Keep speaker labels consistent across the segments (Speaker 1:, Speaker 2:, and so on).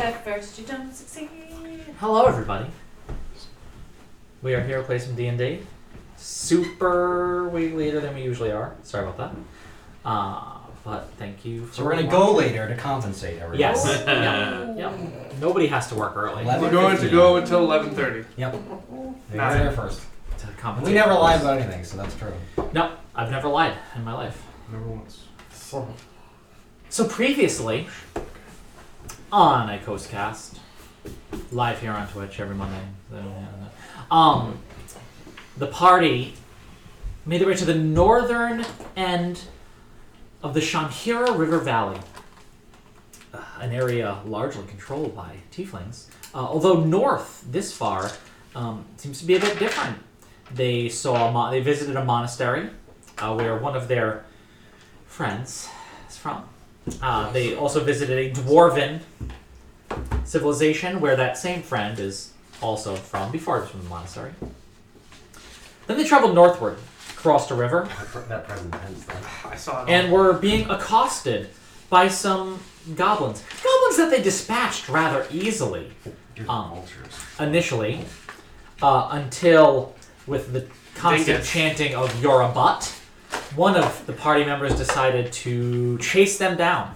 Speaker 1: At first you don't succeed.
Speaker 2: Hello, everybody. We are here to play some D&D. Super way later than we usually are. Sorry about that. But thank you for
Speaker 3: So we're going to go later to compensate everyone.
Speaker 2: Yes. Yep. Nobody has to work early.
Speaker 4: We're going to go until 11:30.
Speaker 3: Yep. You're
Speaker 4: Nice.
Speaker 3: there first.
Speaker 2: To
Speaker 3: And
Speaker 2: compensate.
Speaker 3: we never lie about anything, so that's true.
Speaker 2: No, I've never lied in my life.
Speaker 4: Never once.
Speaker 2: So previously, on Icosacast, live here on Twitch every Monday, the party made their way to the northern end of the Shanhira River Valley, an area largely controlled by tieflings. Although north this far seems to be a bit different. They visited a monastery where one of their friends is from. They also visited a dwarven civilization where that same friend is also from, before he was from the monastery. Then they traveled northward, crossed a river,
Speaker 3: That present tense, though.
Speaker 4: I saw it.
Speaker 2: and were being accosted by some goblins. Goblins that they dispatched rather easily initially, until with the constant
Speaker 4: Dingus.
Speaker 2: chanting of "You're a butt," one of the party members decided to chase them down.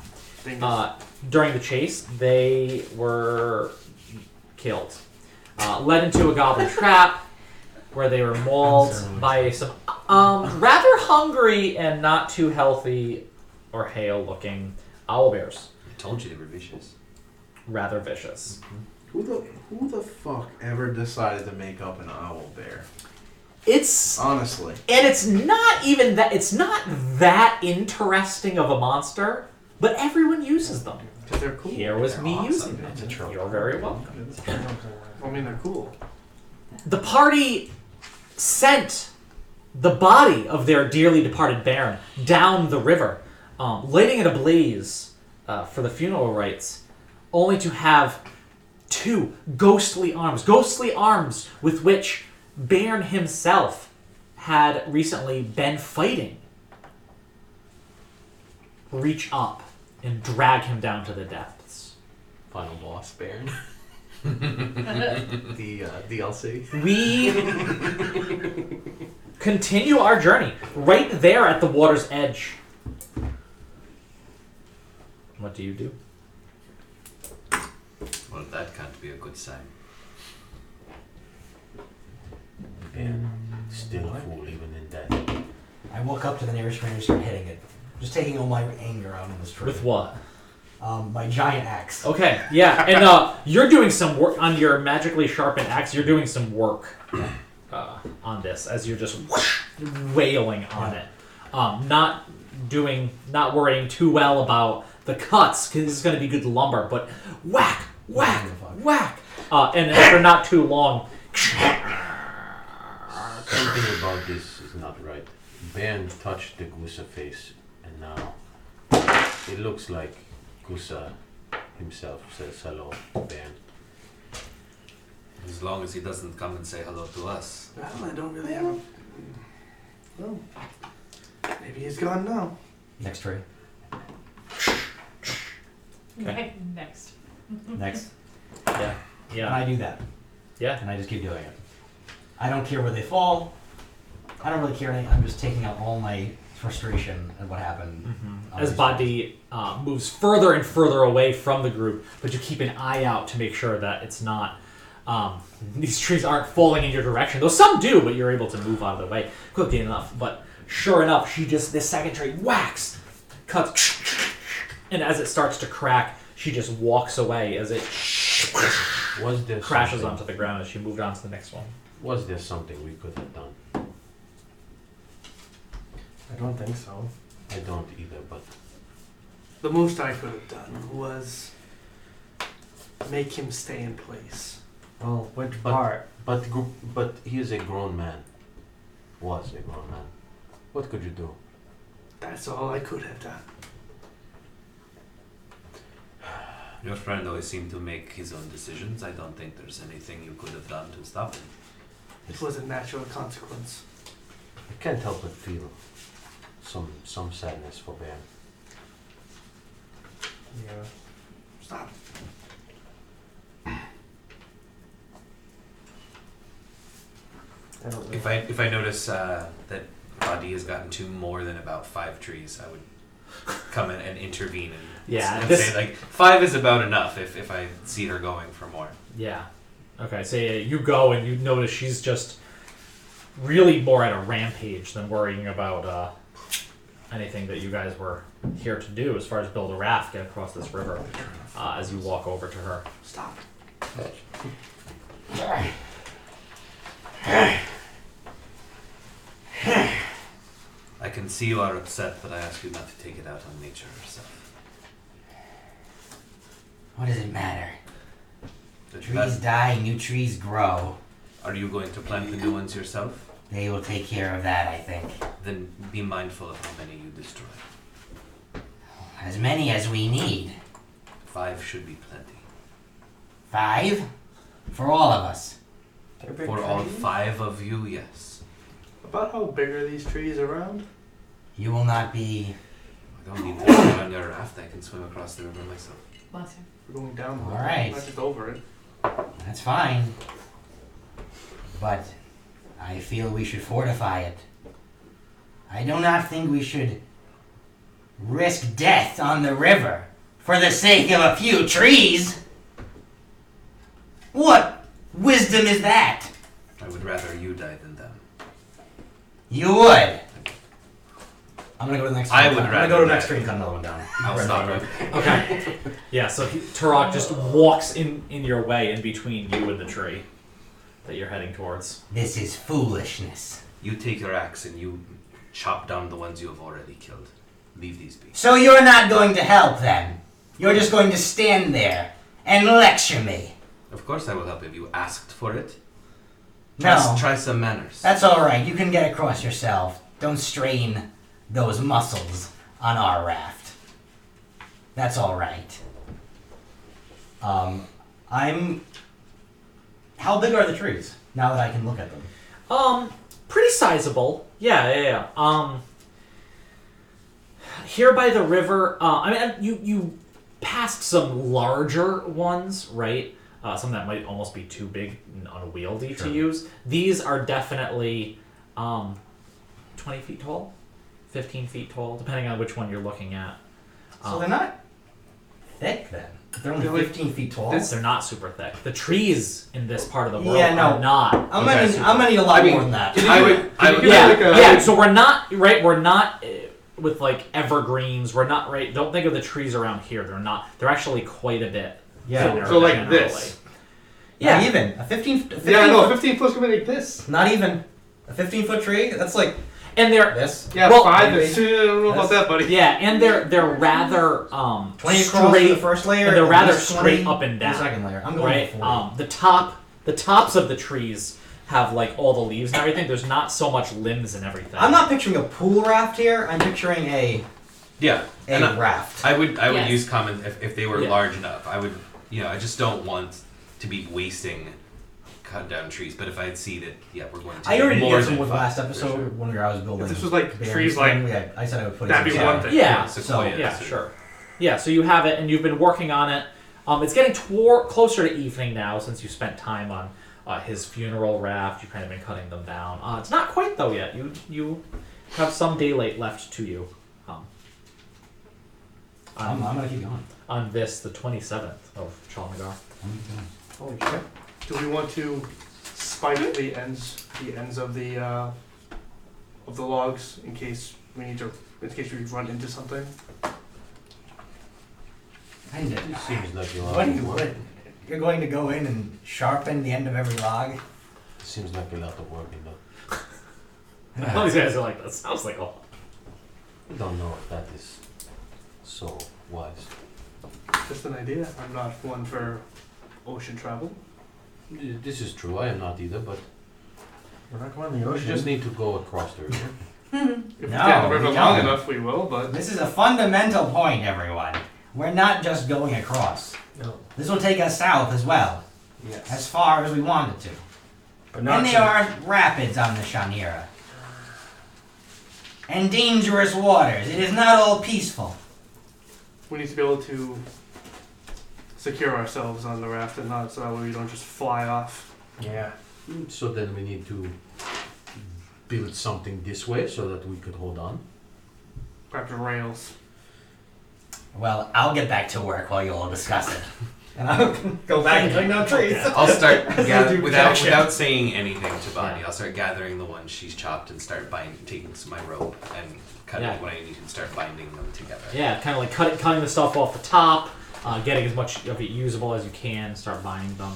Speaker 2: During the chase, they were killed. Led into a goblin trap, where they were mauled by some rather hungry and not too healthy or hale-looking owlbears.
Speaker 5: I told you they were vicious.
Speaker 2: Rather vicious.
Speaker 6: Who the fuck ever decided to make up an owl bear?
Speaker 2: It's
Speaker 6: Honestly.
Speaker 2: and it's not even that. It's not that interesting of a monster, but everyone uses them.
Speaker 4: Because they're cool.
Speaker 2: Here was
Speaker 6: They're
Speaker 2: me
Speaker 6: awesome.
Speaker 2: using them.
Speaker 3: It's a trope.
Speaker 2: You're very welcome.
Speaker 4: I mean, they're cool.
Speaker 2: The party sent the body of their dearly departed baron down the river, lighting it ablaze for the funeral rites, only to have two ghostly arms with which Baron himself had recently been fighting, reach up and drag him down to the depths.
Speaker 5: Final boss, Baron. The DLC.
Speaker 2: We continue our journey right there at the water's edge. What do you do?
Speaker 5: Well, that can't be a good sign.
Speaker 7: And still a fool even in that.
Speaker 3: I walk up to the nearest tree and start hitting it. Just taking all my anger out on this tree.
Speaker 2: With what?
Speaker 3: My giant axe.
Speaker 2: Okay, yeah, and you're doing some work on your magically sharpened axe. You're doing some work on this as you're just wailing on it. Not worrying too well about the cuts because this is going to be good lumber, but whack, whack, whack, and after not too long.
Speaker 7: Something about this is not right. Ben touched the Gusa face, and now it looks like Gusa himself says hello to Ben.
Speaker 5: As long as he doesn't come and say hello to us.
Speaker 4: Well, I don't really have a... Well, maybe he's gone now.
Speaker 3: Next tree.
Speaker 2: Okay.
Speaker 1: Next.
Speaker 3: Next.
Speaker 2: Yeah,
Speaker 3: And
Speaker 2: yeah,
Speaker 3: I do that.
Speaker 2: yeah.
Speaker 3: And I just keep doing it. I don't care where they fall. I don't really care anything. I'm just taking out all my frustration at what happened.
Speaker 2: As Badi moves further and further away from the group, but you keep an eye out to make sure that it's not these trees aren't falling in your direction. Though some do, but you're able to move out of the way quickly enough. But sure enough, this second tree whacks, cuts, and as it starts to crack, she just walks away as it
Speaker 7: Was there
Speaker 2: crashes
Speaker 7: something-
Speaker 2: onto the ground as she moved on to the next one.
Speaker 7: Was there something we could have done?
Speaker 4: I don't think so.
Speaker 7: I don't either, but
Speaker 4: The most I could have done was make him stay in place.
Speaker 3: Well, which
Speaker 7: But-
Speaker 3: part?
Speaker 7: but he is a grown man. Was a grown man. What could you do?
Speaker 4: That's all I could have done.
Speaker 5: Your friend always seemed to make his own decisions. I don't think there's anything you could have done to stop him.
Speaker 4: It was a natural consequence.
Speaker 7: I can't help but feel some sadness for Ben.
Speaker 4: Yeah. Stop. I don't know.
Speaker 5: If I notice that Adi has gotten to more than about 5 trees, I would come in and intervene and say like 5 is about enough if I see her going for more.
Speaker 2: Yeah. Okay, so you go and you notice she's just really more at a rampage than worrying about anything that you guys were here to do as far as build a raft, get across this river as you walk over to her.
Speaker 4: Stop.
Speaker 5: I can see you are upset, but I ask you not to take it out on nature herself.
Speaker 3: What does it matter?
Speaker 5: The
Speaker 3: Trees die, new trees grow.
Speaker 5: Are you going to plant the new ones yourself?
Speaker 3: They will take care of that, I think.
Speaker 5: Then be mindful of how many you destroy.
Speaker 3: As many as we need.
Speaker 5: 5 should be plenty.
Speaker 3: 5? For all of us.
Speaker 5: For all 5 of you, yes.
Speaker 4: About how big are these trees around?
Speaker 3: You will not be...
Speaker 5: I don't need to get on your raft. I can swim across the river myself.
Speaker 1: Bless you.
Speaker 4: We're going down the
Speaker 3: All
Speaker 4: river,
Speaker 3: right.
Speaker 4: not just over it.
Speaker 3: That's fine. But I feel we should fortify it. I do not think we should risk death on the river for the sake of a few trees. What wisdom is that?
Speaker 5: I would rather you die than them.
Speaker 3: You would. I'm gonna go to the next tree.
Speaker 5: I would
Speaker 3: I'm gonna
Speaker 5: rather
Speaker 3: go to the
Speaker 5: die.
Speaker 3: next tree and cut another one down.
Speaker 5: I'll
Speaker 3: Right
Speaker 5: stop
Speaker 3: now.
Speaker 5: it.
Speaker 2: Okay. Yeah, so Turok just walks in your way in between you and the tree that you're heading towards.
Speaker 3: This is foolishness.
Speaker 5: You take your axe and you chop down the ones you have already killed. Leave these be.
Speaker 3: So you're not going to help then? You're just going to stand there and lecture me?
Speaker 5: Of course I will help if you asked for it.
Speaker 3: No.
Speaker 5: Try some manners.
Speaker 3: That's alright, you can get across yourself. Don't strain those muscles on our raft. That's alright. How big are the trees? Now that I can look at them.
Speaker 2: Pretty sizable. Yeah. Here by the river, I mean, you passed some larger ones, right? Some that might almost be too big and unwieldy to use. These are definitely 20 feet tall, 15 feet tall, depending on which one you're looking at.
Speaker 3: So they're not thick then? They're only
Speaker 4: They're like
Speaker 3: 15 feet tall?
Speaker 2: They're not super thick. The trees in this part of the world
Speaker 3: Yeah, no.
Speaker 2: are not.
Speaker 3: I'm gonna need a lot more than that.
Speaker 5: I would.
Speaker 2: Yeah. So we're not right. We're not with like evergreens. We're not right. Don't think of the trees around here. They're not. They're actually quite a bit. thinner
Speaker 4: So like
Speaker 2: generally.
Speaker 4: this.
Speaker 2: Yeah.
Speaker 3: Not even. A 15
Speaker 4: Yeah, no, 15 foot's gonna be like this.
Speaker 3: Not even. A 15-foot tree? That's like
Speaker 2: And they're
Speaker 3: this.
Speaker 4: Yeah,
Speaker 2: Well,
Speaker 4: 5
Speaker 3: maybe.
Speaker 4: is. I don't know about that, buddy.
Speaker 2: yeah, and they're rather
Speaker 3: 20 across for
Speaker 2: straight.
Speaker 3: the first layer.
Speaker 2: and they're
Speaker 3: at
Speaker 2: rather
Speaker 3: least
Speaker 2: straight
Speaker 3: 20
Speaker 2: up and
Speaker 3: for
Speaker 2: down.
Speaker 3: The second layer. I'm going
Speaker 2: Right.
Speaker 3: for 40.
Speaker 2: The tops of the trees have like all the leaves and everything. There's not so much limbs and everything.
Speaker 3: I'm not picturing a pool raft here. I'm picturing a
Speaker 5: Yeah. And
Speaker 3: raft.
Speaker 5: I would
Speaker 1: Yes.
Speaker 5: use common if they were
Speaker 2: Yeah.
Speaker 5: large enough. I would, I just don't want to be wasting cut down trees. But if I'd see that, yeah, we're going to
Speaker 3: I already
Speaker 5: more
Speaker 3: did some
Speaker 5: than
Speaker 3: with
Speaker 5: 5,
Speaker 3: last
Speaker 5: for
Speaker 3: episode
Speaker 5: sure.
Speaker 3: when I was building.
Speaker 4: If this was like
Speaker 3: bears
Speaker 4: trees
Speaker 3: thing,
Speaker 4: like
Speaker 3: I said I would put
Speaker 4: that'd
Speaker 3: it
Speaker 4: be
Speaker 3: in
Speaker 4: one
Speaker 3: some-
Speaker 4: thing.
Speaker 2: Yeah.
Speaker 5: Sequoias.
Speaker 2: Yeah, sure. Yeah, so you have it, and you've been working on it. It's getting closer to evening now, since you spent time on his funeral raft. You've kind of been cutting them down. It's not quite though yet. You have some daylight left to you.
Speaker 3: I'm gonna keep going.
Speaker 2: On this, the 27th of Chalmagar.
Speaker 3: I'm gonna keep going.
Speaker 4: Holy shit. Do we want to spike the ends of the logs in case we run into something?
Speaker 3: Kinda.
Speaker 7: It seems like you
Speaker 3: What do you
Speaker 7: are.
Speaker 3: want? You're going to go in and sharpen the end of every log?
Speaker 7: Seems like a lot of work in that.
Speaker 2: All these guys are like, that sounds like a lot.
Speaker 7: I don't know if that is so wise.
Speaker 4: Just an idea. I'm not one for ocean travel.
Speaker 7: This is true. I am not either, but
Speaker 3: We're not going in the
Speaker 7: we
Speaker 3: ocean.
Speaker 7: just need to go across the river.
Speaker 4: If we
Speaker 3: No,
Speaker 4: stay on the river
Speaker 3: we
Speaker 4: long
Speaker 3: don't.
Speaker 4: enough, we will. But
Speaker 3: This is a fundamental point, everyone. We're not just going across.
Speaker 4: no.
Speaker 3: This will take us south as well,
Speaker 4: Yes.
Speaker 3: as far as we want it to.
Speaker 4: But
Speaker 3: And there are rapids on the Shanhira. And dangerous waters. It is not all peaceful.
Speaker 4: We need to be able to secure ourselves on the raft and not so that way we don't just fly off.
Speaker 3: Yeah.
Speaker 7: So then we need to build something this way so that we could hold on?
Speaker 4: Perhaps rails.
Speaker 3: Well, I'll get back to work while you all discuss it. And I'll go back and clean down trees.
Speaker 5: I'll start
Speaker 3: do
Speaker 5: without saying anything to Bonnie. I'll start gathering the ones she's chopped and start taking my rope and cutting what I need and start binding them together.
Speaker 2: Yeah, kind of like cutting the stuff off the top, getting as much of it usable as you can, start binding them.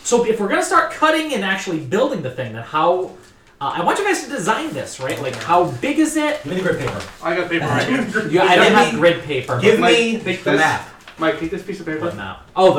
Speaker 2: So if we're gonna start cutting and actually building the thing, then how? I want you guys to design this, right? Like, how big is it?
Speaker 3: Give me the grid paper.
Speaker 4: I got paper right here.
Speaker 2: Yeah, I don't have grid paper.
Speaker 3: Give
Speaker 2: but
Speaker 3: me
Speaker 4: take
Speaker 3: the
Speaker 4: this.
Speaker 3: map.
Speaker 4: Mike, take this piece of paper.
Speaker 2: What map? Oh,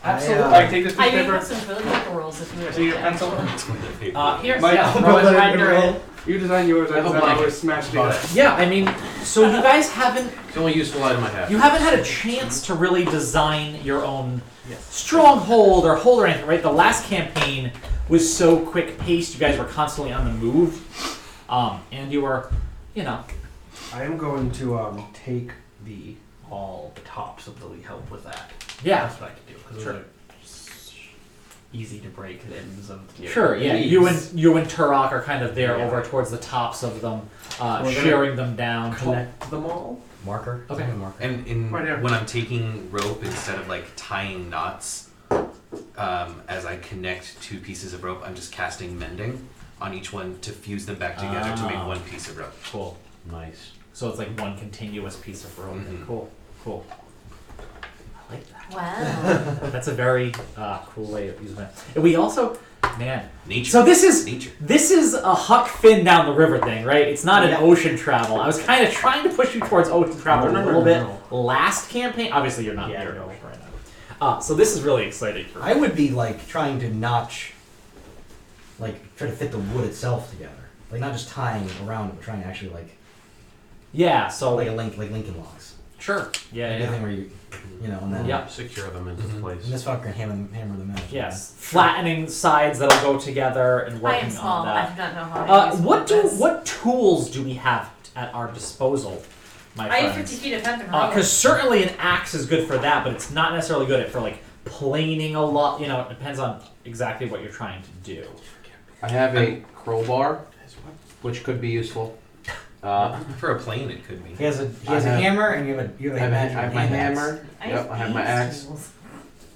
Speaker 2: absolutely.
Speaker 4: Mike, take this piece
Speaker 1: I
Speaker 4: of
Speaker 1: do
Speaker 4: paper.
Speaker 1: have some really paper rolls if you would
Speaker 4: See your
Speaker 1: like
Speaker 4: pencil?
Speaker 2: Here.
Speaker 4: Mike,
Speaker 2: Yeah.
Speaker 4: I'll
Speaker 1: Roll
Speaker 4: put
Speaker 1: it
Speaker 4: it
Speaker 1: right
Speaker 4: in the
Speaker 1: through
Speaker 4: roll.
Speaker 1: it.
Speaker 4: You design yours. I
Speaker 7: I have a
Speaker 4: design
Speaker 7: blanket.
Speaker 4: ours. Smash
Speaker 7: Got
Speaker 4: together.
Speaker 7: it.
Speaker 2: Yeah, I mean, so you guys haven't
Speaker 7: It's the only useful item I have.
Speaker 2: had a chance to really design your own stronghold or hold or anything, right? The last campaign was so quick paced. You guys were constantly on the move, and you were,
Speaker 8: I am going to take all the tops of the help with that.
Speaker 2: yeah,
Speaker 8: That's what I can do. 'Cause
Speaker 2: Sure.
Speaker 8: those are easy to break the ends of.
Speaker 2: sure, yeah.
Speaker 8: leaves.
Speaker 2: You and Turok are kind of there
Speaker 8: Yeah.
Speaker 2: over towards the tops of them,
Speaker 8: gonna
Speaker 2: shearing them down.
Speaker 8: collect them all.
Speaker 3: Marker.
Speaker 2: Okay.
Speaker 3: Marker.
Speaker 5: And
Speaker 4: Right here.
Speaker 5: when I'm taking rope, instead of like tying knots, as I connect two pieces of rope, I'm just casting mending on each one to fuse them back together to make one piece of rope.
Speaker 2: Cool.
Speaker 7: Nice.
Speaker 2: So it's like one continuous piece of rope.
Speaker 5: Mhm.
Speaker 2: Cool. I like that.
Speaker 1: Wow.
Speaker 2: That's a very cool way of using it. And we also, man.
Speaker 5: Nature.
Speaker 2: So this is
Speaker 5: nature.
Speaker 2: a Huck Finn down the river thing, right? It's not an
Speaker 3: Yeah.
Speaker 2: ocean travel. I was kind of trying to push you towards ocean travel
Speaker 8: No,
Speaker 2: a
Speaker 8: no,
Speaker 2: little
Speaker 8: no,
Speaker 2: bit
Speaker 8: no.
Speaker 2: last campaign. Obviously, you're not
Speaker 8: Yeah,
Speaker 2: near
Speaker 8: no.
Speaker 2: ocean right now. So this is really exciting for me.
Speaker 3: I would be like trying to notch, like try to fit the wood itself together, like not just tying around it, but trying to actually
Speaker 2: Yeah. So
Speaker 3: like Lincoln logs.
Speaker 2: sure. Yeah.
Speaker 3: Like
Speaker 2: Yeah.
Speaker 3: a thing where and then
Speaker 2: Yeah.
Speaker 7: Secure them into
Speaker 5: Mhm.
Speaker 7: place.
Speaker 3: and this fucker hammer them in.
Speaker 2: Yes. Flattening sides that'll go together and
Speaker 1: I
Speaker 2: working
Speaker 1: am small.
Speaker 2: on
Speaker 1: I
Speaker 2: that.
Speaker 1: do not know how to use
Speaker 2: What tools do we have at our disposal, my
Speaker 1: I have
Speaker 2: friends?
Speaker 1: 50 feet of pentagram.
Speaker 2: Because certainly an axe is good for that, but it's not necessarily good for like planing a lot. It depends on exactly what you're trying to do.
Speaker 7: I have a crowbar, which could be useful.
Speaker 5: For a plane, it could be.
Speaker 3: He has a
Speaker 7: I have-
Speaker 3: hammer and you have
Speaker 7: I have my hammer. Yep, I have my axe.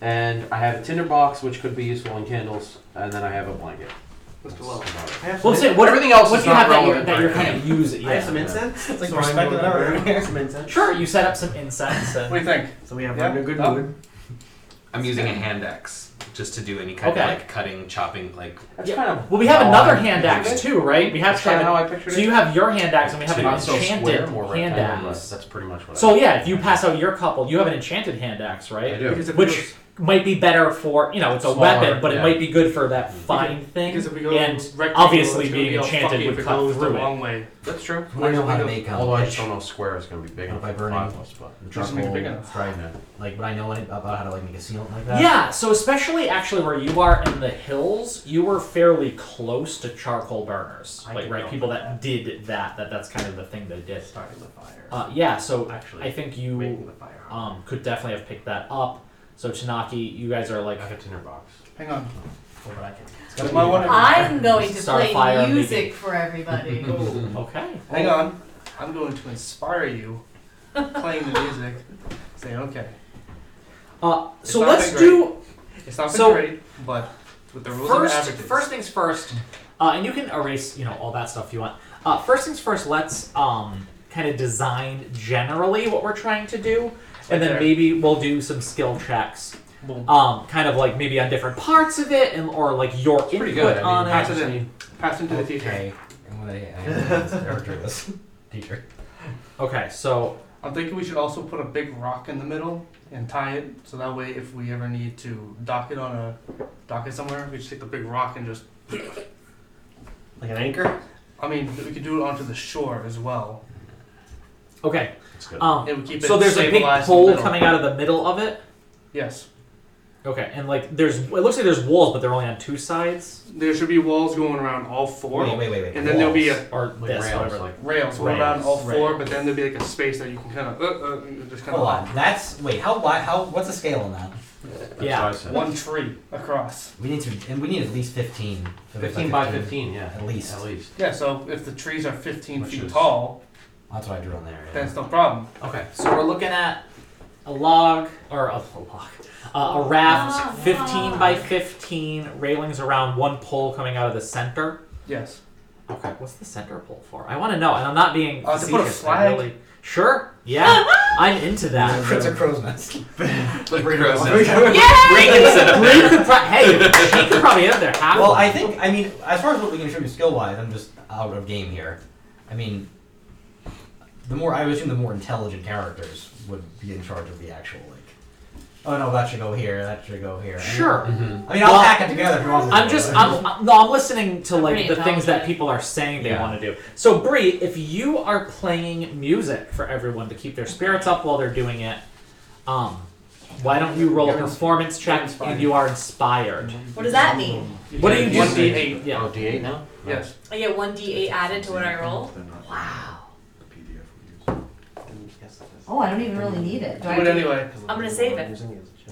Speaker 7: And I have a tinder box, which could be useful in candles. And then I have a blanket.
Speaker 4: Let's
Speaker 7: That's
Speaker 4: go
Speaker 7: about it.
Speaker 4: I have
Speaker 2: Well,
Speaker 4: some-
Speaker 2: say, what
Speaker 7: Everything else
Speaker 2: what
Speaker 7: is
Speaker 2: do you
Speaker 7: not
Speaker 2: have that you're,
Speaker 7: relevant
Speaker 2: that
Speaker 7: right
Speaker 2: you're
Speaker 7: now.
Speaker 2: kind of using?
Speaker 8: I have some
Speaker 2: Yeah.
Speaker 8: incense.
Speaker 3: It's like
Speaker 8: so I'm
Speaker 3: perspective
Speaker 8: going to
Speaker 3: and
Speaker 8: burn some incense.
Speaker 2: Sure, you set up some incense.
Speaker 4: What do you think?
Speaker 8: So we have
Speaker 4: Yeah.
Speaker 8: a good
Speaker 4: Oh.
Speaker 8: mood.
Speaker 5: I'm using a hand axe just to do any kind
Speaker 2: Okay.
Speaker 5: of like cutting, chopping, like.
Speaker 7: That's
Speaker 2: Yeah.
Speaker 7: kind of.
Speaker 2: Well, we have
Speaker 7: how
Speaker 2: another
Speaker 7: I
Speaker 2: hand
Speaker 7: pictured
Speaker 2: axe
Speaker 7: it.
Speaker 2: too, right? We have
Speaker 7: That's kind of how I
Speaker 2: so
Speaker 7: pictured it.
Speaker 2: you have your hand axe and we have an
Speaker 7: Not so
Speaker 2: enchanted
Speaker 7: square, more
Speaker 2: hand
Speaker 7: rectangular,
Speaker 2: axe.
Speaker 7: but that's pretty much what
Speaker 2: So
Speaker 7: I
Speaker 2: yeah, if you pass out your couple, you have an enchanted hand axe, right?
Speaker 7: I do.
Speaker 4: Because if
Speaker 2: Which
Speaker 4: we
Speaker 2: might be better for it's a
Speaker 7: Smaller,
Speaker 2: weapon, but it
Speaker 7: yeah.
Speaker 2: might be good for that fine thing.
Speaker 4: Because if we go
Speaker 2: And
Speaker 4: rectangle,
Speaker 2: obviously
Speaker 4: it's gonna
Speaker 2: being
Speaker 4: be all
Speaker 2: enchanted
Speaker 4: fucky
Speaker 2: would
Speaker 4: if it
Speaker 2: cut
Speaker 4: goes the
Speaker 2: through it.
Speaker 4: wrong way.
Speaker 7: That's true.
Speaker 3: I know how to make
Speaker 7: Although I just
Speaker 3: pitch
Speaker 7: don't know square is going to be big enough.
Speaker 3: by
Speaker 7: for
Speaker 3: burning
Speaker 7: five of us, but-
Speaker 4: Just make it big
Speaker 3: charcoal
Speaker 4: enough.
Speaker 3: driving. Like, but I know about how to like make a sealant like that.
Speaker 2: Yeah, so especially actually where you are in the hills, you were fairly close to charcoal burners.
Speaker 8: I
Speaker 2: Like
Speaker 8: did
Speaker 2: right,
Speaker 8: know
Speaker 2: people
Speaker 8: that.
Speaker 2: that did that's kind of the thing they did.
Speaker 8: Starting the fire.
Speaker 2: Yeah, so
Speaker 8: Actually,
Speaker 2: I think
Speaker 8: making
Speaker 2: you
Speaker 8: the fire.
Speaker 2: could definitely have picked that up. So Tanaki, you guys are like
Speaker 7: I have a tinder box.
Speaker 4: Hang on.
Speaker 3: But I can. It's
Speaker 4: It's
Speaker 3: gotta
Speaker 4: my
Speaker 3: be-
Speaker 4: one.
Speaker 1: I'm going to
Speaker 2: Start a
Speaker 1: play
Speaker 2: fire,
Speaker 1: music for everybody.
Speaker 2: okay.
Speaker 4: Hang on. I'm going to inspire you playing the music. Say okay.
Speaker 2: So
Speaker 4: It's not
Speaker 2: let's
Speaker 4: been
Speaker 2: do
Speaker 4: It's not been
Speaker 2: So-
Speaker 4: great, but with the rules of averages.
Speaker 2: first things first, and you can erase all that stuff if you want. First things first, let's kind of design generally what we're trying to do, and then
Speaker 4: there.
Speaker 2: maybe we'll do some skill checks.
Speaker 4: Boom.
Speaker 2: Kind of like maybe on different parts of it, or like your
Speaker 7: pretty
Speaker 2: input
Speaker 7: good. I mean,
Speaker 2: on
Speaker 4: Pass
Speaker 2: it.
Speaker 4: it in. Pass it to the teacher.
Speaker 3: Okay. I'm gonna character this teacher.
Speaker 2: Okay, so
Speaker 4: I'm thinking we should also put a big rock in the middle and tie it, so that way if we ever need to dock it somewhere, we just take the big rock and just.
Speaker 3: Like an anchor.
Speaker 4: I mean, we could do it onto the shore as well.
Speaker 2: okay,
Speaker 7: That's good.
Speaker 4: It would keep it
Speaker 2: so there's a big
Speaker 4: stabilized in the
Speaker 2: pole
Speaker 4: middle.
Speaker 2: coming out of the middle of it.
Speaker 4: Yes.
Speaker 2: Okay, and like it looks like there's walls, but they're only on two sides,
Speaker 4: There should be walls going around all four.
Speaker 3: Wait.
Speaker 4: And then there'll be
Speaker 3: Walls.
Speaker 4: a
Speaker 2: or
Speaker 7: Like
Speaker 2: this,
Speaker 7: rails,
Speaker 2: whatever.
Speaker 7: like
Speaker 4: rails going around all
Speaker 2: Rails,
Speaker 4: four,
Speaker 2: right.
Speaker 4: but then there'll be like a space that you can kind of just kind
Speaker 3: Hold
Speaker 4: of.
Speaker 3: on. That's wait. How wide? What's the scale on that?
Speaker 7: That's
Speaker 2: Yeah.
Speaker 7: what I said.
Speaker 4: One tree across.
Speaker 3: We need at least 15.
Speaker 7: 15 by 15, yeah.
Speaker 3: At least.
Speaker 7: At least.
Speaker 4: Yeah, so if the trees are 15
Speaker 7: Which
Speaker 4: feet
Speaker 7: is-
Speaker 4: tall,
Speaker 3: That's what I drew on there.
Speaker 4: then it's no problem.
Speaker 2: Okay, so we're looking at a log, or a raft, 15 by 15, railings around one pole coming out of the center.
Speaker 4: Yes.
Speaker 2: Okay, what's the center pole for? I want to know, and I'm not being
Speaker 4: To put a
Speaker 2: facetious, I
Speaker 4: flag?
Speaker 2: really- Sure, yeah, I'm into that.
Speaker 3: It's a crow's nest.
Speaker 5: Like crow's nest.
Speaker 1: Yeah!
Speaker 5: Bring it set up
Speaker 2: Bree
Speaker 5: there.
Speaker 2: could she could probably get up there half.
Speaker 3: Well,
Speaker 2: of
Speaker 3: I
Speaker 2: it.
Speaker 3: think, as far as what we can attribute skill-wise, I'm just out of game here. I mean, I would assume the more intelligent characters would be in charge of the actual, like, oh no, that should go here, that should go here.
Speaker 2: Sure.
Speaker 3: I mean, I'll
Speaker 2: Well,
Speaker 3: hack it together if you want.
Speaker 2: I'm listening to like
Speaker 1: Pretty
Speaker 2: the things that
Speaker 1: intelligent.
Speaker 2: people are saying they
Speaker 3: Yeah.
Speaker 2: want to do. So Bree, if you are playing music for everyone to keep their spirits up while they're doing it, why don't you roll a performance check and you are inspired?
Speaker 1: What does that mean?
Speaker 2: What do you do?
Speaker 4: 1d8.
Speaker 2: Yeah.
Speaker 7: Oh, D8 now?
Speaker 4: Yes.
Speaker 1: I get 1d8 added to what I roll.
Speaker 6: Wow.
Speaker 1: Oh, I don't even really need it.
Speaker 4: Do it anyway.
Speaker 1: I'm gonna save it.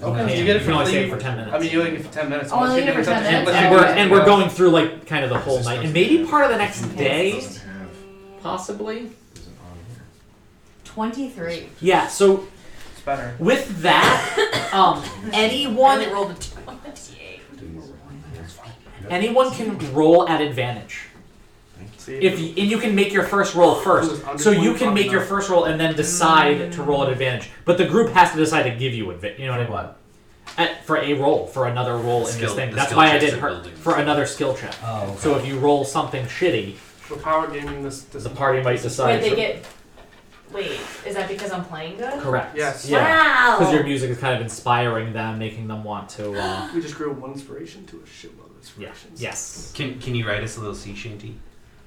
Speaker 4: Okay, you get it
Speaker 2: You
Speaker 4: for
Speaker 2: can only
Speaker 4: you-
Speaker 2: save it for 10 minutes.
Speaker 4: I mean, you only get it for 10 minutes.
Speaker 1: Oh, only
Speaker 4: Unless
Speaker 1: get it
Speaker 4: you
Speaker 1: for
Speaker 4: do
Speaker 1: 10
Speaker 4: it-
Speaker 1: minutes?
Speaker 4: unless
Speaker 2: and
Speaker 4: you
Speaker 2: we're
Speaker 4: do it-
Speaker 2: and we're going through like kind of the whole night, and maybe part of the next day, possibly.
Speaker 1: 23.
Speaker 2: Yeah. So
Speaker 4: It's better.
Speaker 2: with that,
Speaker 1: I
Speaker 2: anyone
Speaker 1: only rolled a 28.
Speaker 2: anyone can roll at advantage.
Speaker 4: See,
Speaker 2: And you can make your first roll first, so you can make your
Speaker 4: enough.
Speaker 2: first roll and then decide to roll at advantage. But the group has to decide to give you advantage. You know what I mean?
Speaker 3: What?
Speaker 2: For a roll, for another roll in this
Speaker 5: Skill-
Speaker 2: thing.
Speaker 5: the
Speaker 2: That's
Speaker 5: skill
Speaker 2: why I
Speaker 5: checks
Speaker 2: did
Speaker 5: are
Speaker 2: her
Speaker 5: building.
Speaker 2: for another skill check.
Speaker 3: Oh, okay.
Speaker 2: So if you roll something shitty,
Speaker 4: We're power gaming this.
Speaker 2: the party might decide.
Speaker 1: Wait, they get. Wait, is that because I'm playing good?
Speaker 2: Correct.
Speaker 4: Yes.
Speaker 2: Yeah.
Speaker 1: Wow.
Speaker 2: Because your music is kind of inspiring them, making them want to.
Speaker 4: We just grew one inspiration to a shitload of
Speaker 2: Yeah.
Speaker 4: inspirations.
Speaker 2: Yes.
Speaker 5: Can you write us a little sea shanty?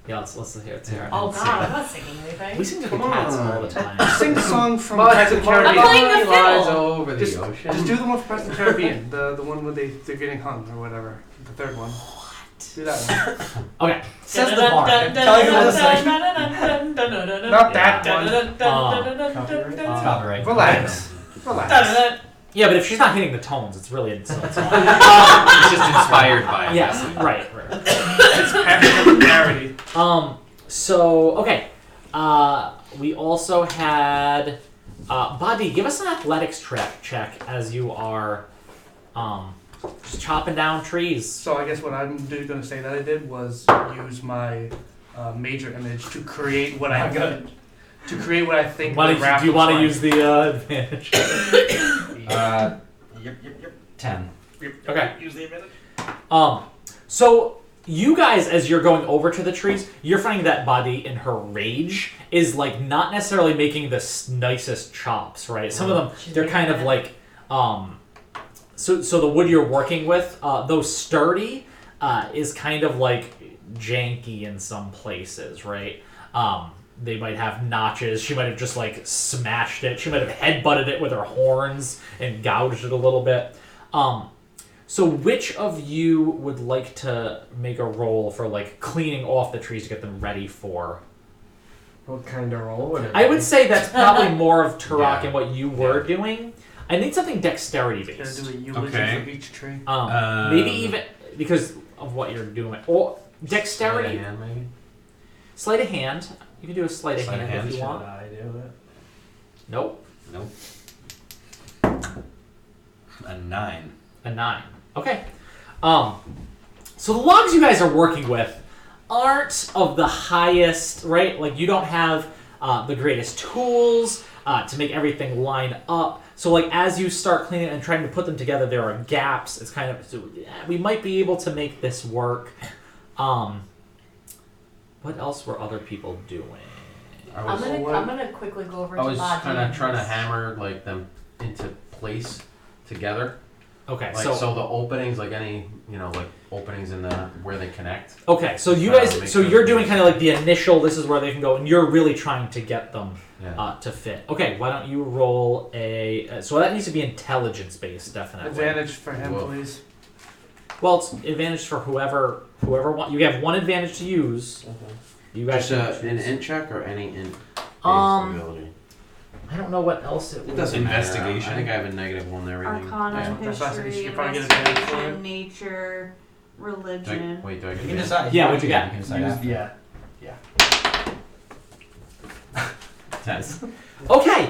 Speaker 2: Yeah. Let's hear it. Hear it.
Speaker 1: Oh god, I'm not singing anything.
Speaker 2: We sing to the
Speaker 6: Come
Speaker 2: cats
Speaker 6: on.
Speaker 2: all the time.
Speaker 4: Sing the song from
Speaker 7: But
Speaker 4: Pirates of the
Speaker 7: the
Speaker 1: I'm
Speaker 4: Caribbean.
Speaker 1: playing the
Speaker 7: lies
Speaker 1: fiddle.
Speaker 7: over the
Speaker 4: Just
Speaker 7: ocean.
Speaker 4: do the one from Pirates of the Caribbean. The one where they're getting hung or whatever. The third one. Do that one.
Speaker 2: Okay.
Speaker 3: Says the bar. Tell you what to say.
Speaker 4: Not that one.
Speaker 3: It's copyright.
Speaker 4: Relax. Relax.
Speaker 2: Yeah, but if she's not hitting the tones, it's really it's
Speaker 5: It's just inspired by it.
Speaker 2: Yes. Right.
Speaker 4: It's parody.
Speaker 2: So okay. We also had Buddy, give us an athletics check as you are just chopping down trees.
Speaker 4: So I guess what I'm going to say that I did was use my major image to create what I to create what I think.
Speaker 2: Why
Speaker 4: the
Speaker 2: don't
Speaker 4: raft
Speaker 2: do you want to
Speaker 4: was
Speaker 2: use the advantage?
Speaker 3: Yep. 10.
Speaker 2: Okay.
Speaker 4: Use the advantage.
Speaker 2: So you guys, as you're going over to the trees, you're finding that Buddy, in her rage, is like not necessarily making the nicest chops, right? Some of them, they're kind of like, so the wood you're working with, though sturdy, is kind of like janky in some places, right? They might have notches. She might have just like smashed it. She might have headbutted it with her horns and gouged it a little bit. So which of you would like to make a roll for like cleaning off the trees to get them ready for?
Speaker 8: What kind of roll would it
Speaker 2: I would
Speaker 8: be?
Speaker 2: say that's probably more of Turok
Speaker 7: Yeah.
Speaker 2: and what you were doing. I need something dexterity
Speaker 4: Gonna
Speaker 2: based.
Speaker 4: do a eulogy
Speaker 5: Okay.
Speaker 4: for each tree.
Speaker 2: Maybe even because of what you're doing. Or dexterity.
Speaker 7: Sleight of hand, maybe?
Speaker 2: Sleight of hand. You can do a sleight of
Speaker 5: Sleight of
Speaker 2: hand
Speaker 5: hand,
Speaker 2: if you want.
Speaker 8: I do it?
Speaker 2: Nope.
Speaker 5: Nope. A 9.
Speaker 2: A 9. Okay. So the logs you guys are working with aren't of the highest, right? Like you don't have the greatest tools to make everything line up. So like as you start cleaning and trying to put them together, there are gaps. It's kind of we might be able to make this work. What else were other people doing?
Speaker 7: I
Speaker 1: I'm
Speaker 7: was,
Speaker 1: gonna quickly go over
Speaker 7: I
Speaker 1: to
Speaker 7: was
Speaker 1: Lodge.
Speaker 7: kind of trying to hammer like them into place together.
Speaker 2: Okay,
Speaker 7: Like so the openings, like any like openings in the where they connect.
Speaker 2: okay, so you
Speaker 7: Trying to
Speaker 2: guys,
Speaker 7: make
Speaker 2: so
Speaker 7: those
Speaker 2: you're doing
Speaker 7: moves.
Speaker 2: kind of like the initial. This is where they can go, and you're really trying to get them
Speaker 7: Yeah.
Speaker 2: to fit. Okay, why don't you roll a? So that needs to be intelligence based, definitely.
Speaker 4: Advantage for him,
Speaker 7: Whoa.
Speaker 4: please.
Speaker 2: Well, it's advantage for whoever want. You have one advantage to use. You guys
Speaker 7: Just
Speaker 2: can
Speaker 7: an
Speaker 2: choose.
Speaker 7: int check or any int
Speaker 2: Um,
Speaker 7: ability.
Speaker 2: I don't know what else it would.
Speaker 7: doesn't matter.
Speaker 5: Investigation.
Speaker 7: I think I have a -1 on everything.
Speaker 1: Arcana,
Speaker 4: That's why I said you
Speaker 1: history,
Speaker 4: should probably get advantage for
Speaker 1: investigation,
Speaker 4: it.
Speaker 1: nature,
Speaker 7: Do
Speaker 1: religion.
Speaker 7: I get
Speaker 3: You can
Speaker 7: advantage?
Speaker 3: decide.
Speaker 2: Yeah, what'd you got?
Speaker 3: You can decide
Speaker 8: Use,
Speaker 3: after.
Speaker 8: yeah.
Speaker 3: 10.
Speaker 2: Okay.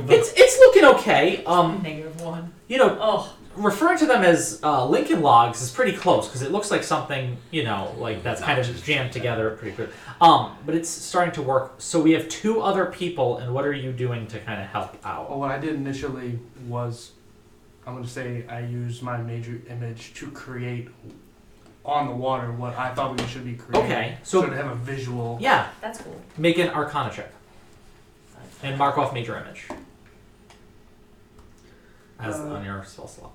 Speaker 2: It's looking okay.
Speaker 1: -1.
Speaker 2: You know,
Speaker 1: Oh,
Speaker 2: referring to them as Lincoln logs is pretty close because it looks like something, you know, like that's kind of jammed together pretty good. But it's starting to work. So we have 2 other people, and what are you doing to kind of help out?
Speaker 4: Well, what I did initially was, I'm going to say I used my major image to create on the water what I thought we should be creating.
Speaker 2: Okay,
Speaker 4: So
Speaker 2: so
Speaker 4: to have a visual.
Speaker 2: yeah,
Speaker 1: that's cool.
Speaker 2: make an Arcana check and mark off major image as on your spell slot.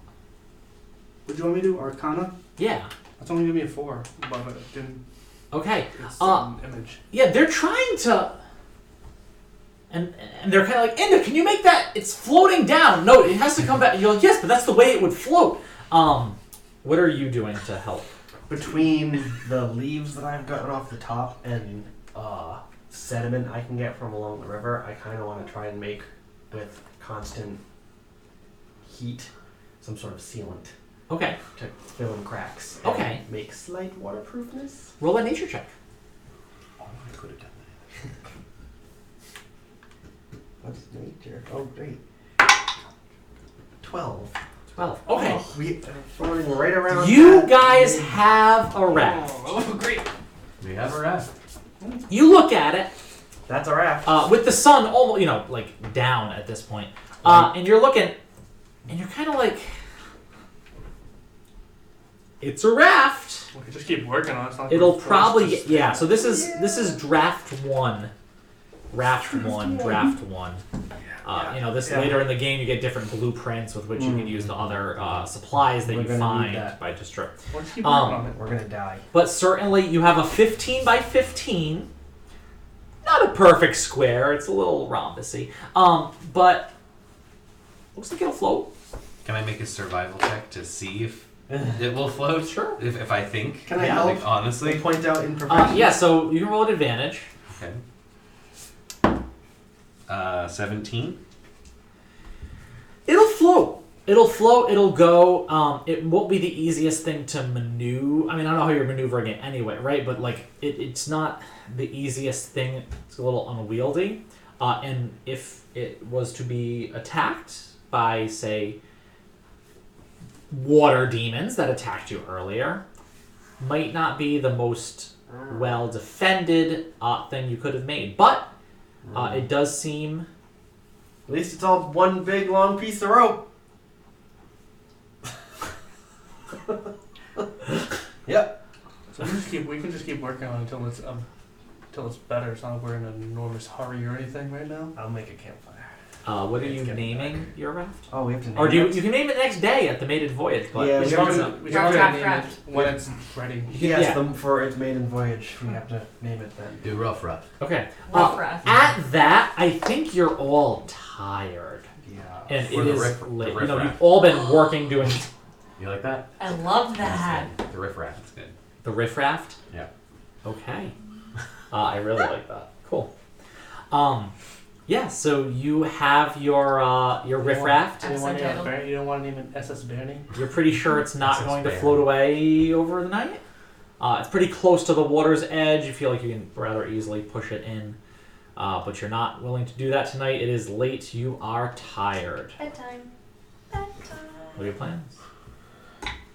Speaker 4: Would you want me to do Arcana?
Speaker 2: Yeah.
Speaker 4: That's only going to be a 4, but it didn't.
Speaker 2: Okay.
Speaker 4: It's an image.
Speaker 2: Yeah, they're trying to, and they're kind of like, Enda, can you make that? It's floating down. No, it has to come back. You're like, yes, but that's the way it would float. What are you doing to help?
Speaker 8: Between the leaves that I've gotten off the top and sediment I can get from along the river, I kind of want to try and make, with constant heat, some sort of sealant
Speaker 2: Okay.
Speaker 8: to fill in cracks.
Speaker 2: Okay.
Speaker 8: And make slight waterproofness.
Speaker 2: Roll a nature check.
Speaker 7: Oh, I could have done
Speaker 8: What's nature? Oh, great. 12.
Speaker 2: 12. Okay.
Speaker 8: Oh, we are floating right around.
Speaker 2: You
Speaker 8: that.
Speaker 2: guys have a raft.
Speaker 4: Oh, great.
Speaker 7: that. We have a raft.
Speaker 2: You look at it
Speaker 8: That's a raft.
Speaker 2: with the sun almost, you know, like down at this point, and you're looking, and you're kind of like, it's a raft.
Speaker 4: We could just keep working on it. It's not like
Speaker 2: It'll
Speaker 4: we're forced
Speaker 2: probably
Speaker 4: to
Speaker 2: yeah. So this is draft 1, raft 1, draft 1. You know, this later in the game you get different blueprints with which you can use the other supplies that
Speaker 8: We're
Speaker 2: you
Speaker 8: gonna need
Speaker 2: find
Speaker 8: that.
Speaker 2: by just trip.
Speaker 4: We'll just keep working on it.
Speaker 8: We're gonna die.
Speaker 2: But certainly you have a 15 by 15. Not a perfect square. It's a little rhombusy. But looks like it'll float.
Speaker 5: Can I make a survival check to see if it will float?
Speaker 2: Sure.
Speaker 5: If I think.
Speaker 8: Can I
Speaker 2: Yeah,
Speaker 8: help?
Speaker 5: Like, honestly.
Speaker 8: Point out imperfections.
Speaker 2: Yeah. So you can roll an advantage.
Speaker 5: Okay. 17.
Speaker 2: It'll float. It'll float. It'll go. It won't be the easiest thing to maneuver. I mean, I don't know how you're maneuvering it anyway, right? But like, it's not the easiest thing. It's a little unwieldy. And if it was to be attacked by, say, water demons that attacked you earlier, might not be the most well defended thing you could have made. But it does seem.
Speaker 8: At least it's all one big long piece of rope. Yep.
Speaker 4: So we can just keep working on it until it's better. It's not like we're in an enormous hurry or anything right now.
Speaker 8: I'll make a campfire.
Speaker 2: What are
Speaker 8: It's
Speaker 2: you
Speaker 8: getting
Speaker 2: naming your raft?
Speaker 8: Oh, we have to name
Speaker 2: Or do you
Speaker 8: it?
Speaker 2: can name it next day at the mated voyage, but
Speaker 8: Yeah,
Speaker 4: We
Speaker 8: we
Speaker 4: should
Speaker 8: have
Speaker 4: probably-
Speaker 8: to-
Speaker 4: we should probably
Speaker 1: Draft,
Speaker 4: name
Speaker 1: draft.
Speaker 4: it when it's ready.
Speaker 8: Yes,
Speaker 2: Yeah.
Speaker 8: for its maiden voyage. We have to name it then.
Speaker 7: Do rough raft.
Speaker 2: okay.
Speaker 1: Rough raft.
Speaker 2: At that, I think you're all tired,
Speaker 8: Yeah.
Speaker 2: and
Speaker 7: For
Speaker 2: it
Speaker 7: the
Speaker 2: is
Speaker 7: riff- the
Speaker 2: late.
Speaker 7: riff
Speaker 2: You know,
Speaker 7: raft.
Speaker 2: you've all been working doing
Speaker 7: You like that?
Speaker 1: I love that.
Speaker 7: The riff raft.
Speaker 5: That's good.
Speaker 2: the riff raft.
Speaker 7: Yeah.
Speaker 2: Okay. I really like that. Cool. Yeah. So you have your riff raft.
Speaker 4: You don't want to name it
Speaker 1: Episode
Speaker 4: Barney? You don't want to name it SS Barney?
Speaker 2: You're pretty sure it's not
Speaker 7: That's
Speaker 2: going to
Speaker 7: fair.
Speaker 2: float away over the night. It's pretty close to the water's edge. You feel like you can rather easily push it in. But you're not willing to do that tonight. It is late. You are tired.
Speaker 1: Bedtime. Bedtime.
Speaker 2: What are your plans?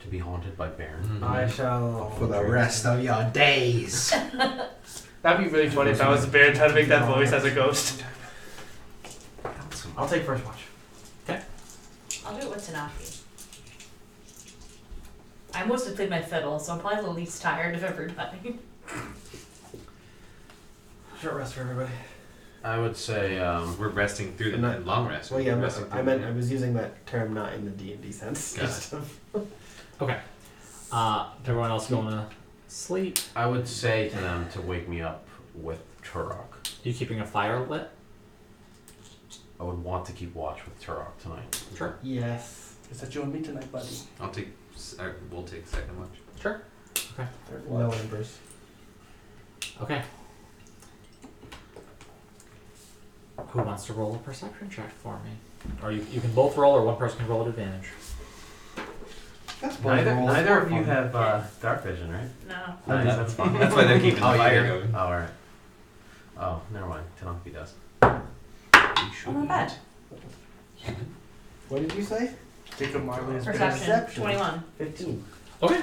Speaker 7: To be haunted by Baron.
Speaker 5: Mm-hmm.
Speaker 8: I shall.
Speaker 3: For the rest of your days.
Speaker 4: That'd be really funny if I was a bear trying to make that voice as a ghost.
Speaker 8: I'll take first watch.
Speaker 1: I'll do it with Tanaki. I mostly played my fiddle, so I'm probably the least tired of everybody.
Speaker 8: Short rest for everybody.
Speaker 7: I would say
Speaker 5: We're resting through the
Speaker 8: Not-
Speaker 5: long rest.
Speaker 8: Well, yeah,
Speaker 5: We're resting
Speaker 8: I
Speaker 5: through
Speaker 8: meant
Speaker 5: the-
Speaker 8: I was using that term not in the D&D sense.
Speaker 5: Got it.
Speaker 8: Just
Speaker 2: Okay. Everyone else going to sleep?
Speaker 7: I would say to them to wake me up with Turok.
Speaker 2: You keeping a fire lit?
Speaker 7: I would want to keep watch with Turok tonight.
Speaker 2: Sure.
Speaker 8: yes.
Speaker 4: Is that you and me tonight, buddy?
Speaker 5: We'll take second watch.
Speaker 2: Sure.
Speaker 8: No embers.
Speaker 2: Okay. Who wants to roll a perception check for me? Or you can both roll, or one person can roll at advantage.
Speaker 6: That's
Speaker 7: Neither of you have dark vision, right?
Speaker 1: No.
Speaker 7: Nice, that's fine.
Speaker 5: That's why they're keeping the
Speaker 7: Oh,
Speaker 5: fire
Speaker 7: yeah.
Speaker 5: going.
Speaker 7: Oh, alright. Oh, never mind. Tanaki does.
Speaker 1: Oh, not bad.
Speaker 8: What did you say?
Speaker 4: Jacob Marley is
Speaker 1: Perception. 21.
Speaker 8: 15.
Speaker 2: Okay.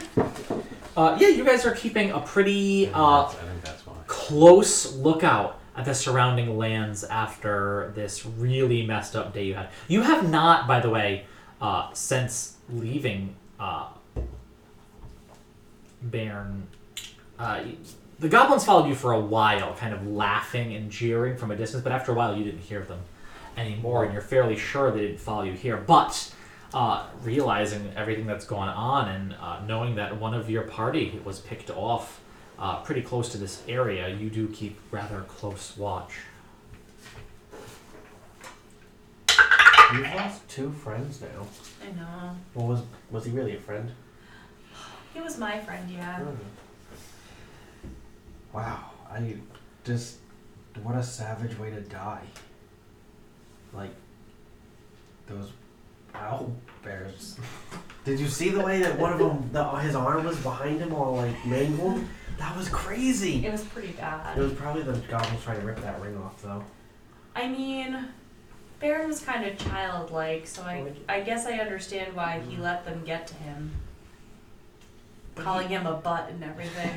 Speaker 2: Yeah, you guys are keeping a pretty
Speaker 7: I think that's why.
Speaker 2: close lookout at the surrounding lands after this really messed up day you had. You have not, by the way, since leaving Bairn. The goblins followed you for a while, kind of laughing and jeering from a distance, but after a while you didn't hear them anymore, and you're fairly sure they didn't follow you here. But realizing everything that's gone on and knowing that one of your party was picked off pretty close to this area, you do keep rather close watch.
Speaker 8: You've lost 2 friends now.
Speaker 1: I know.
Speaker 8: Well, was he really a friend?
Speaker 1: He was my friend, yeah.
Speaker 8: Wow, what a savage way to die. Like, those owl bears. Did you see the way that one of them, his arm was behind him all like mangled? That was crazy.
Speaker 1: It was pretty bad.
Speaker 8: It was probably the goblins trying to rip that ring off, though.
Speaker 1: I mean, Baron was kind of childlike, so I guess I understand why he let them get to him. Calling him a butt and everything.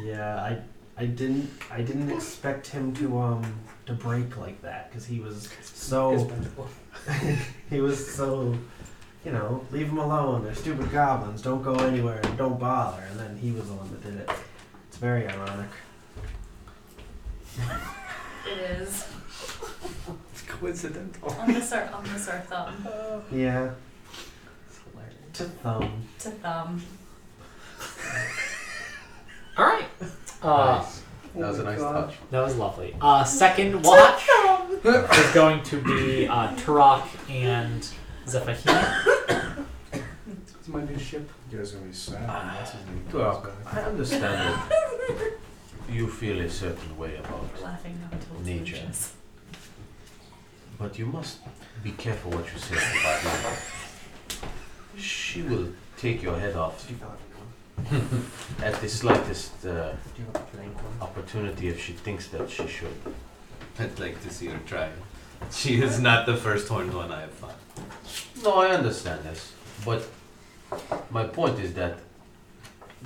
Speaker 8: Yeah, I didn't expect him to break like that, because he was so he was so, leave him alone. They're stupid goblins. Don't go anywhere and don't bother. And then he was the one that did it. It's very ironic.
Speaker 1: It is.
Speaker 4: It's coincidental.
Speaker 1: I'll miss our thumb.
Speaker 8: Yeah.
Speaker 4: It's hilarious.
Speaker 8: To thumb.
Speaker 1: To thumb.
Speaker 2: All right.
Speaker 7: Nice. That was a nice touch.
Speaker 2: That was lovely. Second watch is going to be Turok and Zephahim.
Speaker 4: It's my new ship.
Speaker 6: You guys are gonna be sad. when That's his name.
Speaker 7: Well, I understand that you feel a certain way about
Speaker 1: Laughing not until it's
Speaker 7: nature.
Speaker 1: delicious.
Speaker 7: But you must be careful what you say about her. She will take your head off at the slightest
Speaker 8: Do you have a blank one?
Speaker 7: opportunity if she thinks that she should.
Speaker 5: I'd like to see her try. She is not the first horned one I have fought.
Speaker 7: No, I understand this, but my point is that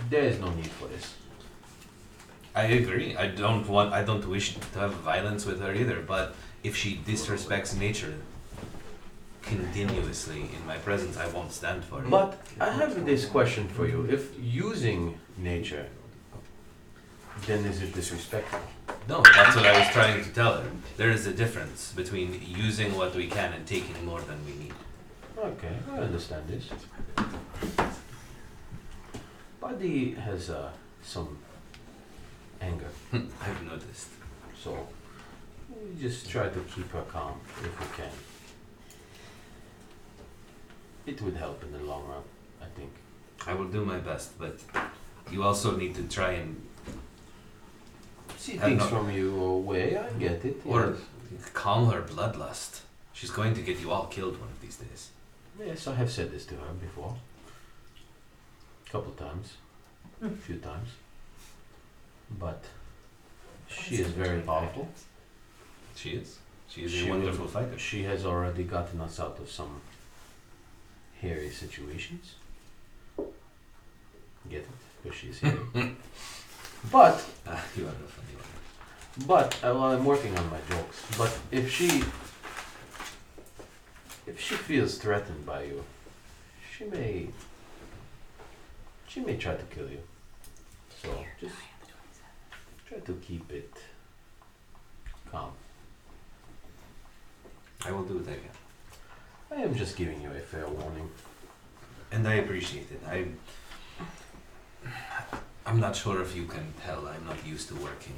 Speaker 7: there is no need for this.
Speaker 5: I agree. I don't wish to have violence with her either, but if she disrespects nature continuously in my presence, I won't stand for it.
Speaker 7: But I have this question for you. If using nature, then is it disrespectful?
Speaker 5: No, that's what I was trying to tell her. There is a difference between using what we can and taking more than we need.
Speaker 7: Okay, I understand this. Buddy has some anger,
Speaker 5: I've noticed.
Speaker 7: so we just try to keep her calm if we can. It would help in the long run, I think.
Speaker 5: I will do my best, but you also need to try and
Speaker 7: See
Speaker 5: I
Speaker 7: things
Speaker 5: know.
Speaker 7: from you away, I get it.
Speaker 5: or calm her bloodlust. She's going to get you all killed one of these days.
Speaker 7: Yes, I have said this to her before. Couple times. Few times. But she is very powerful.
Speaker 5: She is. She is
Speaker 7: She
Speaker 5: a wonderful
Speaker 7: will-
Speaker 5: fighter.
Speaker 7: She has already gotten us out of some hairy situations. Get it? Because she's hairy. But,
Speaker 5: You are a funny one.
Speaker 7: well, I'm working on my jokes. But if she feels threatened by you, she may try to kill you. So just try to keep it calm.
Speaker 5: I will do what I can.
Speaker 7: I am just giving you a fair warning.
Speaker 5: And I appreciate it. I'm not sure if you can tell, I'm not used to working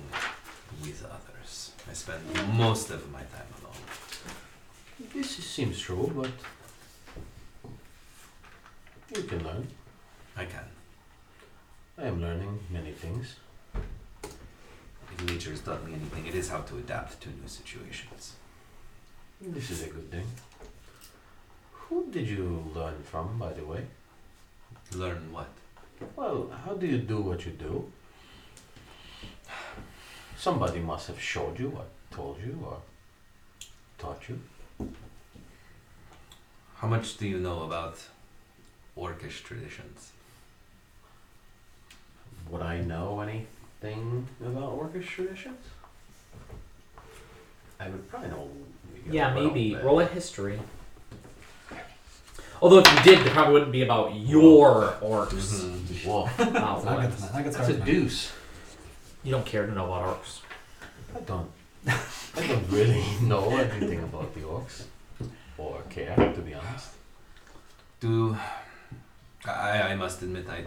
Speaker 5: with others. I spend most of my time alone.
Speaker 7: This seems true, but you can learn.
Speaker 5: I can.
Speaker 7: I am learning many things.
Speaker 5: if nature has taught me anything, it is how to adapt to new situations.
Speaker 7: This is a good thing. Who did you learn from, by the way?
Speaker 5: Learn what?
Speaker 7: Well, how do you do what you do? Somebody must have showed you or told you or taught you.
Speaker 5: How much do you know about orcish traditions?
Speaker 7: Would I know anything about orcish traditions? I would probably know.
Speaker 2: Yeah,
Speaker 7: a little
Speaker 2: maybe.
Speaker 7: bit.
Speaker 2: Roll a history. Although if you did, it probably wouldn't be about your orcs.
Speaker 5: Mm-hmm.
Speaker 7: Whoa.
Speaker 2: Oh,
Speaker 3: That
Speaker 2: what?
Speaker 3: gets
Speaker 7: That's
Speaker 3: started
Speaker 7: a
Speaker 3: tonight.
Speaker 7: deuce.
Speaker 2: You don't care to know about orcs.
Speaker 7: I don't really know anything about the orcs. Or care, to be honest.
Speaker 5: I must admit I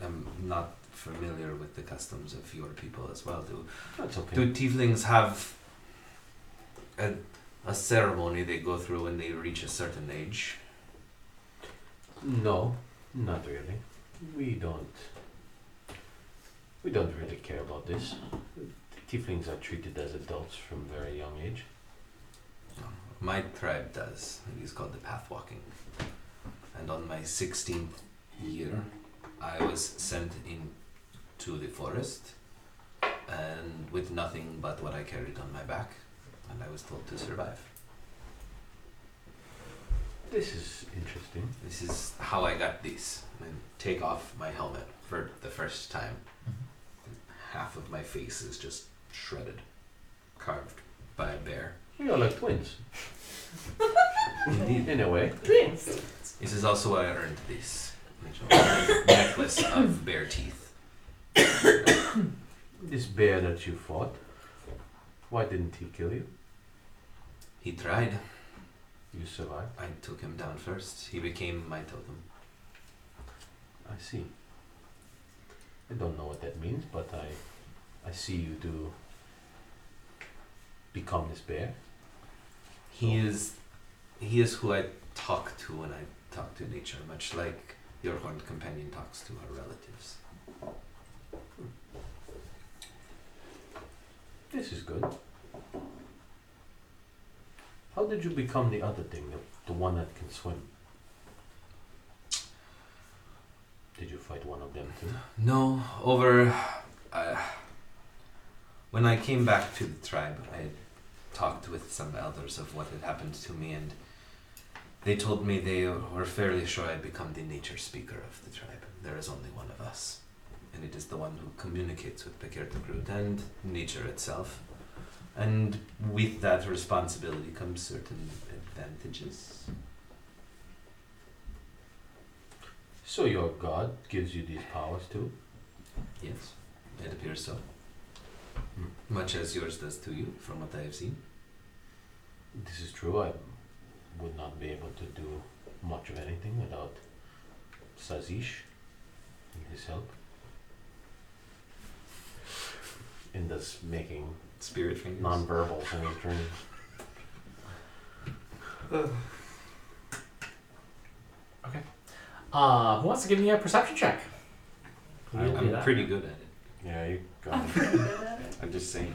Speaker 5: am not familiar with the customs of your people as well.
Speaker 7: That's okay.
Speaker 5: Do tieflings have a ceremony they go through when they reach a certain age?
Speaker 7: No, not really. We don't really care about this. Tieflings are treated as adults from a very young age.
Speaker 5: My tribe does. It is called the Pathwalking. And on my 16th year, I was sent into the forest, and with nothing but what I carried on my back, and I was told to survive.
Speaker 7: This is interesting.
Speaker 5: This is how I got this. And take off my helmet for the first time. Half of my face is just shredded, carved by a bear.
Speaker 7: You're like twins,
Speaker 5: Indeed.
Speaker 7: in a way.
Speaker 5: This is also why I earned this necklace of bear teeth.
Speaker 7: This bear that you fought, why didn't he kill you?
Speaker 5: He tried.
Speaker 7: You survived.
Speaker 5: I took him down first. He became my totem.
Speaker 7: I see. I don't know what that means, but I see you do become this bear.
Speaker 5: He is who I talk to when I talk to nature, much like your horned companion talks to her relatives.
Speaker 7: This is good. How did you become the other thing, the one that can swim? Did you fight one of them too?
Speaker 5: No, when I came back to the tribe, I talked with some elders of what had happened to me, and they told me they were fairly sure I'd become the nature speaker of the tribe. There is only one of us, and it is the one who communicates with the Kertakrut and nature itself. And with that responsibility comes certain advantages.
Speaker 7: So your god gives you these powers too?
Speaker 5: Yes, it appears so.
Speaker 7: Hmm.
Speaker 5: Much as yours does to you, from what I have seen.
Speaker 7: This is true. I would not be able to do much of anything without Sazish and his help. In this making
Speaker 5: Spirit fingers.
Speaker 7: non-verbals in his dreams.
Speaker 2: Who wants to give me a perception check? You'll do
Speaker 5: I'm
Speaker 2: that.
Speaker 5: pretty good at it.
Speaker 7: Yeah, you got
Speaker 1: I'm
Speaker 7: it.
Speaker 1: pretty good at it.
Speaker 5: I'm just saying.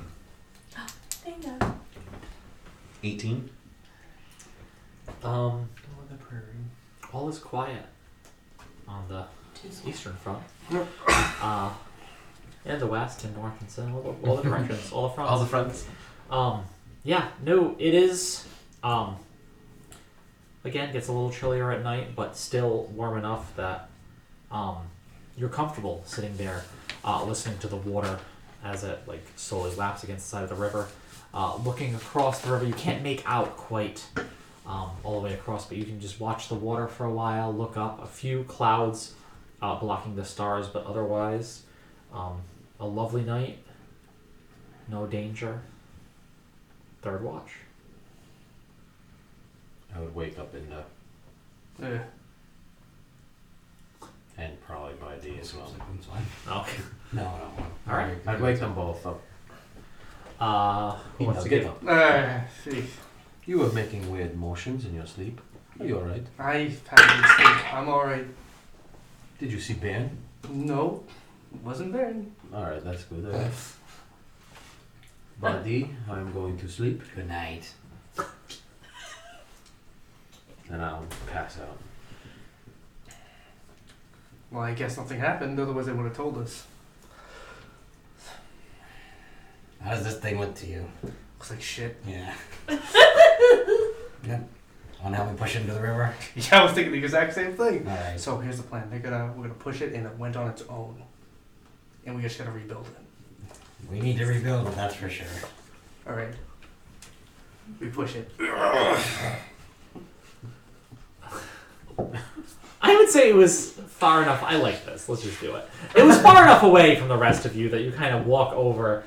Speaker 1: Bingo.
Speaker 5: 18?
Speaker 2: Um,
Speaker 8: the prairie.
Speaker 2: all is quiet on the eastern front. And the west and north and south, all the directions, all the fronts.
Speaker 5: All the fronts.
Speaker 2: Yeah, no, it is, again, gets a little chillier at night, but still warm enough that, you're comfortable sitting there, listening to the water as it, like, slowly laps against the side of the river. Looking across the river, you can't make out quite, all the way across, but you can just watch the water for a while, look up, a few clouds, blocking the stars, but otherwise, a lovely night, no danger. Third watch.
Speaker 7: I would wake up in the
Speaker 4: Yeah.
Speaker 7: and probably by day as well.
Speaker 2: Okay.
Speaker 3: No.
Speaker 2: All right.
Speaker 7: I'd wake them both up.
Speaker 2: Who wants to
Speaker 7: get
Speaker 2: get
Speaker 7: up?
Speaker 4: See,
Speaker 7: You were making weird motions in your sleep. Are you alright?
Speaker 4: I had to sleep. I'm alright.
Speaker 7: Did you see Ben?
Speaker 4: No, wasn't there.
Speaker 7: Alright, that's good. Buddy, I'm going to sleep,
Speaker 3: Good night.
Speaker 7: and I'll pass out.
Speaker 4: Well, I guess nothing happened, otherwise they would have told us.
Speaker 3: How does this thing look to you?
Speaker 4: Looks like shit.
Speaker 3: Yeah. Yep. Want to help me push it into the river?
Speaker 4: Yeah, I was thinking the exact same thing.
Speaker 3: All right.
Speaker 4: So here's the plan. We're gonna push it, and it went on its own, and we just gotta rebuild it.
Speaker 3: We need to rebuild it, that's for sure.
Speaker 4: All right. We push it.
Speaker 2: I would say it was far enough. I like this. Let's just do it. It was far enough away from the rest of you that you kind of walk over,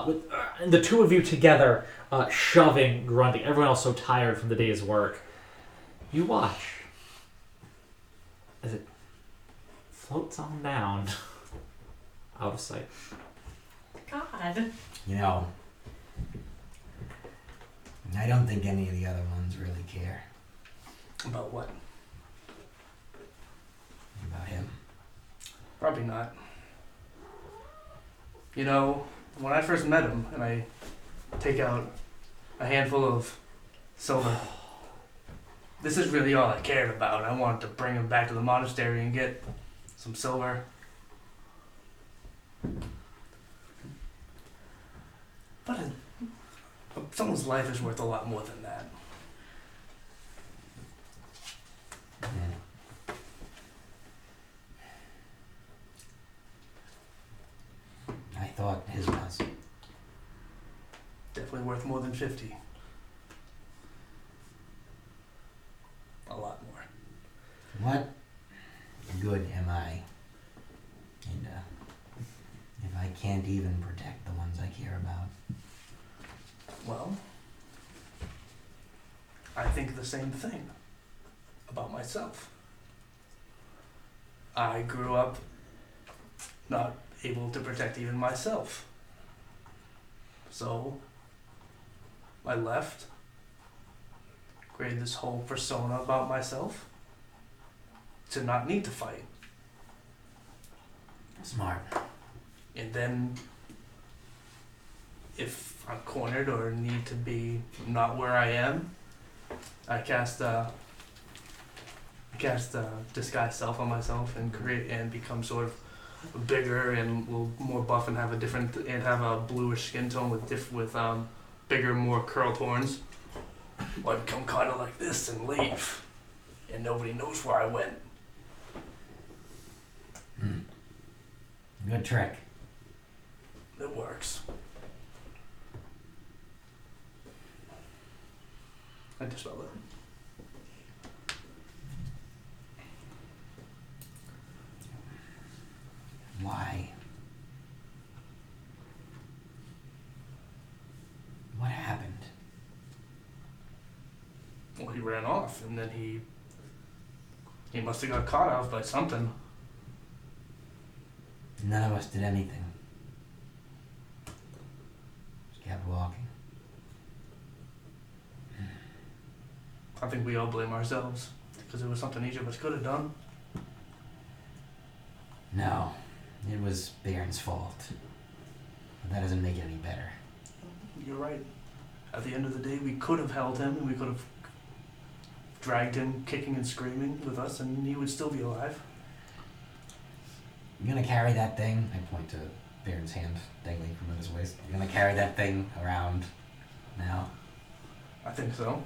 Speaker 2: with the two of you together, shoving, grunting. Everyone else so tired from the day's work. You watch as it floats on down, out of sight.
Speaker 1: God.
Speaker 3: You know, I don't think any of the other ones really care
Speaker 4: About what?
Speaker 3: about him.
Speaker 4: Probably not. You know, when I first met him, and I take out a handful of silver, this is really all I cared about. I wanted to bring him back to the monastery and get some silver. But someone's life is worth a lot more than that.
Speaker 3: I thought his was.
Speaker 4: Definitely worth more than 50. A lot more.
Speaker 3: What good am I? And if I can't even protect the ones I care about.
Speaker 4: Well, I think the same thing about myself. I grew up not able to protect even myself. So, I left, created this whole persona about myself to not need to fight.
Speaker 3: Smart.
Speaker 4: And then, if I'm cornered or need to be not where I am, I cast disguise self on myself and create and become sort of bigger and a little more buff and have a bluish skin tone with bigger, more curled horns. Or I become kind of like this and leave, and nobody knows where I went.
Speaker 3: Good trick.
Speaker 4: It works. I dispel it.
Speaker 3: Why? What happened?
Speaker 4: Well, he ran off, and then he must have got caught out by something.
Speaker 3: None of us did anything. Just kept walking.
Speaker 4: I think we all blame ourselves, because it was something each of us could have done.
Speaker 3: No, it was Baron's fault. But that doesn't make it any better.
Speaker 4: You're right. At the end of the day, we could have held him, and we could have dragged him kicking and screaming with us, and he would still be alive.
Speaker 3: You gonna carry that thing? I point to Baron's hand dangling from his waist. You gonna carry that thing around now?
Speaker 4: I think so.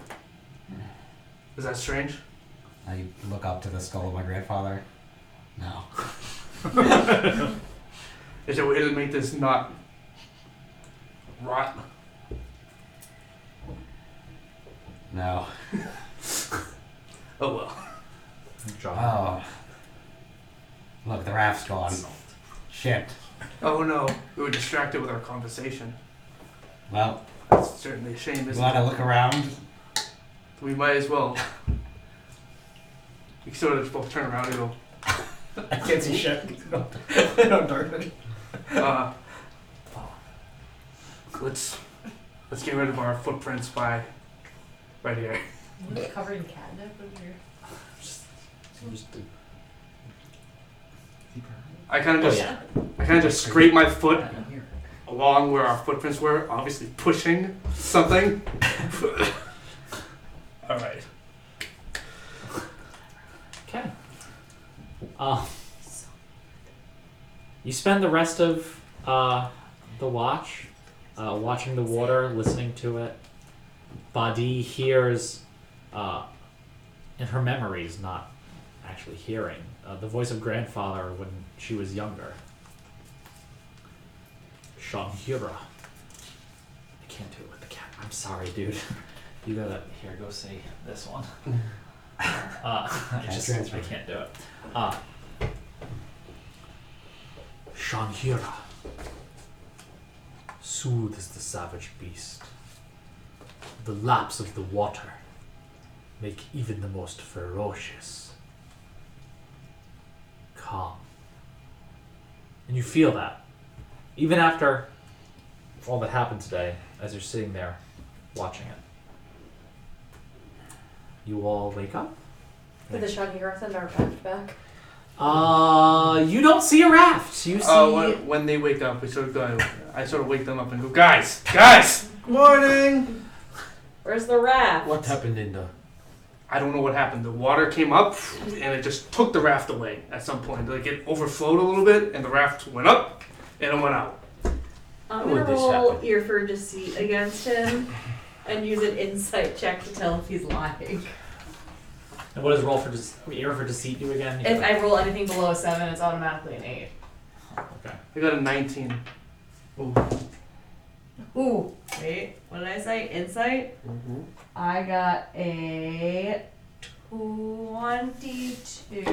Speaker 4: Is that strange?
Speaker 3: I look up to the skull of my grandfather. No.
Speaker 4: Is there a way to make this not rot?
Speaker 3: No.
Speaker 4: Oh well.
Speaker 3: Oh. Look, the raft's gone. Shit.
Speaker 4: Oh no, we were distracted with our conversation.
Speaker 3: Well,
Speaker 4: That's certainly a shame,
Speaker 3: you
Speaker 4: isn't
Speaker 3: wanna
Speaker 4: it?
Speaker 3: look around?
Speaker 4: We might as well. We sort of just both turn around and go,
Speaker 8: I can't see shit. No darkness.
Speaker 4: let's get rid of our footprints by right here.
Speaker 1: Looks covered in catnip over here.
Speaker 4: I kind of
Speaker 2: Oh
Speaker 4: just
Speaker 2: yeah.
Speaker 4: I kind of just scrape my foot along where our footprints were, obviously pushing something. All right.
Speaker 2: Okay. You spend the rest of the watch watching the water, listening to it. Badi hears, in her memories, not actually hearing, the voice of grandfather when she was younger. Shanhira. I can't do it with the cat. I'm sorry, dude. You gotta, here, go say this one. I can't do it. Shanhira soothes the savage beast. The laps of the water make even the most ferocious calm. And you feel that. Even after all that happened today, as you're sitting there watching it. You all wake up.
Speaker 1: Did the Shanhira send our raft back?
Speaker 2: You don't see a raft. You see.
Speaker 4: When they wake up, we sort of go. I sort of wake them up and go, guys.
Speaker 6: Morning.
Speaker 1: Where's the raft?
Speaker 7: What happened in the...
Speaker 4: I don't know what happened. The water came up and it just took the raft away at some point. Like it overflowed a little bit and the raft went up and it went out.
Speaker 1: I'm
Speaker 7: When
Speaker 1: gonna
Speaker 7: this
Speaker 1: roll
Speaker 7: happened?
Speaker 1: ear for deceit against him and use an insight check to tell if he's lying.
Speaker 2: And what does roll for ear for deceit do again?
Speaker 1: If I roll anything below a 7, it's automatically an 8.
Speaker 2: Okay.
Speaker 4: I got a 19.
Speaker 1: Ooh, wait, what did I say? Insight?
Speaker 7: Mm-hmm.
Speaker 1: I got a 22.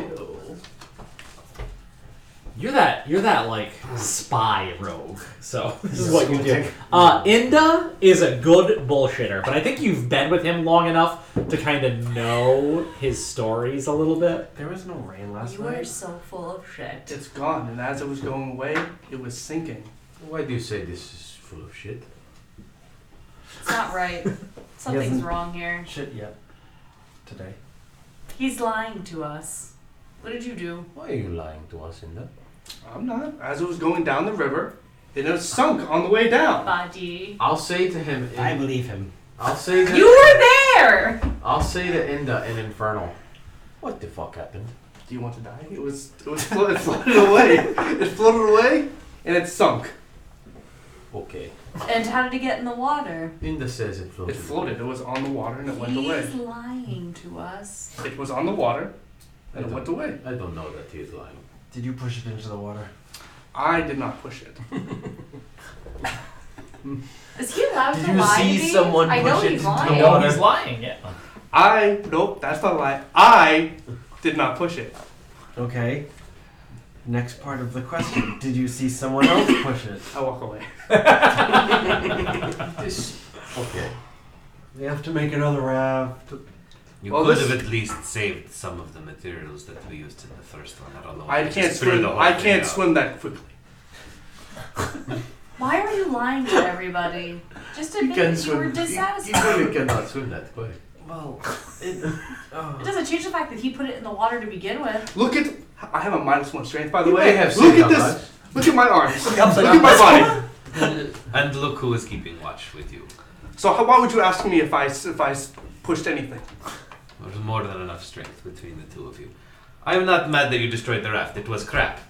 Speaker 2: You're that like spy rogue. So this is what you do. Inda is a good bullshitter, but I think you've been with him long enough to kind of know his stories a little bit.
Speaker 8: There was no rain last
Speaker 1: You are
Speaker 8: night.
Speaker 1: so full of shit.
Speaker 4: It's gone and as it was going away, it was sinking.
Speaker 7: Why do you say this is full of shit?
Speaker 1: It's not right. Something's
Speaker 8: hasn't-
Speaker 1: wrong here.
Speaker 8: Shit yet. Today.
Speaker 1: He's lying to us. What did you do?
Speaker 7: Why are you lying to us in that?
Speaker 4: I'm not. As it was going down the river, and it sunk on the way down.
Speaker 1: Badi.
Speaker 7: I'll say to him...
Speaker 3: I believe him.
Speaker 7: I'll say to...
Speaker 1: You were there!
Speaker 7: I'll say to Inda in Infernal. What the fuck happened?
Speaker 4: Do you want to die? It floated away. It floated away and it sunk.
Speaker 7: Okay.
Speaker 1: And how did he get in the water?
Speaker 7: Inda says it floated.
Speaker 4: It floated. It was on the water and it went
Speaker 1: He's
Speaker 4: away.
Speaker 1: lying to us.
Speaker 4: It was on the water and it
Speaker 7: I
Speaker 4: went
Speaker 7: don't-
Speaker 4: away.
Speaker 7: I don't know that he is lying.
Speaker 8: Did you push it into the water?
Speaker 4: I did not push it.
Speaker 1: Is he allowed
Speaker 8: Did
Speaker 1: to
Speaker 8: you
Speaker 1: lie
Speaker 8: see
Speaker 1: to me?
Speaker 8: someone
Speaker 1: I know
Speaker 8: push it
Speaker 1: he's
Speaker 8: into the
Speaker 1: lying.
Speaker 2: No,
Speaker 8: water?
Speaker 2: he's lying. Yeah.
Speaker 4: Nope, that's not a lie. I did not push it.
Speaker 8: Okay. Next part of the question. Did you see someone else push it?
Speaker 4: I walk away.
Speaker 7: Okay.
Speaker 8: We have to make another raft.
Speaker 5: You
Speaker 4: Well,
Speaker 5: could
Speaker 4: this-
Speaker 5: have at least saved some of the materials that we used in the first one. I don't know.
Speaker 4: I
Speaker 5: just
Speaker 4: can't
Speaker 5: threw
Speaker 4: swim.
Speaker 5: the whole
Speaker 4: I
Speaker 5: thing
Speaker 4: can't
Speaker 5: out.
Speaker 4: swim that quickly.
Speaker 1: Why are you lying to everybody? Just admit that you were dissatisfied.
Speaker 7: You really cannot swim that quick.
Speaker 8: Well,
Speaker 1: It doesn't change the fact that he put it in the water to begin with.
Speaker 4: Look at. I have a -1 strength, by the
Speaker 7: You
Speaker 4: way.
Speaker 7: may have
Speaker 4: Look
Speaker 7: saved
Speaker 4: at
Speaker 7: our
Speaker 4: this.
Speaker 7: lives.
Speaker 4: Look at my arms. Look
Speaker 1: upside
Speaker 4: at my body.
Speaker 5: And look who is keeping watch with you.
Speaker 4: So why would you ask me if I pushed anything?
Speaker 5: There's more than enough strength between the two of you. I'm not mad that you destroyed the raft. It was crap.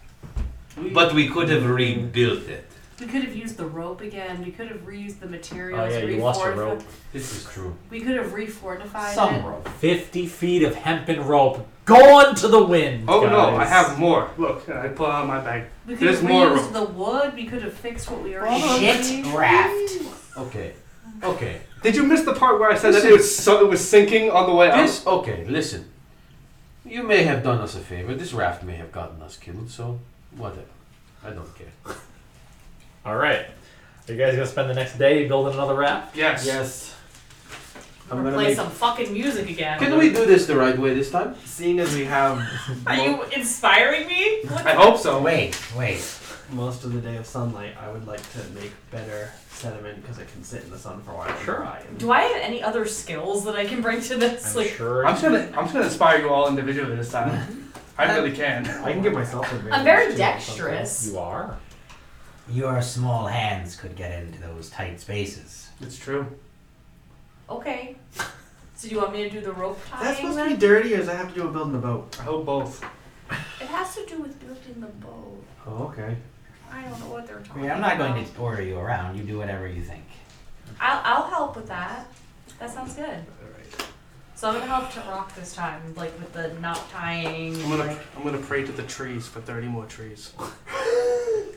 Speaker 5: But we could have rebuilt it.
Speaker 1: We could have used the rope again. We could have reused the materials.
Speaker 2: Oh yeah, you lost your rope.
Speaker 7: This is true.
Speaker 1: We could have refortified
Speaker 2: Some
Speaker 1: it.
Speaker 2: rope. 50 feet of hempen rope going to the wind.
Speaker 4: Oh no, I
Speaker 2: guys.
Speaker 4: have more. Look, I pull out my bag.
Speaker 1: We could
Speaker 4: There's
Speaker 1: have
Speaker 4: more
Speaker 1: reused
Speaker 4: rope.
Speaker 1: the wood. We could have fixed what we already
Speaker 3: Shit
Speaker 1: made.
Speaker 3: raft.
Speaker 7: Okay. Okay.
Speaker 4: Did you miss the part where I said that it was sinking on the way out?
Speaker 7: This, okay, listen. You may have done us a favor. This raft may have gotten us killed, so whatever. I don't care.
Speaker 2: All right. Are you guys gonna spend the next day building another raft?
Speaker 4: Yes.
Speaker 8: yes.
Speaker 1: I'm
Speaker 8: I'm
Speaker 1: gonna
Speaker 8: gonna
Speaker 1: play
Speaker 8: make.
Speaker 1: some fucking music again.
Speaker 7: Can we do this the right way this time?
Speaker 8: Seeing as we have
Speaker 1: Are you inspiring me? What
Speaker 4: I hope so.
Speaker 3: Wait.
Speaker 8: most of the day of sunlight, I would like to make better sediment because it can sit in the sun for a while. and
Speaker 2: Sure.
Speaker 8: dry and-
Speaker 1: Do I have any other skills that I can bring to this?
Speaker 2: I'm sure.
Speaker 4: I'm just gonna inspire you all individually this time. I really can.
Speaker 8: I can give myself advantage.
Speaker 1: I'm very
Speaker 8: too, or
Speaker 1: dexterous.
Speaker 2: You are.
Speaker 3: Your small hands could get into those tight spaces.
Speaker 4: It's true.
Speaker 1: Okay. So do you want me to do the rope tying
Speaker 8: That's supposed to
Speaker 1: then?
Speaker 8: be dirty, or does that have to do with building a boat?
Speaker 4: I hope both.
Speaker 1: It has to do with building the boat.
Speaker 8: Oh, okay.
Speaker 1: I don't know what they're
Speaker 3: I
Speaker 1: talking
Speaker 3: mean, I'm
Speaker 1: about.
Speaker 3: not going to order you around. You do whatever you think.
Speaker 1: I'll help with that. That sounds good.
Speaker 4: Alright.
Speaker 1: So I'm gonna help to rock this time, like with the knot tying.
Speaker 4: I'm gonna pray to the trees for 30 more trees.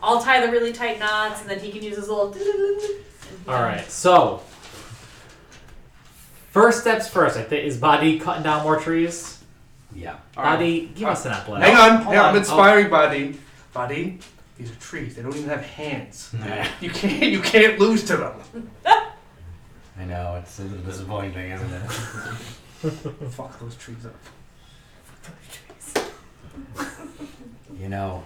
Speaker 1: I'll tie the really tight knots, and then he can use his little.
Speaker 2: All right. So first steps first. I think is Body cutting down more trees.
Speaker 3: Yeah.
Speaker 2: Body, give us an athletics.
Speaker 4: Hang on.
Speaker 1: Hold
Speaker 4: Yeah,
Speaker 1: on.
Speaker 4: I'm inspiring Buddy. Buddy, these are trees. They don't even have hands. You can't lose to them.
Speaker 3: I know, it's a little disappointing, isn't it?
Speaker 4: Fuck those trees up.
Speaker 3: You know,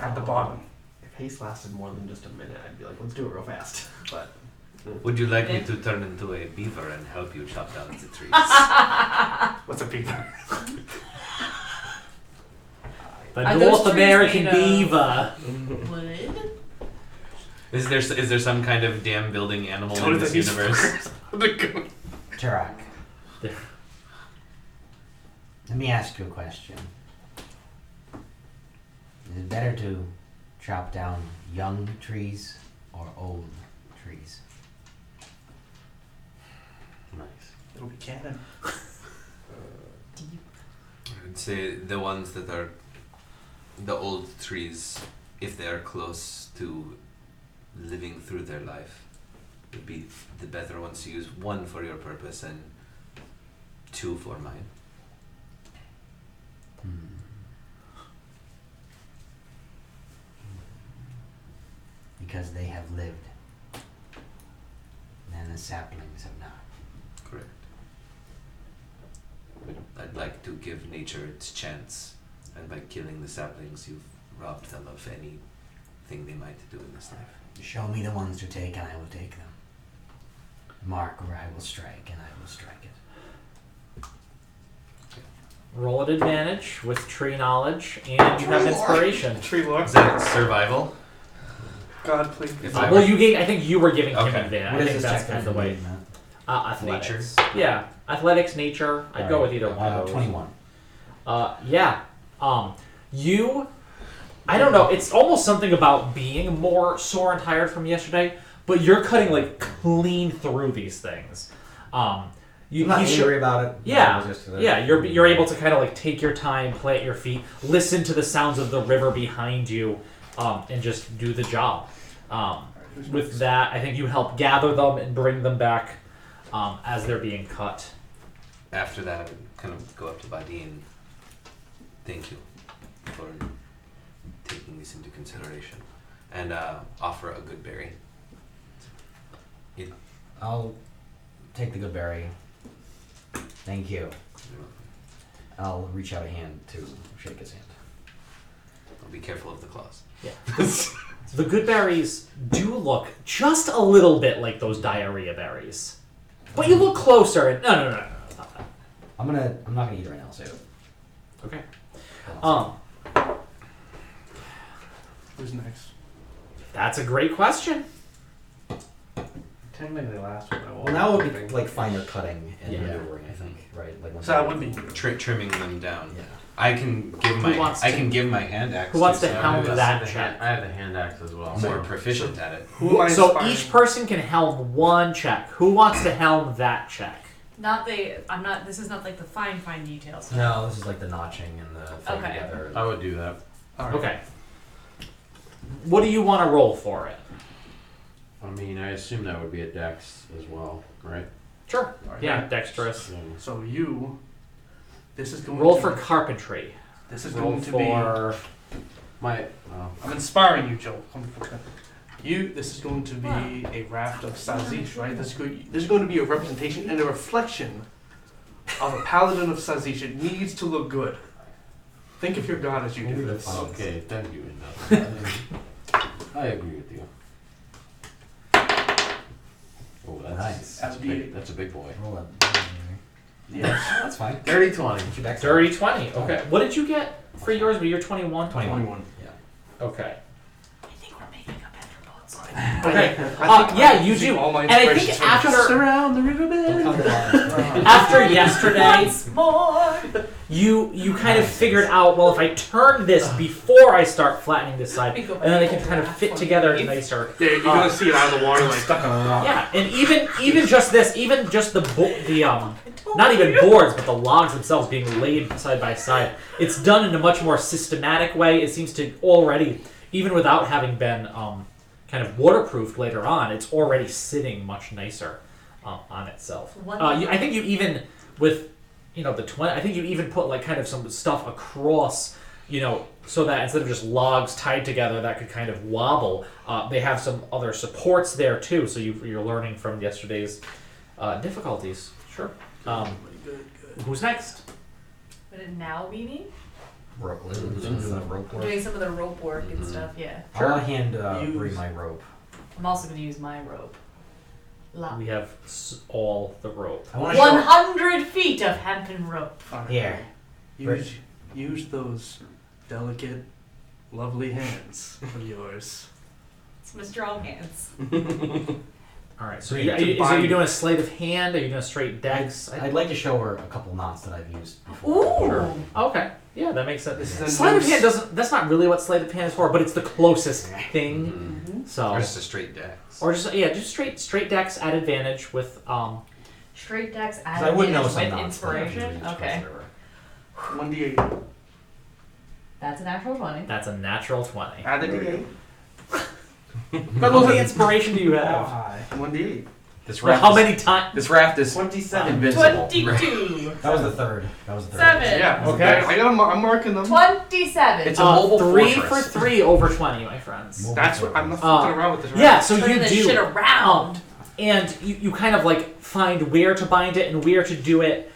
Speaker 4: At the bottom.
Speaker 8: If haste lasted more than just a minute, I'd be like, let's do it real fast. But
Speaker 5: Would you like me to turn into a beaver and help you chop down the trees?
Speaker 4: What's a beaver?
Speaker 2: The
Speaker 1: Are those
Speaker 2: North
Speaker 1: trees
Speaker 2: American
Speaker 1: made of-
Speaker 2: beaver.
Speaker 1: Wood.
Speaker 5: Is there some kind of dam building animal
Speaker 4: Totally
Speaker 5: in this
Speaker 4: these
Speaker 5: universe?
Speaker 3: Tarak,
Speaker 2: There.
Speaker 3: let me ask you a question. Is it better to chop down young trees or old trees?
Speaker 7: Nice.
Speaker 4: It'll be canon.
Speaker 5: I would say the ones that are the old trees, if they are close to living through their life, would be the better ones to use. One for your purpose and two for mine.
Speaker 3: Because they have lived, and the saplings have not.
Speaker 5: Correct. I'd like to give nature its chance, and by killing the saplings, you've robbed them of anything they might do in this life.
Speaker 3: Show me the ones to take, and I will take them. Mark where I will strike, and I will strike it.
Speaker 2: Roll at advantage with tree knowledge, and you have inspiration.
Speaker 4: Tree lore.
Speaker 5: Is that survival?
Speaker 4: God, please.
Speaker 5: If I
Speaker 2: Well, you gave. I think you were giving him
Speaker 5: Okay.
Speaker 2: advantage.
Speaker 3: What
Speaker 2: I
Speaker 3: is
Speaker 2: think
Speaker 3: this
Speaker 2: that's
Speaker 3: check
Speaker 2: kind of the way.
Speaker 3: Matt?
Speaker 2: Athletics. Yeah, athletics, nature. I'd go with either one of those.
Speaker 3: 21.
Speaker 2: Yeah. You. I don't know. It's almost something about being more sore and tired from yesterday, but you're cutting like clean through these things. You,
Speaker 9: I'm not
Speaker 2: he
Speaker 9: angry about it.
Speaker 2: Yeah,
Speaker 9: It was just,
Speaker 2: yeah. You're able to kind of like take your time, plant your feet, listen to the sounds of the river behind you, and just do the job. With that, I think you help gather them and bring them back as they're being cut.
Speaker 5: After that, I would kind of go up to Badi and thank you for taking this into consideration, and offer a good berry.
Speaker 3: I'll take the good berry. Thank you. I'll reach out a hand to shake his hand.
Speaker 5: I'll be careful of the claws.
Speaker 2: Yeah. The good berries do look just a little bit like those diarrhea berries, but you look closer. And, no, it's not that.
Speaker 3: I'm not gonna eat it right now. I'll save it.
Speaker 2: Okay.
Speaker 4: Who's next?
Speaker 2: That's a great question.
Speaker 8: technically last one I
Speaker 9: Well, now would be like finer cutting and
Speaker 2: Yeah.
Speaker 9: maneuvering, I think, right? Like once
Speaker 4: So that would be.
Speaker 5: Trimming them down.
Speaker 9: Yeah.
Speaker 5: I can give
Speaker 2: Who
Speaker 5: my
Speaker 2: wants
Speaker 5: I
Speaker 2: to-
Speaker 5: can give my hand axe.
Speaker 2: Who wants
Speaker 5: to
Speaker 2: to
Speaker 5: someone
Speaker 2: helm
Speaker 5: who's
Speaker 2: that
Speaker 7: I
Speaker 2: check?
Speaker 7: have the hand axe as well.
Speaker 5: more proficient at it.
Speaker 4: Who am I
Speaker 2: So
Speaker 4: inspiring?
Speaker 2: each person can helm one check. Who wants to helm that check?
Speaker 1: Not the. I'm not. This is not like the fine details.
Speaker 9: No, this is like the notching and the thing
Speaker 1: Okay.
Speaker 9: together.
Speaker 7: I would do that.
Speaker 4: All right.
Speaker 2: Okay. What do you want to roll for it?
Speaker 7: I mean, I assume that would be a dex as well, right?
Speaker 2: Sure.
Speaker 4: All right.
Speaker 2: Yeah, dexterous.
Speaker 4: So you. This is going
Speaker 2: Roll
Speaker 4: to
Speaker 2: for carpentry.
Speaker 4: This is
Speaker 2: Roll
Speaker 4: going to
Speaker 2: for.
Speaker 7: My
Speaker 4: I'm inspiring you, Joe. This is going to be a raft of Sazish, right? This is going to be a representation and a reflection of a paladin of Sazish. It needs to look good. Think of your god as you do this.
Speaker 7: okay, thank you. Enough. I agree with you. Oh,
Speaker 3: Nice.
Speaker 7: That's a big boy.
Speaker 3: Roll up.
Speaker 4: Yes.
Speaker 3: That's fine.
Speaker 7: Dirty 20.
Speaker 3: Get you back to
Speaker 2: Dirty 20. Okay. What did you get for yours? Were you 21?
Speaker 3: 21.
Speaker 2: Okay.
Speaker 1: I think we're making
Speaker 2: Okay.
Speaker 4: I think
Speaker 2: Yeah,
Speaker 4: I'm
Speaker 2: you
Speaker 4: using
Speaker 2: do.
Speaker 4: all my
Speaker 2: And I think
Speaker 4: inspirations from
Speaker 2: after
Speaker 4: around the riverbed.
Speaker 2: after yesterday,
Speaker 1: Once more.
Speaker 2: you kind of figured out, well, if I turn this before I start flattening this side,
Speaker 1: We go
Speaker 2: and then they
Speaker 1: back
Speaker 2: can
Speaker 1: to
Speaker 2: kind of
Speaker 1: that
Speaker 2: fit
Speaker 1: one.
Speaker 2: together nicer.
Speaker 4: Yeah, you're gonna see it out of the water like
Speaker 8: Stuck on a rock.
Speaker 2: Yeah, and even just this, even just the not even boards, but the logs themselves being laid side by side, it's done in a much more systematic way. It seems to already, even without having been kind of waterproofed later on, it's already sitting much nicer on itself. I think you even with the 20, I think you even put like kind of some stuff across, so that instead of just logs tied together that could kind of wobble, they have some other supports there too. So you're learning from yesterday's difficulties. Sure.
Speaker 4: good.
Speaker 2: Who's next?
Speaker 1: Would it now be me?
Speaker 9: Rope. Rope work.
Speaker 1: Doing some of the rope work and stuff, yeah.
Speaker 9: I'll hand
Speaker 4: Use-
Speaker 9: Bree my rope.
Speaker 1: I'm also going to use my rope.
Speaker 2: We have all the rope.
Speaker 9: I want to show.
Speaker 1: 100 feet of hempen rope.
Speaker 4: Alright.
Speaker 9: Here.
Speaker 4: Use those delicate, lovely hands of yours.
Speaker 1: It's my strong hands.
Speaker 2: All right. So
Speaker 4: Wait,
Speaker 2: you, are
Speaker 4: to
Speaker 2: you, so
Speaker 4: bind-
Speaker 2: you doing a sleight of hand? Are you doing a straight dex?
Speaker 9: I'd like to show her a couple knots that I've used before.
Speaker 1: Ooh!
Speaker 2: Sure. Okay. Yeah, that makes sense.
Speaker 4: This is a
Speaker 2: Sleight of
Speaker 4: noose.
Speaker 2: hand doesn't. That's not really what sleight of hand is for, but it's the closest thing.
Speaker 5: Mm-hmm.
Speaker 2: So.
Speaker 5: Or just a straight dex.
Speaker 2: Or just straight dex at advantage with
Speaker 1: Straight decks
Speaker 9: 'Cause
Speaker 1: add
Speaker 9: I would know
Speaker 1: with
Speaker 9: some knots. that I've
Speaker 1: inspiration.
Speaker 9: used
Speaker 1: Okay.
Speaker 9: whatsoever.
Speaker 4: 1d8.
Speaker 1: That's an actual 20.
Speaker 2: that's a natural 20.
Speaker 4: Add the d8.
Speaker 2: How many inspiration do you have?
Speaker 4: 1d8.
Speaker 10: This
Speaker 2: Well,
Speaker 10: raft.
Speaker 2: how
Speaker 10: is,
Speaker 2: many times?
Speaker 10: This raft is
Speaker 8: 27.
Speaker 10: invincible.
Speaker 1: 22.
Speaker 9: That was the third. That was the third.
Speaker 1: 7.
Speaker 4: Yeah.
Speaker 2: Okay.
Speaker 4: I got I'm marking them.
Speaker 1: 27.
Speaker 10: It's a mobile
Speaker 2: 3
Speaker 10: fortress.
Speaker 2: for 3 over 20, my friends.
Speaker 9: Mobile
Speaker 4: That's what I'm not
Speaker 2: Uh,
Speaker 4: fucking around with this. Raft.
Speaker 2: Yeah, so
Speaker 1: Turning
Speaker 2: you
Speaker 1: this
Speaker 2: do.
Speaker 1: shit around.
Speaker 2: And you kind of like find where to bind it and where to do it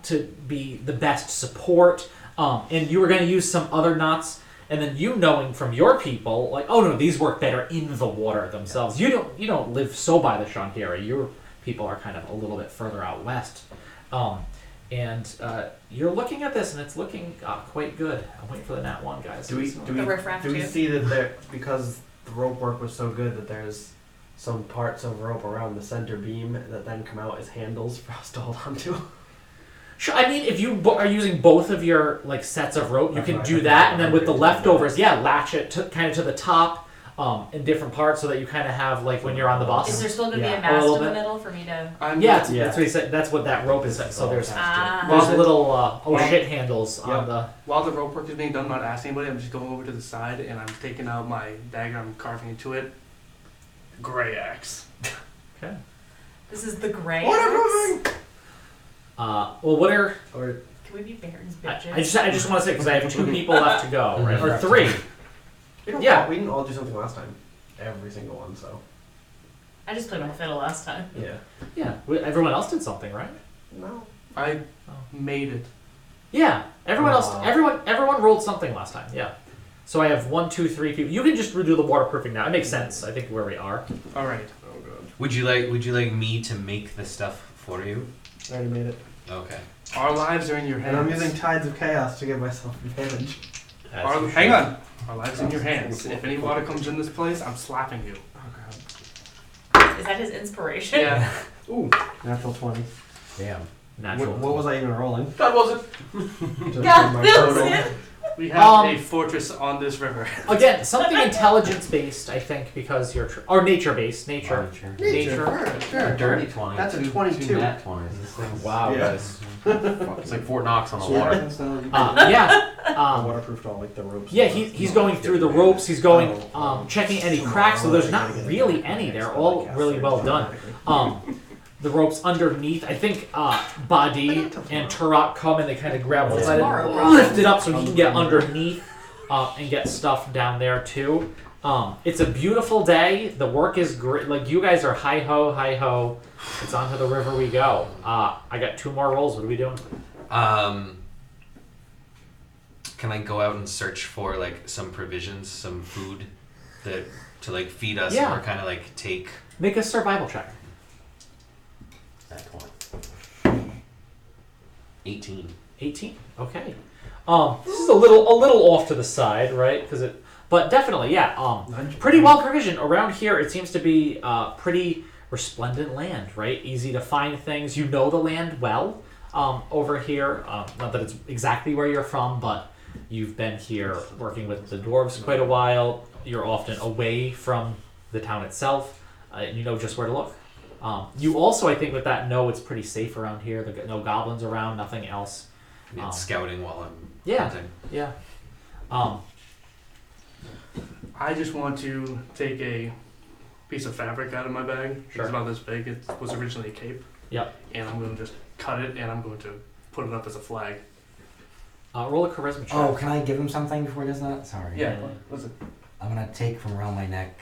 Speaker 2: to be the best support. And you were going to use some other knots, and then knowing from your people, like, oh no, these work better in the water themselves. You don't live so by the Shanhira. Your people are kind of a little bit further out west. And you're looking at this, and it's looking quite good. I'm waiting for the nat 1, guys.
Speaker 8: Do we
Speaker 1: The riffraff too?
Speaker 8: see that there, because the rope work was so good, that there's some parts of rope around the center beam that then come out as handles for us to hold onto?
Speaker 2: Sure. I mean, if you are using both of your like sets of rope, you
Speaker 8: That's
Speaker 2: can
Speaker 8: what I
Speaker 2: do
Speaker 8: think
Speaker 2: that,
Speaker 8: I
Speaker 2: and then with the
Speaker 8: agree.
Speaker 2: leftovers, latch it kind of to the top in different parts, so that you kind of have like when you're on the bus.
Speaker 1: Is there still going to be
Speaker 8: Yeah.
Speaker 1: a
Speaker 2: A
Speaker 1: mast
Speaker 2: little
Speaker 1: in the
Speaker 2: bit.
Speaker 1: middle for me to...
Speaker 2: Yeah,
Speaker 8: Yeah.
Speaker 2: that's what he said. That's what that rope is. So there's
Speaker 1: Ah.
Speaker 2: those little shit handles on the.
Speaker 4: While the rope work is being done, I'm not asking anybody. I'm just going over to the side and I'm taking out my dagger. I'm carving into it. Gray axe.
Speaker 2: Okay.
Speaker 1: This is the gray
Speaker 8: Waterproofing!
Speaker 1: axe?
Speaker 2: Well, what are
Speaker 8: Or
Speaker 1: Can we be Baron's
Speaker 2: I
Speaker 1: bitches?
Speaker 2: just want to say because I have 2 people left to go, right? Or 3.
Speaker 8: we don't
Speaker 2: Yeah.
Speaker 8: we didn't all do something last time. Every single one, so
Speaker 1: I just played my fiddle last time.
Speaker 8: yeah.
Speaker 2: Yeah, everyone else did something, right?
Speaker 8: No.
Speaker 4: I
Speaker 2: Oh.
Speaker 4: made it.
Speaker 2: Yeah, everyone else.
Speaker 8: Wow.
Speaker 2: Everyone rolled something last time. Yeah. So I have 1, 2, 3 people. You can just redo the waterproofing now. It makes sense. I think where we are.
Speaker 4: All right. Oh god.
Speaker 5: Would you like me to make the stuff for you?
Speaker 8: I already made it.
Speaker 5: Okay.
Speaker 4: Our lives are in your hands.
Speaker 8: And I'm using Tides of Chaos to give myself advantage.
Speaker 4: Hang on. Our lives in your hands. If any water comes in this place, I'm slapping you.
Speaker 8: Oh god.
Speaker 1: Is that his inspiration?
Speaker 4: Yeah.
Speaker 8: Ooh. Natural 20.
Speaker 9: Damn.
Speaker 2: Natural.
Speaker 8: What was I even rolling?
Speaker 10: That wasn't.
Speaker 8: Just
Speaker 1: God,
Speaker 8: my
Speaker 1: that was
Speaker 8: total.
Speaker 1: it.
Speaker 4: We have a
Speaker 2: Um,
Speaker 4: fortress on this river.
Speaker 2: Again, something intelligence based, I think, because you're or nature based. Nature.
Speaker 8: Nature. Sure.
Speaker 7: Dirty 20.
Speaker 8: That's a
Speaker 7: Two
Speaker 8: 22.
Speaker 7: nat 20s. This thing's
Speaker 2: Wow,
Speaker 8: Yeah.
Speaker 2: guys.
Speaker 7: It's like Fort Knox on the water.
Speaker 2: Yeah.
Speaker 8: I waterproofed all like the ropes.
Speaker 2: Yeah, he's going through the ropes. He's going checking any cracks. So there's not really any. They're all really well done. The ropes underneath. I think Badi and Turok come and they kind of grab one side and lift it up so he can get underneath and get stuff down there too. It's a beautiful day. The work is great. Like you guys are hi ho. It's onto the river we go. I got 2 more rolls. What are we doing?
Speaker 5: Can I go out and search for like some provisions, some food to like feed us
Speaker 2: Yeah.
Speaker 5: or kind of like take?
Speaker 2: Make a survival check.
Speaker 7: Nat 20.
Speaker 5: 18.
Speaker 2: 18. Okay. This is a little off to the side, right? Because But definitely, yeah. Pretty well provisioned around here. It seems to be pretty resplendent land, right? Easy to find things. You know the land well over here. Not that it's exactly where you're from, but you've been here working with the dwarves quite a while. You're often away from the town itself. You know just where to look. You also, I think, with that, know it's pretty safe around here. There are no goblins around, nothing else.
Speaker 5: Scouting while I'm
Speaker 2: Yeah.
Speaker 5: hunting.
Speaker 2: Yeah.
Speaker 4: I just want to take a piece of fabric out of my bag.
Speaker 2: Sure.
Speaker 4: It's about this big. It was originally a cape.
Speaker 2: Yep.
Speaker 4: And I'm going to just cut it and I'm going to put it up as a flag.
Speaker 2: Roll a charisma check.
Speaker 9: Oh, can I give him something before he does that? Sorry.
Speaker 4: Yeah. What's it?
Speaker 9: I'm gonna take from around my neck.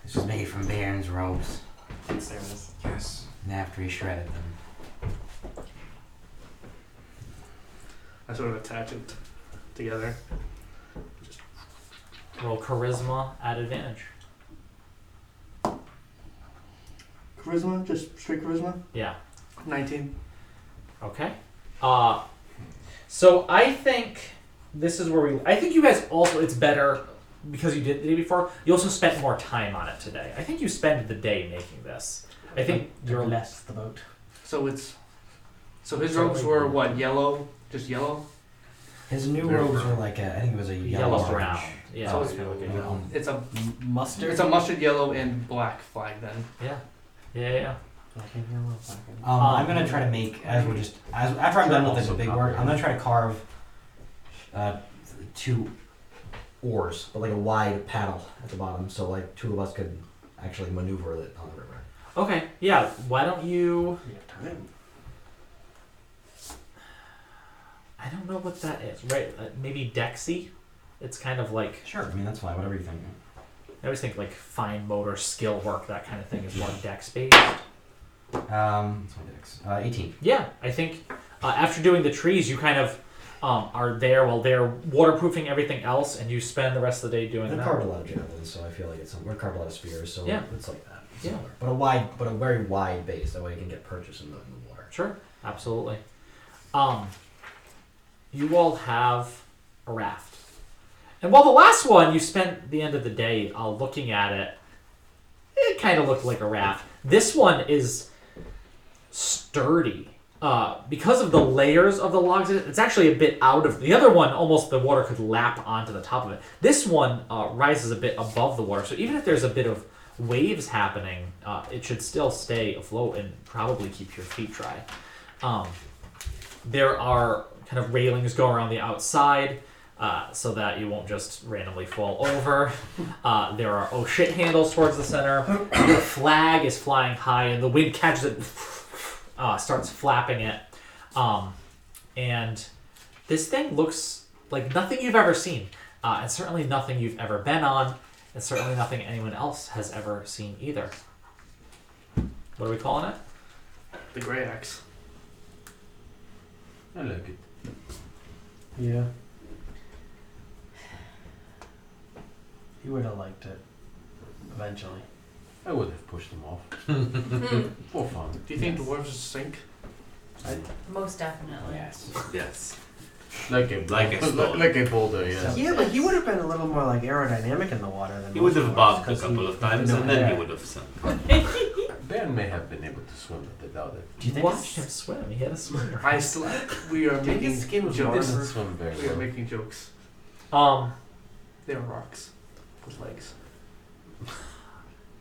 Speaker 9: This was made from Baron's robes.
Speaker 8: Yes, there it is.
Speaker 5: Yes.
Speaker 9: And after he shredded them.
Speaker 4: I sort of attach it together.
Speaker 2: Roll charisma at advantage.
Speaker 4: Charisma? Just straight charisma?
Speaker 2: Yeah.
Speaker 4: 19.
Speaker 2: Okay. So I think this is where I think you guys also, it's better because you did the day before. You also spent more time on it today. I think you spent the day making this. I think you're
Speaker 8: less the boat.
Speaker 4: So his robes were what? Yellow? Just yellow?
Speaker 9: His new robes were like I think it was a
Speaker 2: yellow
Speaker 9: yellow
Speaker 2: brown. Yeah.
Speaker 4: So
Speaker 2: it's kind of like a yellow.
Speaker 4: It's a
Speaker 8: Mustard.
Speaker 4: It's a mustard yellow and black flag then.
Speaker 2: Yeah. Yeah.
Speaker 9: I'm gonna try to make after I'm done with the big work. I'm gonna try to carve 2 oars, but like a wide paddle at the bottom, so like 2 of us could actually maneuver it on the river.
Speaker 2: Okay. Yeah. Why don't you?
Speaker 8: We have time.
Speaker 2: I don't know what that is. Right? Maybe Dexy. It's kind of like
Speaker 9: Sure, I mean that's fine. Whatever you think.
Speaker 2: I always think like fine motor skill work, that kind of thing, is more Dex based.
Speaker 9: What's my dex? 18.
Speaker 2: Yeah, I think after doing the trees, you kind of are there while they're waterproofing everything else, and you spend the rest of the day doing
Speaker 9: I
Speaker 2: that.
Speaker 9: carved a lot of javelins, so I feel like we're carved a lot of spears, so
Speaker 2: Yeah.
Speaker 9: it's like that.
Speaker 2: Yeah.
Speaker 9: Similar. But a very wide base. That way it can get purchased in the water.
Speaker 2: Sure, absolutely. You all have a raft, and while the last one you spent the end of the day looking at it, it kind of looked like a raft. This one is sturdy. Because of the layers of the logs in it, it's actually a bit out of the other one. Almost the water could lap onto the top of it. This one rises a bit above the water, so even if there's a bit of waves happening, it should still stay afloat and probably keep your feet dry. There are kind of railings go around the outside so that you won't just randomly fall over. There are oh shit handles towards the center. The flag is flying high and the wind catches it, starts flapping it. And this thing looks like nothing you've ever seen. And certainly nothing you've ever been on. And certainly nothing anyone else has ever seen either. What are we calling it?
Speaker 4: The Grey Axe.
Speaker 7: I like it.
Speaker 8: Yeah. He would have liked it. Eventually.
Speaker 7: I would have pushed them off. For fun.
Speaker 4: Do you think dwarves sink?
Speaker 1: Most definitely.
Speaker 9: Yes.
Speaker 5: Yes.
Speaker 7: Like a boulder, yeah.
Speaker 8: Yeah, but he would have been a little more like aerodynamic in the water than
Speaker 5: He would
Speaker 8: most
Speaker 5: have
Speaker 8: dwarves,
Speaker 5: bobbed a
Speaker 8: 'cause
Speaker 5: couple
Speaker 8: he-
Speaker 5: of times
Speaker 8: no,
Speaker 5: and then
Speaker 8: yeah.
Speaker 5: he would have sunk.
Speaker 7: Bear may have been able to swim, but I doubt it.
Speaker 9: Do you think
Speaker 2: Watched him swim. He had a swimmer.
Speaker 4: We are making
Speaker 7: His skin was hard
Speaker 4: jokes.
Speaker 7: to swim very
Speaker 4: We are
Speaker 7: well.
Speaker 4: making jokes. They are rocks with legs.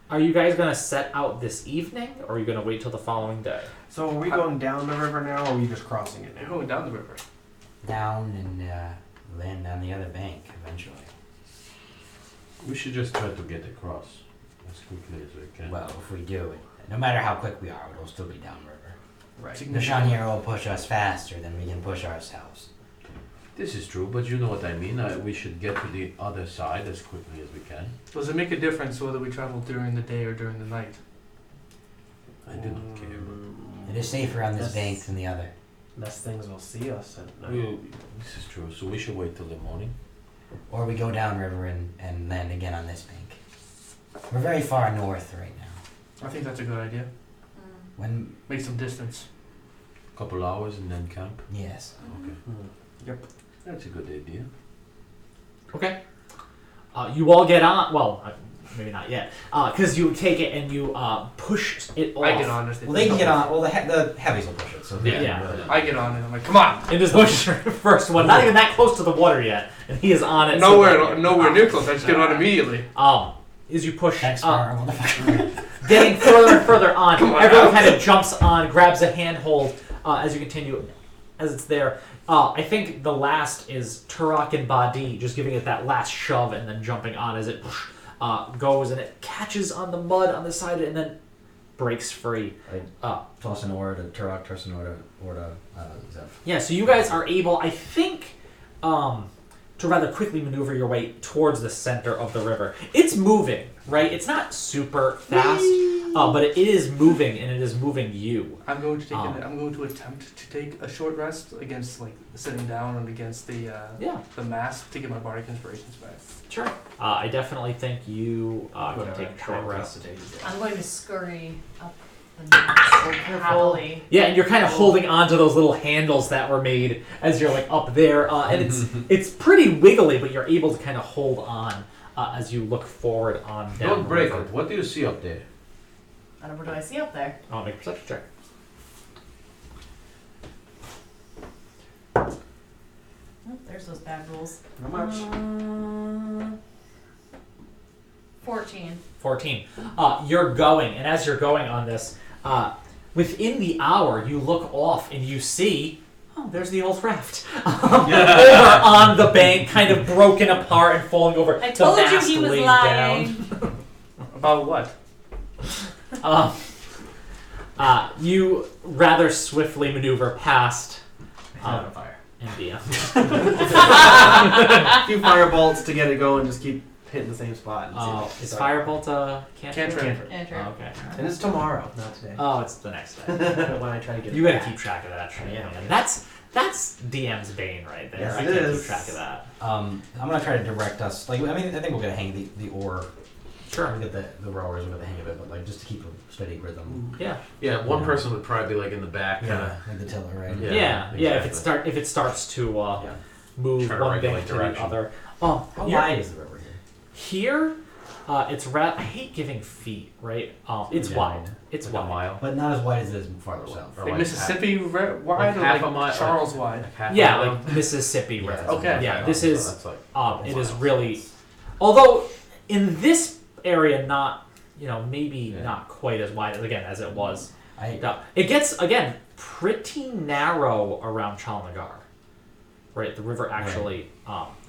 Speaker 2: Are you guys gonna set out this evening, or are you gonna wait till the following day?
Speaker 8: So are we going down the river now, or are we just crossing it
Speaker 4: We're
Speaker 8: now?
Speaker 4: going down the river.
Speaker 9: Down and land on the other bank eventually.
Speaker 7: We should just try to get across as quickly as we can.
Speaker 9: Well, if we do it, no matter how quick we are, it'll still be downriver.
Speaker 8: Right.
Speaker 9: The Shanhira will push us faster than we can push ourselves.
Speaker 7: This is true, but you know what I mean. We should get to the other side as quickly as we can.
Speaker 4: Does it make a difference whether we travel during the day or during the night?
Speaker 7: I do not care.
Speaker 9: It is safer on this
Speaker 8: Yes.
Speaker 9: bank than the other.
Speaker 8: Less things will see us at night.
Speaker 7: This is true, so we should wait till the morning.
Speaker 9: Or we go downriver and land again on this bank. We're very far north right now.
Speaker 4: I think that's a good idea.
Speaker 9: When
Speaker 4: Make some distance.
Speaker 7: Couple hours and then camp.
Speaker 9: yes.
Speaker 7: Okay.
Speaker 8: Yep.
Speaker 7: That's a good idea.
Speaker 2: Okay. You all get on. Well, maybe not yet, because you take it and you push it off.
Speaker 4: I get on it.
Speaker 9: Well, they can get on. Well, the heavies will push it. So
Speaker 2: Yeah.
Speaker 4: I get on it. I'm like, come on.
Speaker 2: It is the first one, not even that close to the water yet, and he is on it.
Speaker 4: Nowhere near close. I just get on immediately.
Speaker 2: As you push,
Speaker 9: X-Bar, motherfucker.
Speaker 2: getting further and further on,
Speaker 4: Come on
Speaker 2: everyone
Speaker 4: now.
Speaker 2: kind of jumps on, grabs a handhold as you continue, as it's there. I think the last is Turok and Badi, just giving it that last shove and then jumping on as it goes, and it catches on the mud on the side and then breaks free.
Speaker 9: Toss an oar to Turok, toss an oar to Zeph.
Speaker 2: Yeah, so you guys are able, I think, to rather quickly maneuver your way towards the center of the river. It's moving, right? It's not super fast, but it is moving, and it is moving you.
Speaker 4: I'm going to take. I'm going to attempt to take a short rest against like sitting down and against the mass to get my bardic inspirations back.
Speaker 2: Sure. I definitely think you can take a short rest.
Speaker 1: I'm going to scurry up the mast happily.
Speaker 2: Yeah, and you're kind of holding on to those little handles that were made as you're like up there, and it's pretty wiggly, but you're able to kind of hold on as you look forward on down.
Speaker 7: Don't
Speaker 2: the
Speaker 7: break
Speaker 2: river.
Speaker 7: it. What do you see up there?
Speaker 1: What do I see up there?
Speaker 2: I'll make a perception check.
Speaker 1: Oh, there's those bad rules.
Speaker 8: How much?
Speaker 1: 14.
Speaker 2: 14. You're going, and as you're going on this, within the hour, you look off and you see, oh, there's the old raft. Over on the bank, kind of broken apart and falling over.
Speaker 1: I told
Speaker 2: the
Speaker 1: you
Speaker 2: mast
Speaker 1: he was
Speaker 2: laid
Speaker 1: lying.
Speaker 2: down.
Speaker 4: About what?
Speaker 2: You rather swiftly maneuver past
Speaker 8: On fire.
Speaker 2: MDM.
Speaker 8: A few fire bolts to get it going. Just keep hitting the same spot. And see if it
Speaker 2: Is
Speaker 8: starts.
Speaker 2: Firebolt a cantrip?
Speaker 4: Cantrip.
Speaker 1: Andrew.
Speaker 2: Oh, okay.
Speaker 8: And it's tomorrow, not today.
Speaker 2: Oh, it's the next day.
Speaker 8: When I try to get
Speaker 2: You
Speaker 8: it
Speaker 2: gotta
Speaker 8: back.
Speaker 2: keep track of that.
Speaker 8: Yeah.
Speaker 2: Man. That's DM's bane right there.
Speaker 8: Yes,
Speaker 2: I
Speaker 8: it
Speaker 2: can't
Speaker 8: is.
Speaker 2: keep track of that.
Speaker 9: I'm gonna try to direct us. Like, I mean, I think we're gonna hang the oar.
Speaker 2: Sure.
Speaker 9: We'll get the rowers will get the hang of it, but like just to keep a steady rhythm.
Speaker 2: Yeah.
Speaker 7: Yeah, one person would probably be like in the back, kind of.
Speaker 9: Like the tiller, right?
Speaker 7: Yeah.
Speaker 2: Yeah.
Speaker 7: exactly.
Speaker 2: If it starts to move
Speaker 7: Try to
Speaker 2: one thing
Speaker 7: regulate
Speaker 2: to the
Speaker 7: direction.
Speaker 2: other.
Speaker 9: How
Speaker 2: you're-
Speaker 9: wide is the river here?
Speaker 2: Here, it's I hate giving feet, right? It's
Speaker 7: Yeah.
Speaker 2: wide. It's
Speaker 7: Like
Speaker 2: wide.
Speaker 7: a mile.
Speaker 9: But not as wide as it is farther south.
Speaker 7: Or
Speaker 4: Like
Speaker 7: like
Speaker 4: Mississippi wide
Speaker 7: like
Speaker 4: or
Speaker 7: half
Speaker 4: like
Speaker 7: a mile,
Speaker 4: Charles wide?
Speaker 7: Like half a
Speaker 2: Yeah,
Speaker 7: mile.
Speaker 2: like Mississippi
Speaker 9: Yeah,
Speaker 2: River.
Speaker 9: it's
Speaker 4: Okay.
Speaker 2: Yeah,
Speaker 7: So
Speaker 2: this is
Speaker 7: that's like
Speaker 2: it is
Speaker 7: miles.
Speaker 2: really, although in this area, not maybe
Speaker 7: Yeah.
Speaker 2: not quite as wide as it was.
Speaker 9: I
Speaker 2: It gets again pretty narrow around Chalnagar. Right, the river actually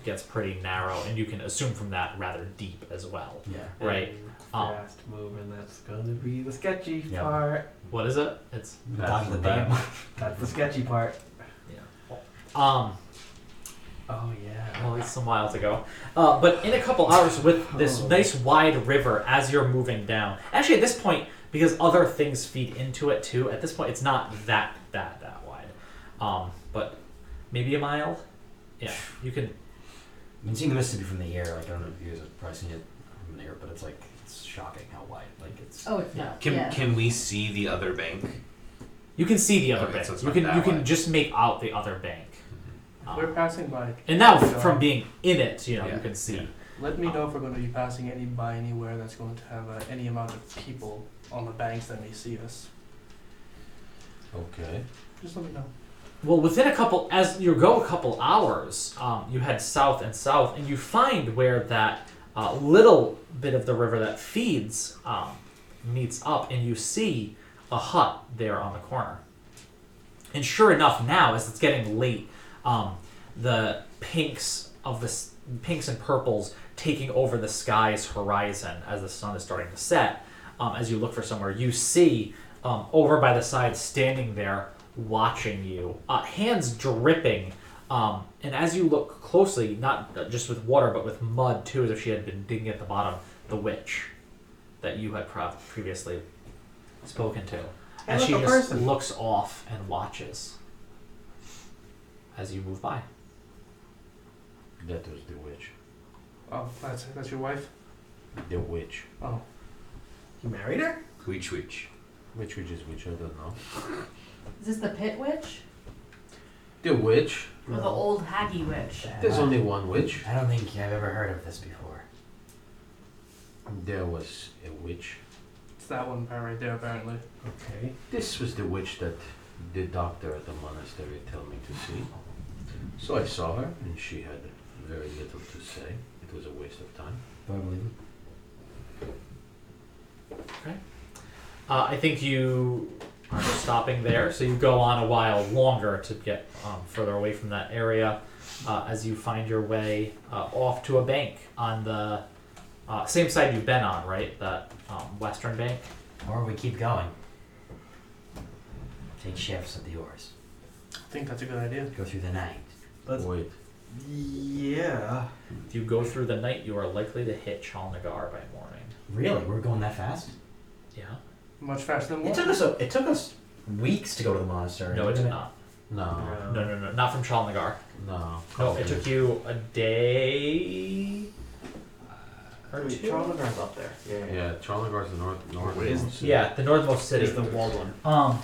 Speaker 2: gets pretty narrow, and you can assume from that rather deep as well.
Speaker 9: yeah.
Speaker 2: Right.
Speaker 8: Fast moving. That's gonna be the sketchy
Speaker 9: Yeah.
Speaker 8: part.
Speaker 2: What is it? It's
Speaker 9: Dog the
Speaker 7: the
Speaker 9: dam.
Speaker 8: That's the sketchy part. Oh yeah.
Speaker 2: well, it's some while to go. But in a couple hours, with this nice wide river, as you're moving down. Actually, at this point, because other things feed into it too. At this point, it's not that wide. But maybe a mile. Yeah, you can.
Speaker 9: I mean, seeing the Mississippi from the air, like I don't know if you guys have probably seen it from the air, but it's like it's shocking how wide. Like it's.
Speaker 1: Oh, it's not.
Speaker 5: Can we see the other bank?
Speaker 2: You can see the other
Speaker 5: Okay,
Speaker 2: bank.
Speaker 5: so it's
Speaker 2: You
Speaker 5: not
Speaker 2: can
Speaker 5: that
Speaker 2: you can
Speaker 5: wide.
Speaker 2: just make out the other bank.
Speaker 4: We're passing by.
Speaker 2: And now, from being in it, you
Speaker 5: Yeah.
Speaker 2: can see.
Speaker 4: Let me know if we're going to be passing by anywhere that's going to have any amount of people on the banks that may see us.
Speaker 7: Okay.
Speaker 4: Just let me know.
Speaker 2: Well, within as you go a couple hours, you head south and south, and you find where that little bit of the river that feeds meets up, and you see a hut there on the corner. And sure enough, now as it's getting late, the pinks and purples taking over the sky's horizon as the sun is starting to set. As you look for somewhere, you see over by the side, standing there, watching you, hands dripping. And as you look closely, not just with water, but with mud too, as if she had been digging at the bottom, the witch that you had previously spoken to. And she just looks off and watches as you move by.
Speaker 7: That was the witch.
Speaker 4: Oh, that's your wife?
Speaker 7: The witch.
Speaker 4: Oh.
Speaker 8: You married her?
Speaker 5: Which?
Speaker 7: Which witch is which? I don't know.
Speaker 1: Is this the pit witch?
Speaker 7: The witch.
Speaker 1: Or the old haggy witch.
Speaker 7: There's only one witch.
Speaker 3: I don't think I've ever heard of this before.
Speaker 7: There was a witch.
Speaker 4: It's that one part right there, apparently.
Speaker 8: Okay.
Speaker 7: This was the witch that the doctor at the monastery told me to see. So I saw her, and she had very little to say. It was a waste of time.
Speaker 3: Do I believe him?
Speaker 2: I think you are stopping there, so you go on a while longer to get further away from that area as you find your way off to a bank on the same side you've been on, right? That western bank.
Speaker 3: Or we keep going. Take shifts at the oars.
Speaker 4: I think that's a good idea.
Speaker 3: Go through the night.
Speaker 8: Let's.
Speaker 7: Wait.
Speaker 8: Yeah.
Speaker 2: If you go through the night, you are likely to hit Chalnagar by morning.
Speaker 3: Really? We're going that fast?
Speaker 2: Yeah.
Speaker 4: Much faster than
Speaker 9: It took us weeks to go to the monastery.
Speaker 2: No, it did
Speaker 9: didn't
Speaker 2: not.
Speaker 7: No.
Speaker 2: No. Not from Chalnagar.
Speaker 7: No.
Speaker 2: No, it took you a day or
Speaker 8: Wait,
Speaker 2: two.
Speaker 8: Chalnagar's up there. Yeah.
Speaker 7: Yeah, Chalnagar's the northernmost.
Speaker 2: Yeah, the northmost city.
Speaker 8: Is the walled one.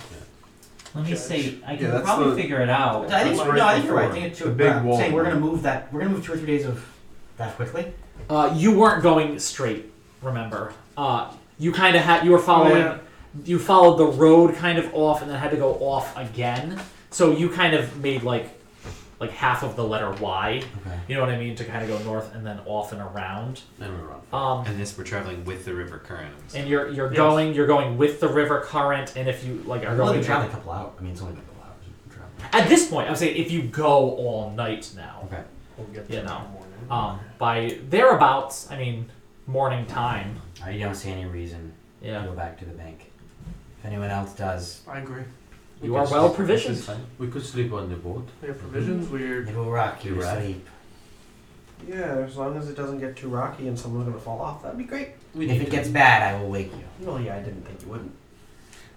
Speaker 10: Let me
Speaker 4: Judge.
Speaker 10: see. I
Speaker 6: Yeah,
Speaker 10: can
Speaker 6: that's
Speaker 10: probably
Speaker 6: the-
Speaker 10: figure it out.
Speaker 9: I think
Speaker 6: That's
Speaker 9: no,
Speaker 6: right
Speaker 9: I think you're right. I
Speaker 6: before.
Speaker 9: think it's
Speaker 6: The big wall.
Speaker 9: saying we're gonna move 2 or 3 days of that quickly.
Speaker 2: You weren't going straight. Remember, you kind of had. You were following.
Speaker 4: yeah.
Speaker 2: You followed the road kind of off, and then had to go off again. So you kind of made like half of the letter Y.
Speaker 3: Okay.
Speaker 2: You know what I mean? To kind of go north and then off and around.
Speaker 7: And we're on.
Speaker 5: And this we're traveling with the river current.
Speaker 2: And you're
Speaker 4: Yes.
Speaker 2: going with the river current, and if you are
Speaker 9: We're
Speaker 2: going
Speaker 9: only traveling a couple hours. I mean, it's only a couple hours. We're traveling.
Speaker 2: at this point, I'm saying if you go all night now,
Speaker 9: Okay.
Speaker 8: We'll get
Speaker 2: You
Speaker 8: there
Speaker 2: know.
Speaker 8: tomorrow morning.
Speaker 2: by thereabouts, I mean morning time.
Speaker 3: I don't see any reason to
Speaker 2: Yeah,
Speaker 3: go back to the bank. If anyone else does,
Speaker 4: I agree.
Speaker 2: you are well provisioned.
Speaker 7: We could sleep on the boat.
Speaker 4: We have provisions. We're
Speaker 3: it will rock you
Speaker 7: You
Speaker 3: to
Speaker 7: right.
Speaker 3: sleep.
Speaker 8: Yeah, as long as it doesn't get too rocky and someone's gonna fall off, that'd be great.
Speaker 7: We
Speaker 3: If
Speaker 7: need
Speaker 3: it
Speaker 7: to-
Speaker 3: gets bad, I will wake you.
Speaker 8: Well, yeah, I didn't think you wouldn't.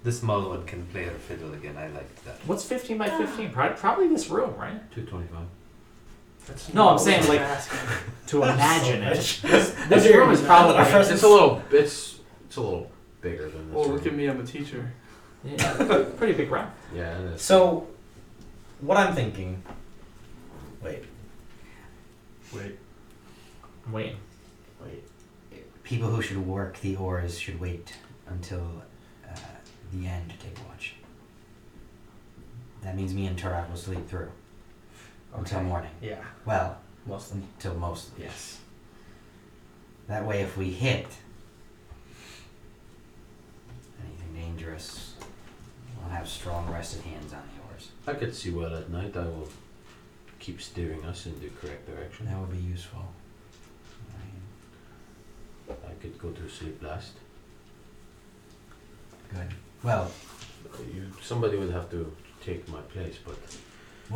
Speaker 5: The small one can play her fiddle again. I like that.
Speaker 2: What's 15 by 15? Probably this room, right?
Speaker 7: 225.
Speaker 4: that's
Speaker 2: No, I'm
Speaker 4: not
Speaker 2: saying,
Speaker 4: what
Speaker 2: like-
Speaker 4: I'm asking.
Speaker 2: To imagine it.
Speaker 9: This
Speaker 2: This room is probably
Speaker 7: It's a little. It's a little bigger than this.
Speaker 4: Well,
Speaker 7: room.
Speaker 4: look at me. I'm a teacher.
Speaker 2: yeah, pretty big room.
Speaker 7: Yeah. It is.
Speaker 9: So, what I'm thinking. Wait.
Speaker 2: I'm waiting.
Speaker 3: People who should work the oars should wait until the end to take watch. That means me and Turak will sleep through until morning.
Speaker 8: Yeah.
Speaker 3: Well,
Speaker 8: Mostly.
Speaker 3: until most.
Speaker 8: Yes.
Speaker 3: That way, if we hit anything dangerous, we'll have strong rested hands on the oars.
Speaker 7: I could see well at night. I will keep steering us in the correct direction.
Speaker 3: That would be useful.
Speaker 7: I could go to sleep last.
Speaker 3: Good. Well,
Speaker 7: Somebody would have to take my place, but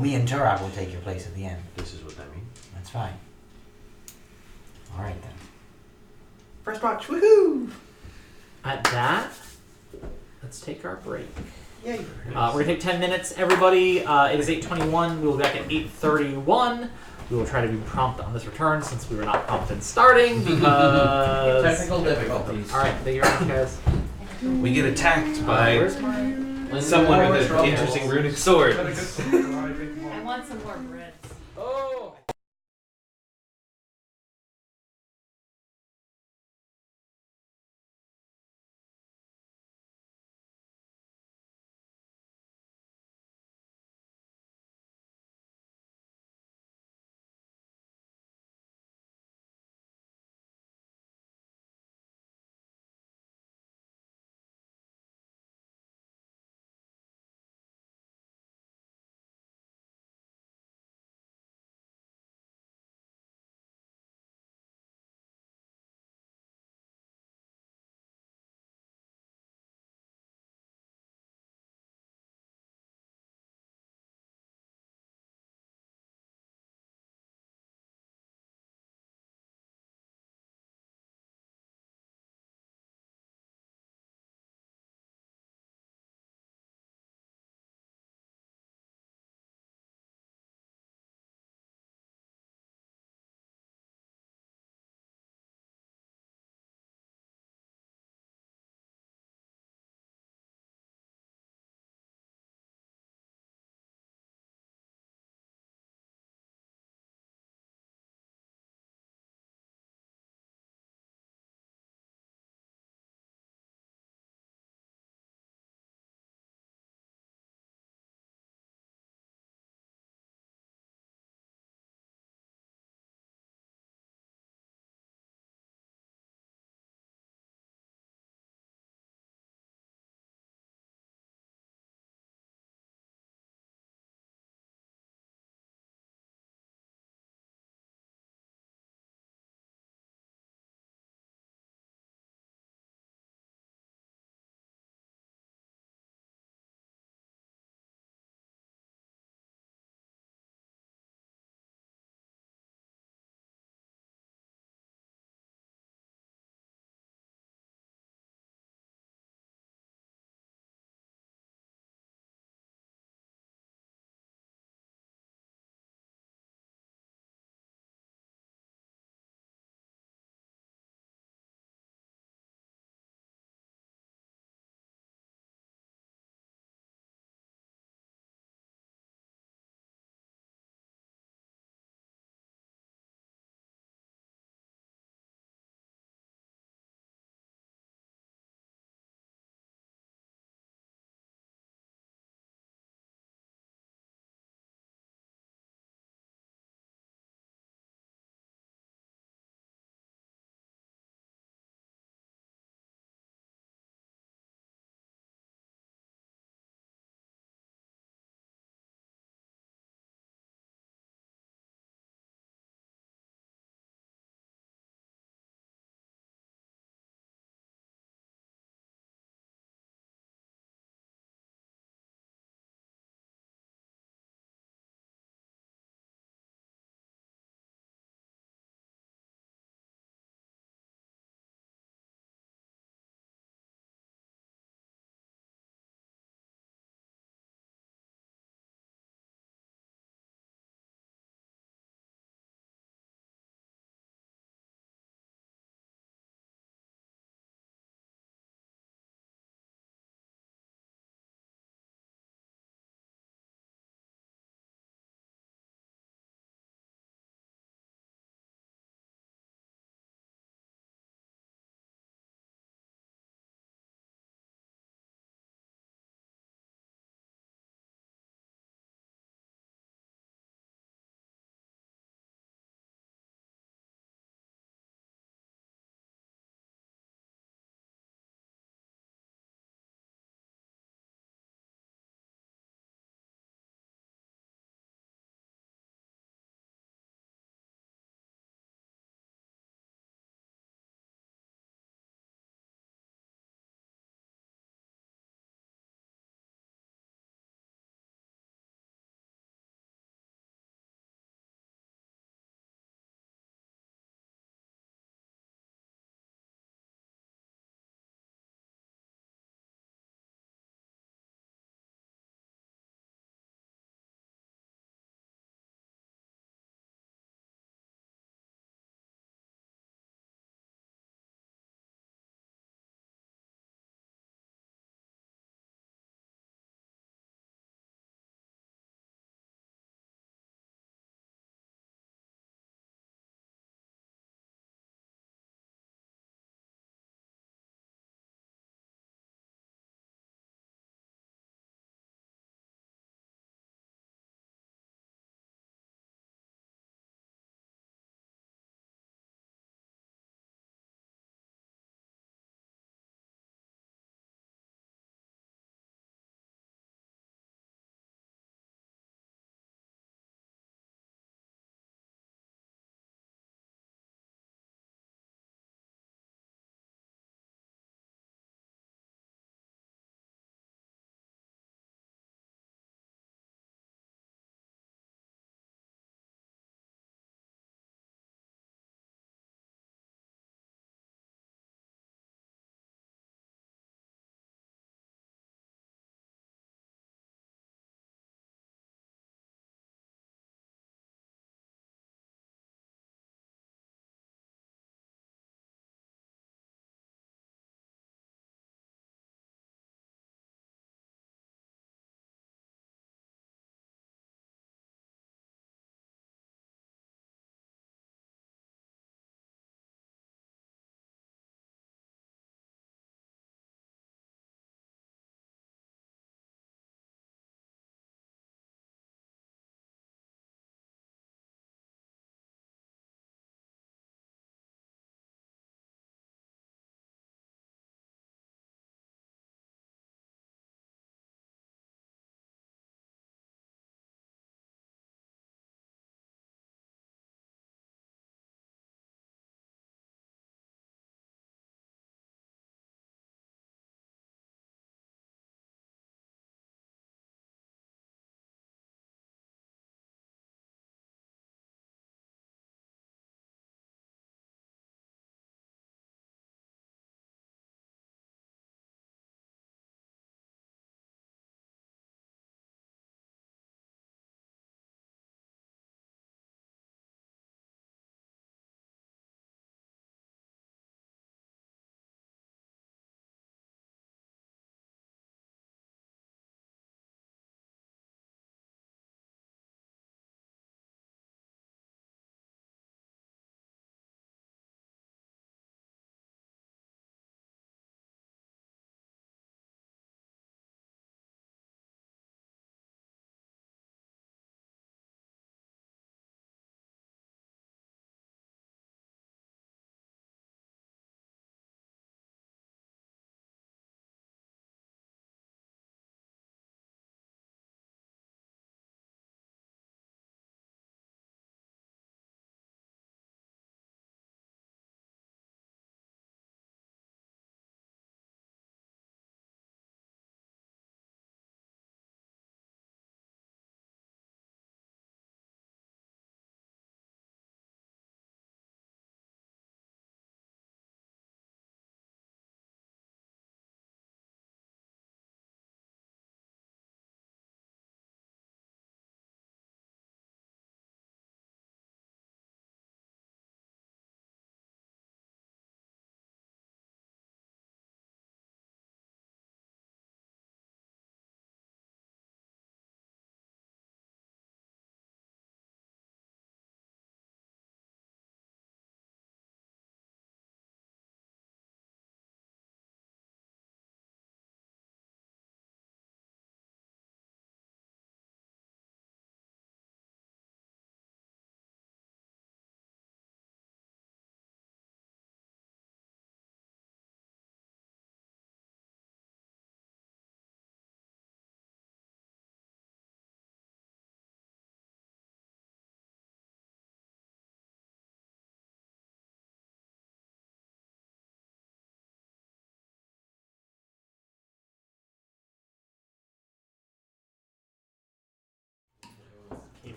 Speaker 3: me and Turak will take your place at the end.
Speaker 7: this is what I mean.
Speaker 3: That's fine. All right then.
Speaker 8: First watch, woohoo!
Speaker 2: At that, let's take our break.
Speaker 8: Yay.
Speaker 2: We're gonna take 10 minutes, everybody. It is 8:21. We will be back at 8:31. We will try to be prompt on this return since we were not prompt in starting because
Speaker 9: Technical difficulties.
Speaker 2: All right, thank you very much, guys.
Speaker 5: We get attacked by
Speaker 2: Where's my?
Speaker 5: someone with an interesting runic sword.
Speaker 1: I want some more bread.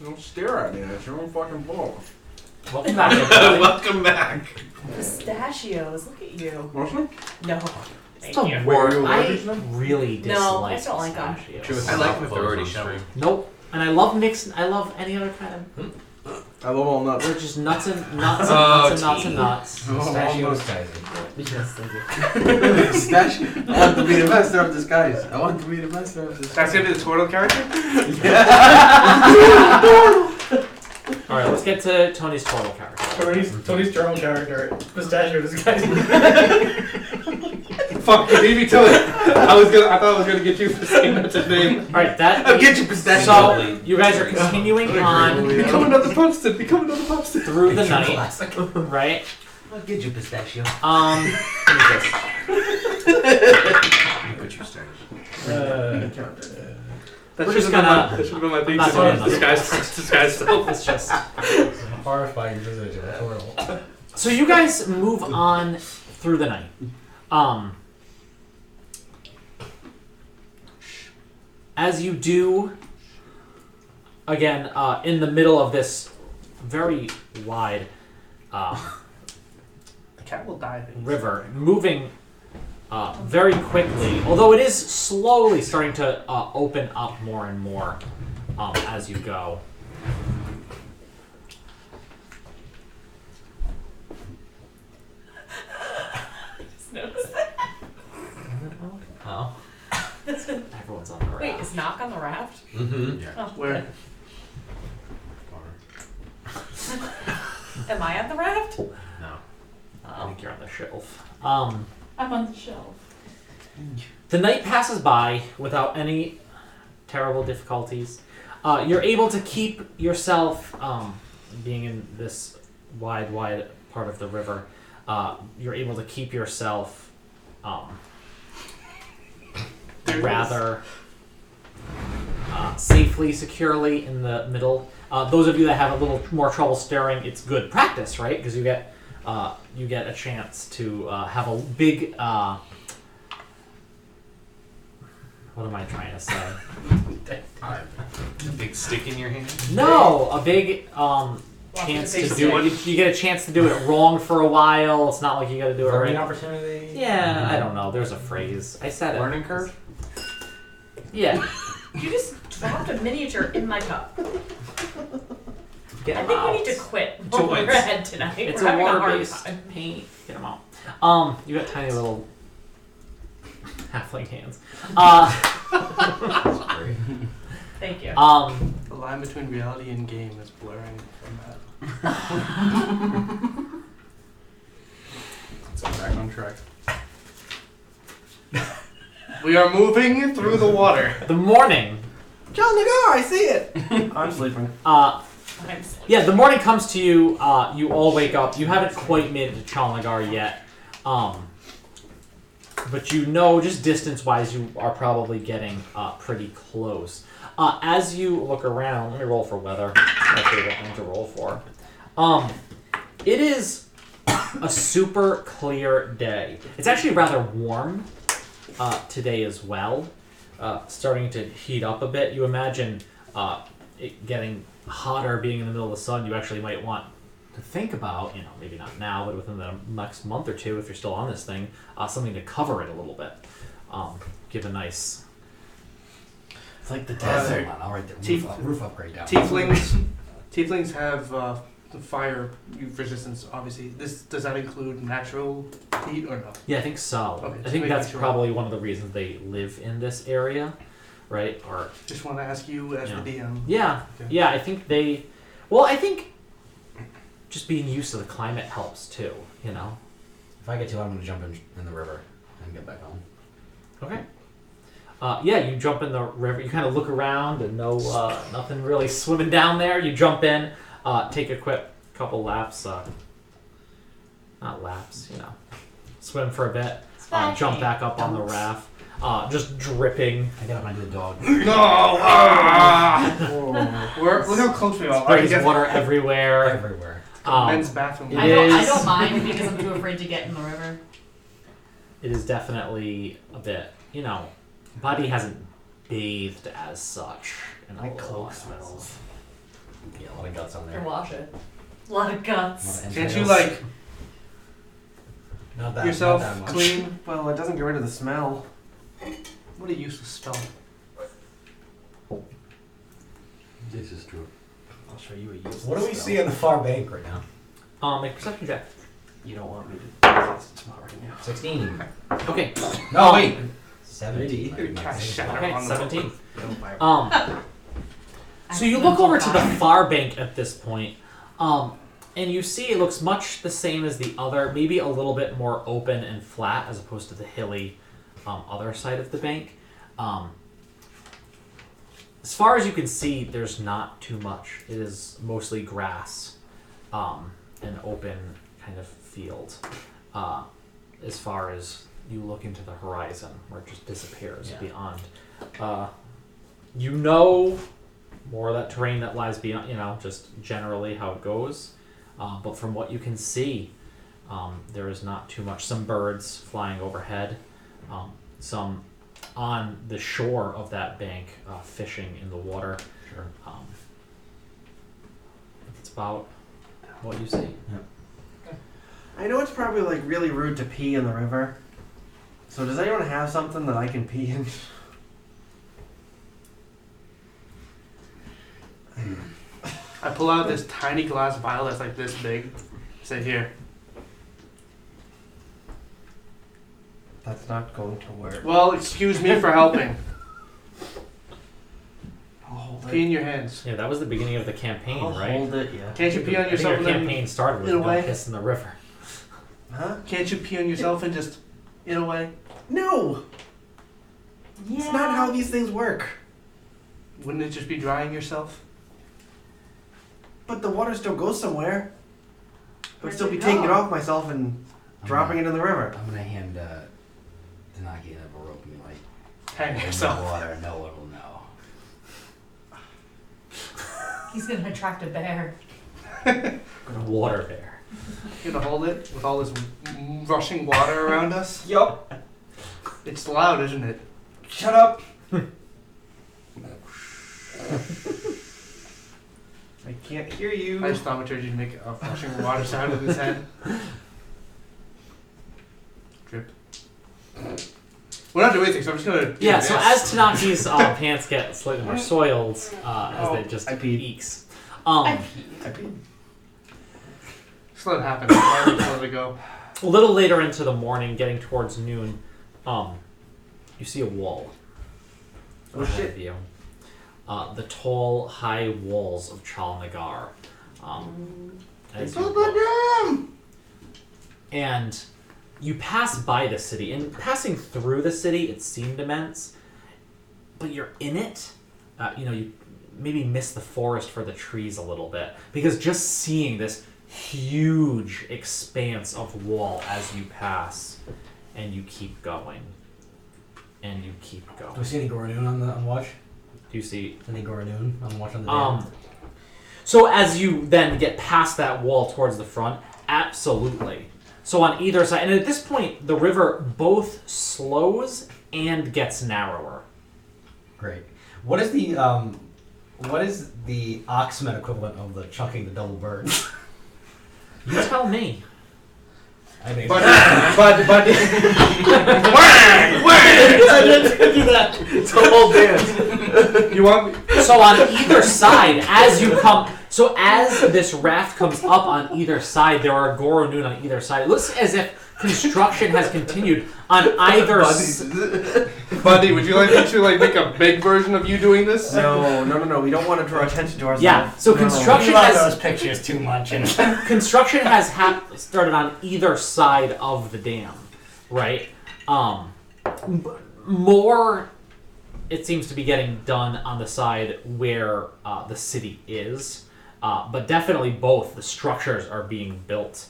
Speaker 6: Don't stare at me. That's your own fucking fault.
Speaker 2: Welcome back, everybody.
Speaker 5: Welcome back.
Speaker 1: Pistachios, look at you.
Speaker 6: Want some?
Speaker 1: No.
Speaker 2: It's
Speaker 1: Thank
Speaker 2: the
Speaker 1: you.
Speaker 2: worst.
Speaker 6: Wait, are you
Speaker 2: I
Speaker 6: allergic to them?
Speaker 2: really dislike
Speaker 1: No, I don't like 'em.
Speaker 2: pistachios.
Speaker 5: I like them if they're already shoveled.
Speaker 2: Nope. And I love mixed. I love any other kind of.
Speaker 6: I love all nuts.
Speaker 2: They're just nuts and nuts and
Speaker 5: Oh,
Speaker 2: nuts and nuts
Speaker 5: tea.
Speaker 2: and nuts.
Speaker 9: Pistachios, guys.
Speaker 2: Yes, thank you.
Speaker 7: Pistachio. I want to be the master of disguise. I want to be the master of disguise.
Speaker 4: That's gonna be the turtle character?
Speaker 2: All right, let's get to Tony's total character.
Speaker 8: Tony's turtle character, pistachio disguise.
Speaker 4: Fuck, you beat me to it. I thought I was gonna get you for saying that's his name.
Speaker 2: All right, that.
Speaker 7: I'll get you pistachio.
Speaker 2: So you guys are continuing on
Speaker 4: Become another Pumpston. Become another Pumpston.
Speaker 2: through the night, right?
Speaker 3: I'll get you pistachio.
Speaker 2: Let me just.
Speaker 5: Put you started.
Speaker 4: That
Speaker 2: We're
Speaker 4: should
Speaker 2: just
Speaker 4: have
Speaker 2: gonna-
Speaker 4: been my thing.
Speaker 2: not doing nothing.
Speaker 4: Disguise self.
Speaker 2: It's just.
Speaker 9: Horrifying visage of a turtle.
Speaker 2: So you guys move on through the night. As you do, again, in the middle of this very wide
Speaker 4: The cat will die.
Speaker 2: river, moving very quickly, although it is slowly starting to open up more and more as you go.
Speaker 1: Just noticed that.
Speaker 2: Oh. Everyone's on the raft.
Speaker 1: Wait, is Knock on the raft?
Speaker 5: Mm-hmm.
Speaker 9: Yeah.
Speaker 1: Oh,
Speaker 4: Where?
Speaker 1: Am I on the raft?
Speaker 9: No.
Speaker 2: I think you're on the shelf.
Speaker 1: I'm on the shelf.
Speaker 2: The night passes by without any terrible difficulties. You're able to keep yourself, being in this wide part of the river, you're able to keep yourself rather safely, securely in the middle. Those of you that have a little more trouble staring, it's good practice, right? Because you get a chance to have a big. What am I trying to say?
Speaker 5: A big stick in your hand?
Speaker 2: No, a big chance to do it. You get a chance to do it wrong for a while. It's not like you got to do it
Speaker 9: Learning
Speaker 2: right.
Speaker 9: opportunity.
Speaker 2: Yeah, I don't know. There's a phrase. I said it.
Speaker 6: Learning curve?
Speaker 2: Yeah.
Speaker 1: You just dropped a miniature in my cup.
Speaker 2: Get
Speaker 1: I
Speaker 2: 'em
Speaker 1: think
Speaker 2: out.
Speaker 1: we need to quit
Speaker 2: Do
Speaker 1: while
Speaker 2: it.
Speaker 1: we're ahead tonight.
Speaker 2: It's
Speaker 1: we're
Speaker 2: a
Speaker 1: having a hard
Speaker 2: water-based
Speaker 1: time.
Speaker 2: paint. Get them out. You got tiny little halfling hands.
Speaker 1: Thank you.
Speaker 4: The line between reality and game is blurring from that.
Speaker 6: Let's get back on track.
Speaker 4: We are moving through the water.
Speaker 2: The morning.
Speaker 8: John Lagar, I see it. I'm sleeping.
Speaker 1: I'm
Speaker 2: Yeah, the morning comes to you. You all wake up. You haven't quite made it to Chalnagar yet. But you know, just distance-wise, you are probably getting pretty close. As you look around, let me roll for weather. That's what I'm to roll for. It is a super clear day. It's actually rather warm today as well. Starting to heat up a bit. You imagine it getting hotter, being in the middle of the sun. You actually might want to think about, maybe not now, but within the next month or two, if you're still on this thing, something to cover it a little bit. Give a nice.
Speaker 9: It's like the desert. Hold on, I'll write the roof upgrade down.
Speaker 4: Tieflings have the fire resistance. Obviously, does that include natural heat or no?
Speaker 2: Yeah, I think so.
Speaker 4: Okay,
Speaker 2: I
Speaker 4: just
Speaker 2: think
Speaker 4: making
Speaker 2: that's
Speaker 4: sure.
Speaker 2: probably one of the reasons they live in this area, right? Or
Speaker 4: Just want to ask you as
Speaker 2: Yeah.
Speaker 4: the DM.
Speaker 2: yeah,
Speaker 4: Okay.
Speaker 2: yeah. I think they. Well, I think just being used to the climate helps too.
Speaker 9: If I get to it, I'm going to jump in the river and get back home.
Speaker 2: Okay. Yeah, you jump in the river. You kind of look around and nothing really swimming down there. You jump in, take a quick couple laps. Not laps, swim for a bit. Jump back up on the raft. Just dripping.
Speaker 9: I get up and I do the dog.
Speaker 4: No! Look how close we are.
Speaker 2: Sprays water everywhere.
Speaker 9: Everywhere.
Speaker 4: Men's bathroom.
Speaker 2: It
Speaker 1: I don't
Speaker 2: is-
Speaker 1: mind because I'm too afraid to get in the river.
Speaker 2: It is definitely a bit, Buddy hasn't bathed as such. In a
Speaker 8: My
Speaker 2: little
Speaker 8: cloak
Speaker 2: while.
Speaker 8: smells.
Speaker 9: Yeah, a lot of guts on
Speaker 1: Or
Speaker 9: there.
Speaker 1: wash it. A lot of guts.
Speaker 4: Can't you like
Speaker 9: Not that,
Speaker 4: yourself
Speaker 9: not that much.
Speaker 4: clean?
Speaker 8: Well, it doesn't get rid of the smell.
Speaker 4: What a useless spell.
Speaker 7: This is true.
Speaker 8: I'll show you a useless
Speaker 9: What do we
Speaker 8: spell.
Speaker 9: see on the far bank right now?
Speaker 2: Make a perception check.
Speaker 8: You don't want me to do this. It's not right now.
Speaker 9: 16.
Speaker 2: Okay.
Speaker 9: No, wait. 17.
Speaker 4: You're trying to shatter
Speaker 2: Okay,
Speaker 4: on the
Speaker 2: 17.
Speaker 8: Don't fire.
Speaker 2: So you look over to the far bank at this point, and you see it looks much the same as the other, maybe a little bit more open and flat as opposed to the hilly other side of the bank. As far as you can see, there's not too much. It is mostly grass, an open kind of field. As far as you look into the horizon, where it just disappears beyond. You know more of that terrain that lies beyond, just generally how it goes. But from what you can see, there is not too much. Some birds flying overhead, some on the shore of that bank fishing in the water.
Speaker 9: Sure.
Speaker 2: That's about what you see.
Speaker 8: I know it's probably like really rude to pee in the river. So does anyone have something that I can pee in?
Speaker 4: I pull out this tiny glass vial that's like this big. Say here.
Speaker 8: That's not going to work.
Speaker 4: Well, excuse me for helping.
Speaker 8: I'll hold
Speaker 4: Pee
Speaker 8: it.
Speaker 4: in your hands.
Speaker 2: Yeah, that was the beginning of the campaign,
Speaker 8: I'll
Speaker 2: right?
Speaker 8: hold it, yeah.
Speaker 4: Can't you pee on
Speaker 2: I think
Speaker 4: yourself
Speaker 2: your
Speaker 4: and then
Speaker 2: campaign started with
Speaker 4: in a
Speaker 2: don't
Speaker 4: way?
Speaker 2: piss in the river.
Speaker 8: Huh?
Speaker 4: Can't you pee on yourself and just in a way?
Speaker 8: No!
Speaker 1: Yeah.
Speaker 8: It's not how these things work.
Speaker 4: Wouldn't it just be drying yourself?
Speaker 8: But the water still goes somewhere. I'd
Speaker 1: Where'd
Speaker 8: still
Speaker 1: it
Speaker 8: be
Speaker 1: go?
Speaker 8: taking it off myself and dropping it in the river.
Speaker 3: I'm gonna hand Tanaki a rope and be like,
Speaker 4: Hang
Speaker 3: in the
Speaker 4: yourself.
Speaker 3: water, no one will know.
Speaker 1: He's gonna attract a bear.
Speaker 2: Water bear.
Speaker 4: You gonna hold it with all this rushing water around us?
Speaker 8: Yup.
Speaker 4: It's loud, isn't it?
Speaker 8: Shut up. I can't hear you.
Speaker 4: I just thaumaturgy to make a rushing water sound in his head. Drip. We're not doing anything, so I'm just gonna. Do
Speaker 2: Yeah,
Speaker 4: this.
Speaker 2: so as Tanaki's pants get slightly more soiled, as they just
Speaker 8: I peed.
Speaker 2: eeks.
Speaker 8: I peed.
Speaker 4: Just let it happen. Just let it go.
Speaker 2: A little later into the morning, getting towards noon, you see a wall.
Speaker 8: Oh,
Speaker 2: ahead
Speaker 8: shit.
Speaker 2: of you. The tall, high walls of Chal Nagar. As you look. And you pass by the city, and passing through the city, it seemed immense, but you're in it. You maybe miss the forest for the trees a little bit, because just seeing this huge expanse of wall as you pass, and you keep going, and you keep
Speaker 9: Do we
Speaker 2: going.
Speaker 9: see any Goranoon on watch?
Speaker 2: Do you see?
Speaker 9: Any Goranoon on watch on the dam?
Speaker 2: So as you then get past that wall towards the front, absolutely. So on either side, and at this point, the river both slows and gets narrower.
Speaker 9: Great. What is the Oxmed equivalent of the chucking the double bird?
Speaker 2: You tell me.
Speaker 9: I think
Speaker 4: But
Speaker 9: I didn't do that.
Speaker 8: It's a whole dance.
Speaker 4: you want me?
Speaker 2: So on either side, as this raft comes up on either side, there are Goranoon on either side. It looks as if construction has continued on either side.
Speaker 4: Buddy, would you like me to make a big version of you doing this?
Speaker 8: No. We don't want to draw attention to ourselves.
Speaker 2: Yeah, so
Speaker 8: No.
Speaker 2: construction
Speaker 3: You love
Speaker 2: has
Speaker 3: those pictures too much. And
Speaker 2: construction has started on either side of the dam, right? More, it seems to be getting done on the side where the city is, but definitely both the structures are being built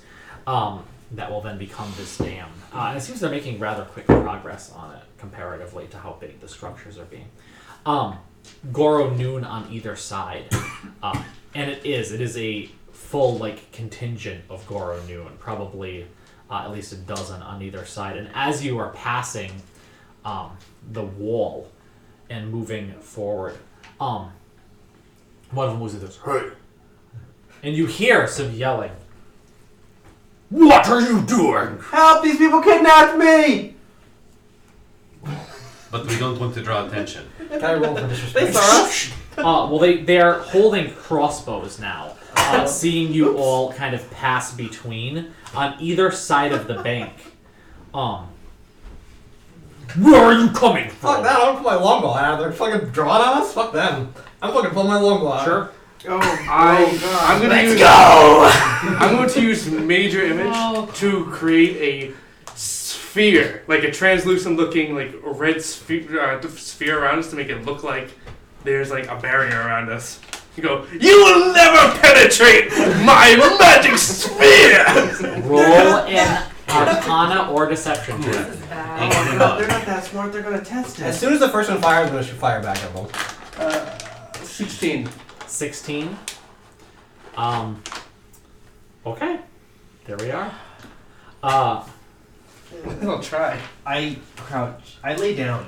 Speaker 2: that will then become this dam. And it seems they're making rather quick progress on it comparatively to how big the structures are being. Goranoon on either side, and it is a full contingent of Goranoon, probably at least a dozen on either side. And as you are passing the wall and moving forward, one of them was this, "Hey, And you hear some yelling. What are you doing?
Speaker 9: Help! These people kidnapped me!
Speaker 5: But we don't want to draw attention.
Speaker 9: Can I roll for disrespect?
Speaker 8: They saw us.
Speaker 2: Well, they're holding crossbows now, seeing you all kind of pass between on either side of the bank. Where are you coming from?
Speaker 9: Fuck that! I don't put my longbow out. They're fucking drawing on us. Fuck them. I'm fucking pulling my longbow out.
Speaker 2: Sure.
Speaker 4: I'm gonna
Speaker 3: Let's
Speaker 4: use.
Speaker 3: go!
Speaker 4: I'm going to use major image to create a sphere, like a translucent-looking, like a red sphere around us to make it look like there's like a barrier around us. You go. You will never penetrate my magic sphere.
Speaker 2: Roll an Arcana or Deception check.
Speaker 1: This is bad.
Speaker 8: Oh, they're not that smart. They're gonna test
Speaker 9: As
Speaker 8: it.
Speaker 9: soon as the first one fires, I'm gonna shoot fire back at them.
Speaker 4: 16.
Speaker 2: 16. Okay. There we are.
Speaker 4: I'll try.
Speaker 8: I crouch. I lay down.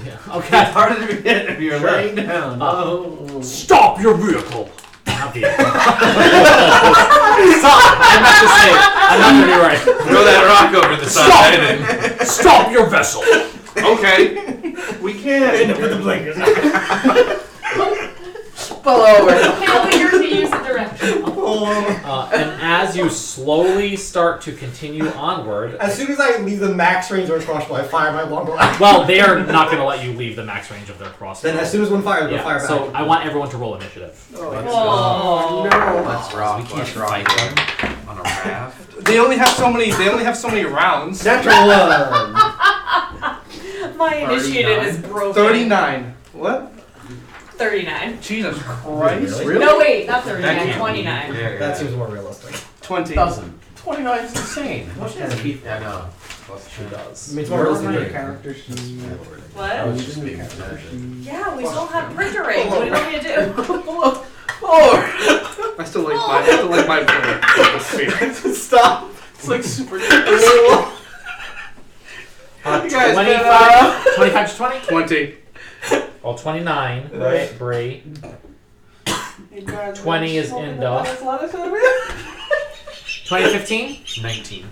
Speaker 2: Yeah.
Speaker 8: It's
Speaker 2: Okay.
Speaker 8: harder to hit if you're
Speaker 2: Sure.
Speaker 8: laying down.
Speaker 2: Stop your vehicle. Not vehicle. Stop. I meant to say it. I'm not gonna be right.
Speaker 5: Throw that rock over the side and
Speaker 2: Stop your vessel.
Speaker 4: Okay.
Speaker 8: We can't.
Speaker 9: With the blinkers.
Speaker 3: Pull over.
Speaker 1: Failure to use the direction.
Speaker 2: And as you slowly start to continue onward,
Speaker 9: As soon as I leave the max range of a crossbow, I fire my longbow out.
Speaker 2: well, they are not going to let you leave the max range of their crossbow.
Speaker 9: Then as soon as one fires,
Speaker 2: yeah,
Speaker 9: I'll fire back.
Speaker 2: so I want everyone to roll initiative.
Speaker 1: Oh,
Speaker 3: Let's rock.
Speaker 5: we can't fight them on a raft.
Speaker 4: They only have so many. They only have so many rounds.
Speaker 9: Natural one.
Speaker 1: My initiative is broken.
Speaker 4: 39. What?
Speaker 1: 39.
Speaker 4: Jesus Christ.
Speaker 9: Really?
Speaker 1: No, wait, not 39.
Speaker 5: That can't
Speaker 1: 29.
Speaker 5: be.
Speaker 9: That seems more realistic.
Speaker 4: 20.
Speaker 3: Doesn't. 29 is insane.
Speaker 8: What does it be?
Speaker 3: Yeah, no.
Speaker 2: She does.
Speaker 9: I mean, it's more realistic.
Speaker 6: Your
Speaker 9: than-
Speaker 6: character sheet.
Speaker 1: What?
Speaker 6: I was just being
Speaker 1: Yeah, we still have printer ink. What do you want me to do?
Speaker 4: I still like my player. The sphere.
Speaker 9: Stop.
Speaker 4: It's like super.
Speaker 2: 25, 25 to 20?
Speaker 4: 20.
Speaker 2: Well, 29, right, Bree. 20 is Inda. 2015?
Speaker 5: 19.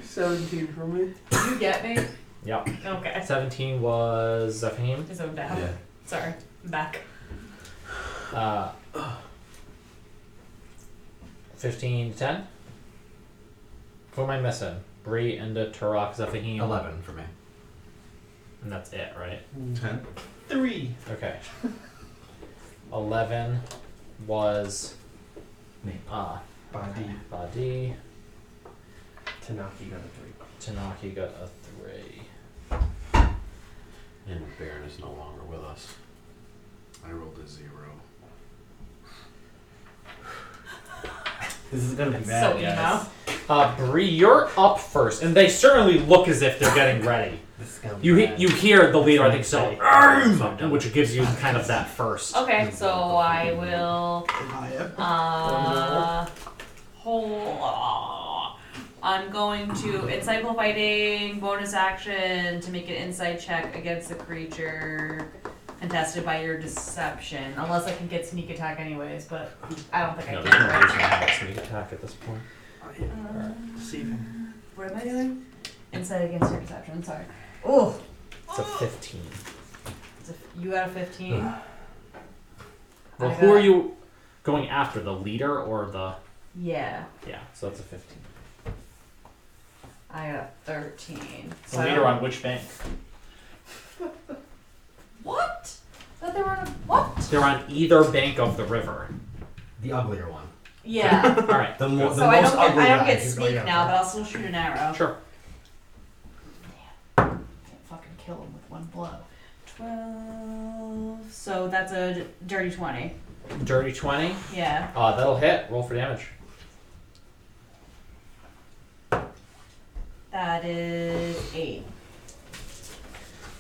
Speaker 4: 17 for me.
Speaker 1: Did you get me?
Speaker 2: Yep.
Speaker 1: Okay.
Speaker 2: 17 was Zephyr.
Speaker 1: I zoned out.
Speaker 5: Yeah.
Speaker 1: Sorry. I'm back.
Speaker 2: 15 to 10? Who am I missing? Bree, Inda, Turok, Zephahim.
Speaker 9: 11 for me.
Speaker 2: And that's it, right?
Speaker 6: 10.
Speaker 8: 3.
Speaker 2: Okay. 11 was
Speaker 9: Me.
Speaker 8: Body.
Speaker 2: Badi.
Speaker 8: Tanaki got a 3.
Speaker 2: Tanaki got a 3.
Speaker 7: And Baron is no longer with us.
Speaker 6: I rolled a 0.
Speaker 8: This is gonna be
Speaker 1: That's
Speaker 8: bad,
Speaker 1: so
Speaker 8: guys.
Speaker 2: Bree, you're up first, and they certainly look as if they're getting ready.
Speaker 8: This is gonna be
Speaker 2: You
Speaker 8: bad.
Speaker 2: you hear the leader, I think, so,
Speaker 8: Something.
Speaker 2: which gives you kind of that first.
Speaker 1: Okay, so I will. I'm going to insightful fighting bonus action to make an insight check against the creature contested by your deception, unless I can get sneak attack anyways. But I don't think
Speaker 2: No,
Speaker 1: I
Speaker 2: there's no
Speaker 1: can.
Speaker 2: reason to have a sneak attack at this point.
Speaker 4: Deceiving.
Speaker 1: What am I doing? Insight against your deception. Sorry. Oh,
Speaker 2: It's a 15.
Speaker 1: you got a 15.
Speaker 2: Well,
Speaker 1: I
Speaker 2: who are
Speaker 1: got-
Speaker 2: you going after? The leader or the...
Speaker 1: Yeah,
Speaker 2: Yeah, so that's a 15.
Speaker 1: I got 13.
Speaker 2: The leader on which bank?
Speaker 1: What? That they were on a what?
Speaker 2: They're on either bank of the river.
Speaker 9: The uglier one.
Speaker 1: Yeah.
Speaker 2: All right.
Speaker 9: The, mo- the
Speaker 1: So I
Speaker 9: most
Speaker 1: don't get
Speaker 9: ugly
Speaker 1: I don't
Speaker 9: guy
Speaker 1: get
Speaker 9: who's
Speaker 1: sneak
Speaker 9: going
Speaker 1: now,
Speaker 9: after.
Speaker 1: but I'll still shoot an arrow.
Speaker 2: Sure.
Speaker 1: Can't fucking kill him with one blow. 12. So that's a dirty 20.
Speaker 2: Dirty 20.
Speaker 1: Yeah.
Speaker 2: That'll hit. Roll for damage.
Speaker 1: That is 8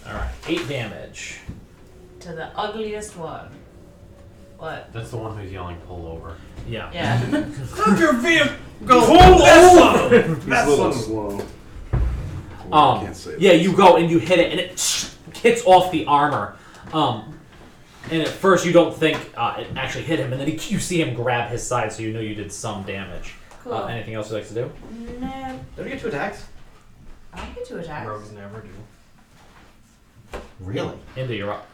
Speaker 2: All right. 8 damage.
Speaker 1: to the ugliest one. What?
Speaker 7: That's the one who's yelling, pull over.
Speaker 2: Yeah.
Speaker 1: Yeah.
Speaker 8: Your vehicle!
Speaker 2: Pull over!
Speaker 6: He's a little slow. I can't say
Speaker 2: Yeah,
Speaker 6: that.
Speaker 2: you go and you hit it, and it hits off the armor. And at first you don't think it actually hit him, and then you see him grab his side, so you know you did some damage.
Speaker 1: Cool.
Speaker 2: Anything else you'd like to do?
Speaker 1: No.
Speaker 9: Don't you get 2 attacks?
Speaker 1: I don't get 2 attacks.
Speaker 8: Rogues never do.
Speaker 9: Really?
Speaker 2: Indy, you're up.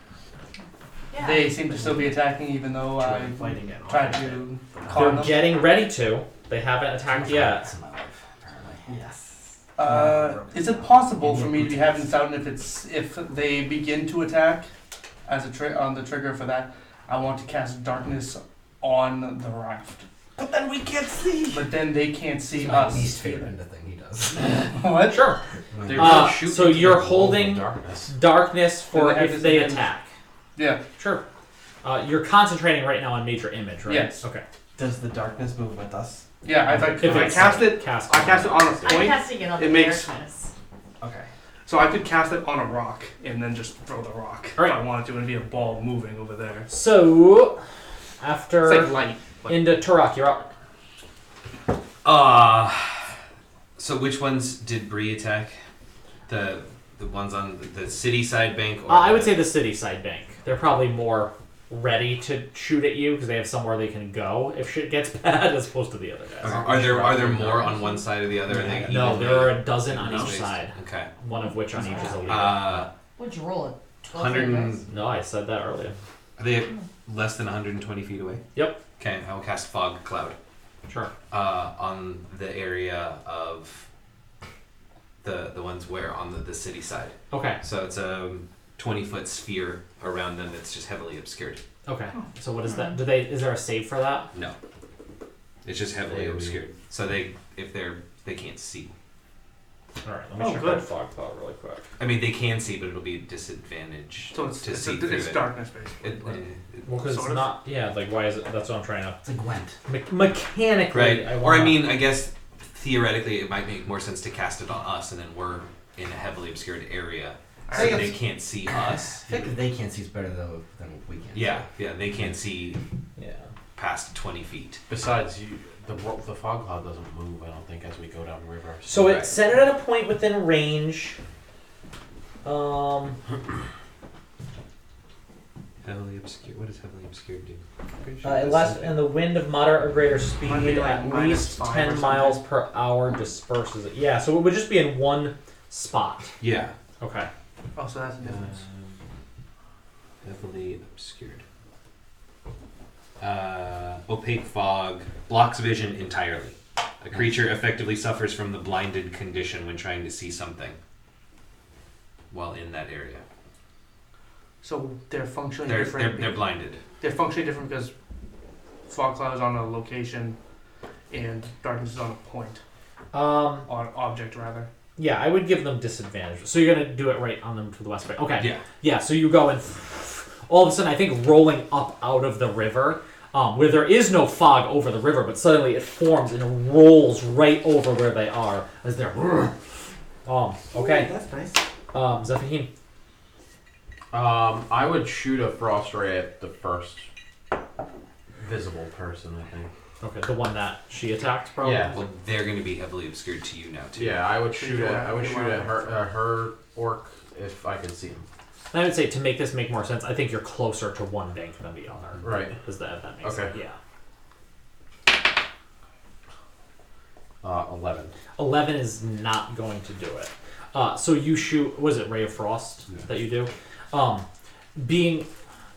Speaker 1: Yeah.
Speaker 4: They seem to still be attacking, even though I
Speaker 8: Fighting it.
Speaker 4: tried to
Speaker 2: They're
Speaker 4: con them.
Speaker 2: getting ready to. They haven't attacked yet.
Speaker 3: That's in my life, apparently.
Speaker 8: Yes.
Speaker 4: Is it possible for me to be having sound if they begin to attack as on the trigger for that? I want to cast darkness on the raft,
Speaker 8: But then we can't see.
Speaker 4: but then they can't see
Speaker 9: It's my
Speaker 4: us.
Speaker 9: least favorite thing he does.
Speaker 4: What?
Speaker 2: Sure.
Speaker 7: They're
Speaker 2: Uh,
Speaker 7: shooting
Speaker 2: so
Speaker 7: into
Speaker 2: you're
Speaker 7: the glow of
Speaker 2: holding-
Speaker 7: darkness.
Speaker 2: Darkness for
Speaker 4: And they have
Speaker 2: if they
Speaker 4: disadvantage.
Speaker 2: attack.
Speaker 4: Yeah.
Speaker 2: Sure. You're concentrating right now on major image, right?
Speaker 4: Yes.
Speaker 2: Okay.
Speaker 8: Does the darkness move with us?
Speaker 4: Yeah. If I
Speaker 2: it's
Speaker 4: cast it,
Speaker 2: cast
Speaker 4: I cast it on a
Speaker 1: I'm
Speaker 4: point,
Speaker 1: casting it on
Speaker 4: it
Speaker 1: the
Speaker 4: makes-
Speaker 1: darkness.
Speaker 8: Okay.
Speaker 4: so I could cast it on a rock and then just throw the rock
Speaker 2: All right.
Speaker 4: if I wanted to, and it'd be a ball moving over there.
Speaker 2: So after
Speaker 4: It's like light.
Speaker 2: into Turok, you're up.
Speaker 5: So which ones did Bree attack? The ones on the city side bank? Or
Speaker 2: I would say the city side bank. They're probably more ready to shoot at you because they have somewhere they can go if shit gets bad, as opposed to the other guys.
Speaker 5: Are there more on one side or the other? Are they
Speaker 2: No,
Speaker 5: evenly
Speaker 2: there are a dozen on each
Speaker 5: spaced?
Speaker 2: side.
Speaker 5: Okay.
Speaker 2: One of which on each is a leader.
Speaker 1: What'd you roll? A 12
Speaker 5: 100.
Speaker 1: dice?
Speaker 2: No, I said that earlier.
Speaker 5: Are they less than 120 feet away?
Speaker 2: Yep.
Speaker 5: Okay, I will cast Fog Cloud
Speaker 2: Sure.
Speaker 5: on the area of the ones where on the city side.
Speaker 2: Okay.
Speaker 5: So it's a 20-foot sphere around them that's just heavily obscured.
Speaker 2: Okay. So what is that? Is there a save for that?
Speaker 5: No, it's just heavily
Speaker 7: They-
Speaker 5: obscured. So they can't see.
Speaker 2: All right. Let me
Speaker 4: Oh,
Speaker 2: check
Speaker 4: good.
Speaker 2: that fog cloud really quick.
Speaker 5: I mean, they can see, but it'll be disadvantage
Speaker 4: So it's
Speaker 5: to see through
Speaker 4: it's
Speaker 5: it.
Speaker 4: darkness basically.
Speaker 2: Well, because
Speaker 4: Sort
Speaker 2: it's
Speaker 4: of.
Speaker 2: not. Yeah. Like, why is it? That's what I'm trying to.
Speaker 9: It's like Gwent.
Speaker 2: Mechanically,
Speaker 5: Right.
Speaker 2: I
Speaker 5: Or
Speaker 2: wanna-
Speaker 5: I mean, I guess theoretically it might make more sense to cast it on us, and then we're in a heavily obscured area,
Speaker 9: I
Speaker 5: so
Speaker 9: think
Speaker 5: they
Speaker 9: it's-
Speaker 5: can't see us.
Speaker 9: I think that they can't see it's better though than we can.
Speaker 5: Yeah, they can't see
Speaker 2: Yeah.
Speaker 5: past 20 feet.
Speaker 7: Besides, the fog cloud doesn't move. I don't think as we go down the river.
Speaker 2: So
Speaker 5: Right.
Speaker 2: it set it at a point within range.
Speaker 5: Heavily obscured. What does heavily obscured do?
Speaker 2: It lasts in the wind of moderate or greater speed
Speaker 4: Might be like
Speaker 2: at
Speaker 4: -5
Speaker 2: least
Speaker 4: or
Speaker 2: 10 miles per hour disperses it. Yeah, so it would just be in one spot.
Speaker 5: Yeah.
Speaker 2: Okay.
Speaker 4: Oh, so that's the difference.
Speaker 5: Heavily obscured. Opaque fog blocks vision entirely. A creature effectively suffers from the blinded condition when trying to see something while in that area.
Speaker 4: So they're functionally
Speaker 5: They're
Speaker 4: different.
Speaker 5: they're blinded.
Speaker 4: They're functionally different because fog cloud is on a location and darkness is on a point, on object rather.
Speaker 2: Yeah, I would give them disadvantage. So you're gonna do it right on them to the west right? Okay.
Speaker 5: Yeah.
Speaker 2: Yeah. So you go and all of a sudden, I think rolling up out of the river, where there is no fog over the river, but suddenly it forms and it rolls right over where they are as they're. Okay.
Speaker 9: That's nice.
Speaker 2: Zephyr.
Speaker 7: I would shoot a frost ray at the first visible person. I think.
Speaker 2: Okay, the one that she attacked, probably.
Speaker 7: Yeah.
Speaker 5: Well, they're going to be heavily obscured to you now too.
Speaker 7: Yeah, I would shoot
Speaker 4: you
Speaker 7: at
Speaker 4: want-
Speaker 7: I would
Speaker 4: you
Speaker 7: shoot
Speaker 4: want-
Speaker 7: at her orc if I could see him.
Speaker 2: And I would say to make this make more sense, I think you're closer to one bank than the other.
Speaker 7: Right.
Speaker 2: Is that makes
Speaker 7: Okay.
Speaker 2: sense? Yeah.
Speaker 7: 11.
Speaker 2: 11 is not going to do it. So you shoot. Was it Ray of Frost that you do? Being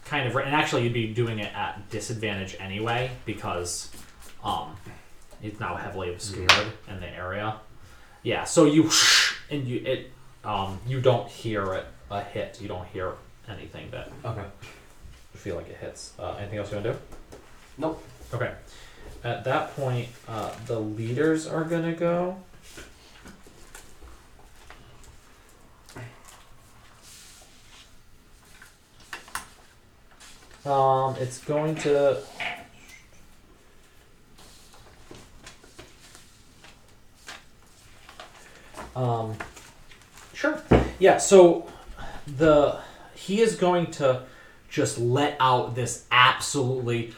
Speaker 2: kind of, and actually you'd be doing it at disadvantage anyway because it's now heavily obscured in the area. Yeah. So you and you don't hear it a hit. You don't hear anything that
Speaker 7: Okay.
Speaker 2: you feel like it hits. Anything else you want to do?
Speaker 7: Nope.
Speaker 2: Okay. At that point, the leaders are gonna go. It's going to. Sure. Yeah. So he is going to just let out this absolutely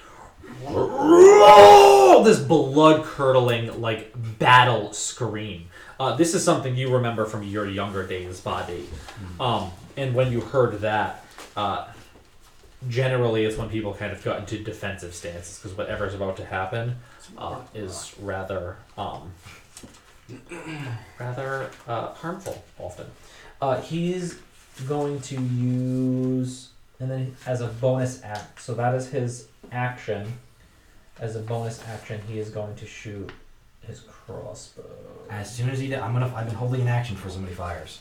Speaker 2: this blood curdling like battle scream. This is something you remember from your younger days, Body. And when you heard that, generally it's when people kind of got into defensive stances because whatever's about to happen is rather harmful often. He's going to use, and then as a bonus act, so that is his action. As a bonus action, he is going to shoot his crossbow.
Speaker 9: As soon as he does, I've been holding an action for somebody fires.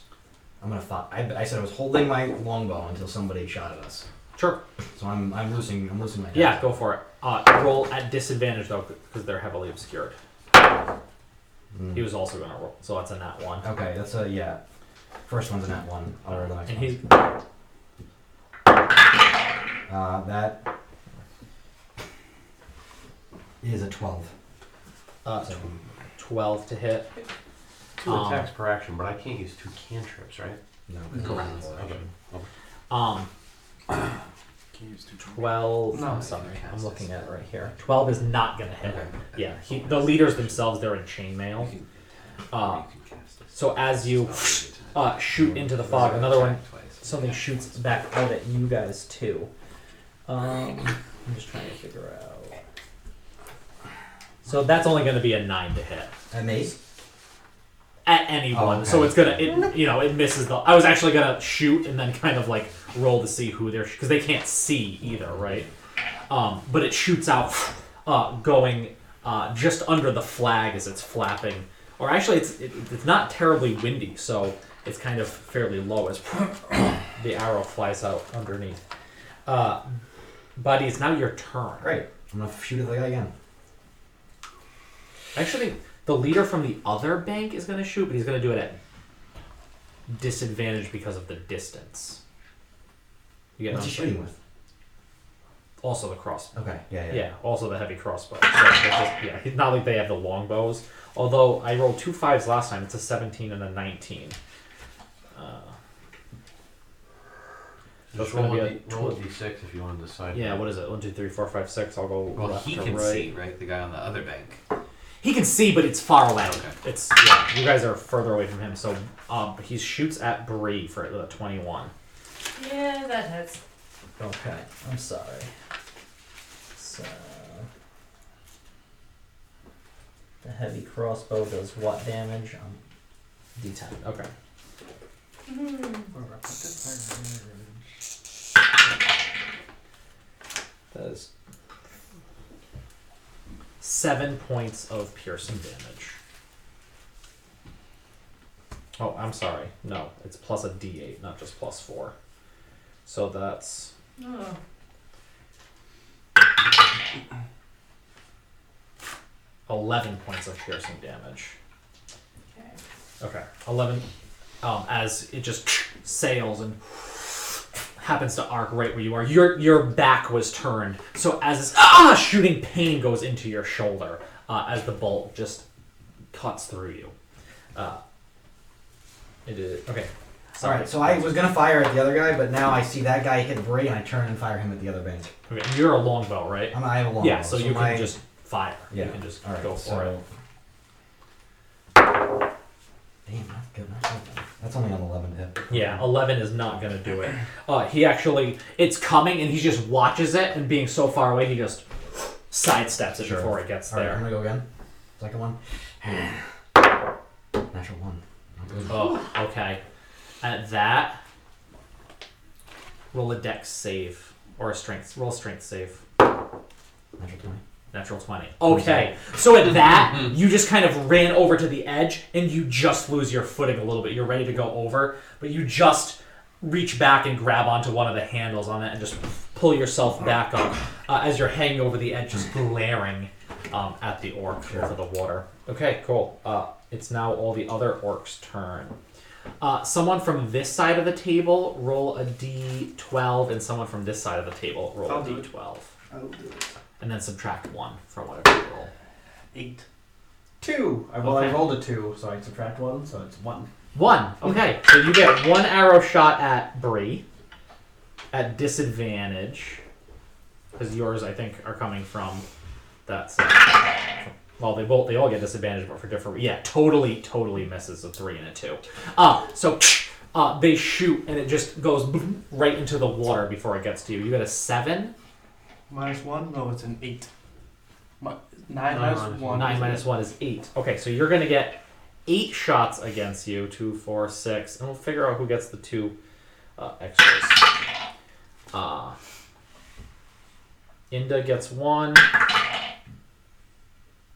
Speaker 9: I'm gonna fire. I said I was holding my longbow until somebody shot at us.
Speaker 2: Sure.
Speaker 9: So I'm losing my attack.
Speaker 2: Yeah, go for it. Roll at disadvantage though, because they're heavily obscured. He was also gonna roll, so that's a nat 1.
Speaker 9: Okay, that's a yeah. First one's a nat 1. I'll roll the next
Speaker 2: And
Speaker 9: one.
Speaker 2: he's
Speaker 9: That is a 12.
Speaker 2: so 12 to hit.
Speaker 7: 2 attacks per action, but I can't use 2 cantrips, right?
Speaker 9: No,
Speaker 2: Correct.
Speaker 7: Okay.
Speaker 2: 12.
Speaker 4: No,
Speaker 2: I'm sorry, I'm looking at it right here. 12 is not gonna hit. Yeah, the leaders themselves, they're in chainmail. So as you shoot into the fog, another one, something shoots back out at you guys too. I'm just trying to figure out. So that's only going to be a 9 to hit.
Speaker 9: A mace?
Speaker 2: At anyone.
Speaker 9: Oh, okay.
Speaker 2: So it's going to, it misses the, I was actually going to shoot and then kind of like roll to see who they're, because they can't see either, right? But it shoots out, going just under the flag as it's flapping. Or actually, it's not terribly windy, so it's kind of fairly low as the arrow flies out underneath. Buddy, it's now your turn.
Speaker 9: Great. I'm gonna shoot at the guy again.
Speaker 2: Actually, the leader from the other bank is going to shoot, but he's going to do it at disadvantage because of the distance. You get
Speaker 9: What's he shooting with?
Speaker 2: Also the crossbow.
Speaker 9: Okay, yeah.
Speaker 2: Yeah, also the heavy crossbow. So it's not like they have the long bows. Although I rolled 2 5s last time, it's a 17 and a 19.
Speaker 7: Just roll a d6 if you want to decide.
Speaker 2: Yeah, what is it? 1, 2, 3, 4, 5, 6. I'll go
Speaker 5: Well,
Speaker 2: left
Speaker 5: he
Speaker 2: to
Speaker 5: can
Speaker 2: right.
Speaker 5: see, right? The guy on the other bank.
Speaker 2: He can see, but it's far away.
Speaker 5: Okay.
Speaker 2: It's you guys are further away from him. So he shoots at Bree for the 21.
Speaker 1: Yeah, that hits.
Speaker 2: Okay, I'm sorry. So the heavy crossbow does what damage? D10. Okay. That is 7 points of piercing damage. Oh, I'm sorry. No, it's plus a D8, not just plus 4. So that's 11 points of piercing damage. Okay. 11. As it just sails and happens to arc right where you are. Your back was turned, so as this shooting pain goes into your shoulder, as the bolt just cuts through you. It is okay. Sorry.
Speaker 9: Alright, so I was gonna fire at the other guy, but now I see that guy hit Bray and I turn and fire him at the other bank.
Speaker 2: Okay, you're a longbow, right?
Speaker 9: I have a longbow.
Speaker 2: Yeah, so you can just fire.
Speaker 9: Yeah.
Speaker 2: You can just
Speaker 9: Alright,
Speaker 2: go for
Speaker 9: so
Speaker 2: it.
Speaker 9: Damn, not good. That's only on 11 to hit.
Speaker 2: Yeah, 11 is not going to do it. He actually, it's coming and he just watches it, and being so far away, he just sidesteps it before it gets
Speaker 9: Alright, I'm
Speaker 2: there.
Speaker 9: gonna go again. Second one. Natural 1. Not good.
Speaker 2: Oh, okay. At that, roll a dex save, or roll a strength save.
Speaker 9: Natural 20.
Speaker 2: Natural 20. Okay, so at that, you just kind of ran over to the edge, and you just lose your footing a little bit. You're ready to go over, but you just reach back and grab onto one of the handles on it and just pull yourself back up as you're hanging over the edge, just glaring at the orc over the water. Okay, cool. It's now all the other orcs' turn. Someone from this side of the table, roll a d12, and someone from this side of the table, roll
Speaker 4: I'll
Speaker 2: a
Speaker 4: do it.
Speaker 2: d12.
Speaker 4: I will do it.
Speaker 2: And then subtract 1 from whatever you roll.
Speaker 4: 8.
Speaker 8: 2. I rolled a 2, so I subtract 1, so it's 1.
Speaker 2: 1. Okay, so you get 1 arrow shot at Bree at disadvantage, because yours, I think, are coming from that side. Well, they all get disadvantage, but for different. Yeah, totally misses a 3 and a 2. So They shoot, and it just goes boom, right into the water before it gets to you. You got a 7.
Speaker 4: -1? No, it's an 8. 9
Speaker 7: minus
Speaker 4: 1.
Speaker 2: 9 minus 1 is 8. Okay, so you're going to get 8 shots against you. 2, 4, 6. And we'll figure out who gets the 2 extras. Inda gets 1.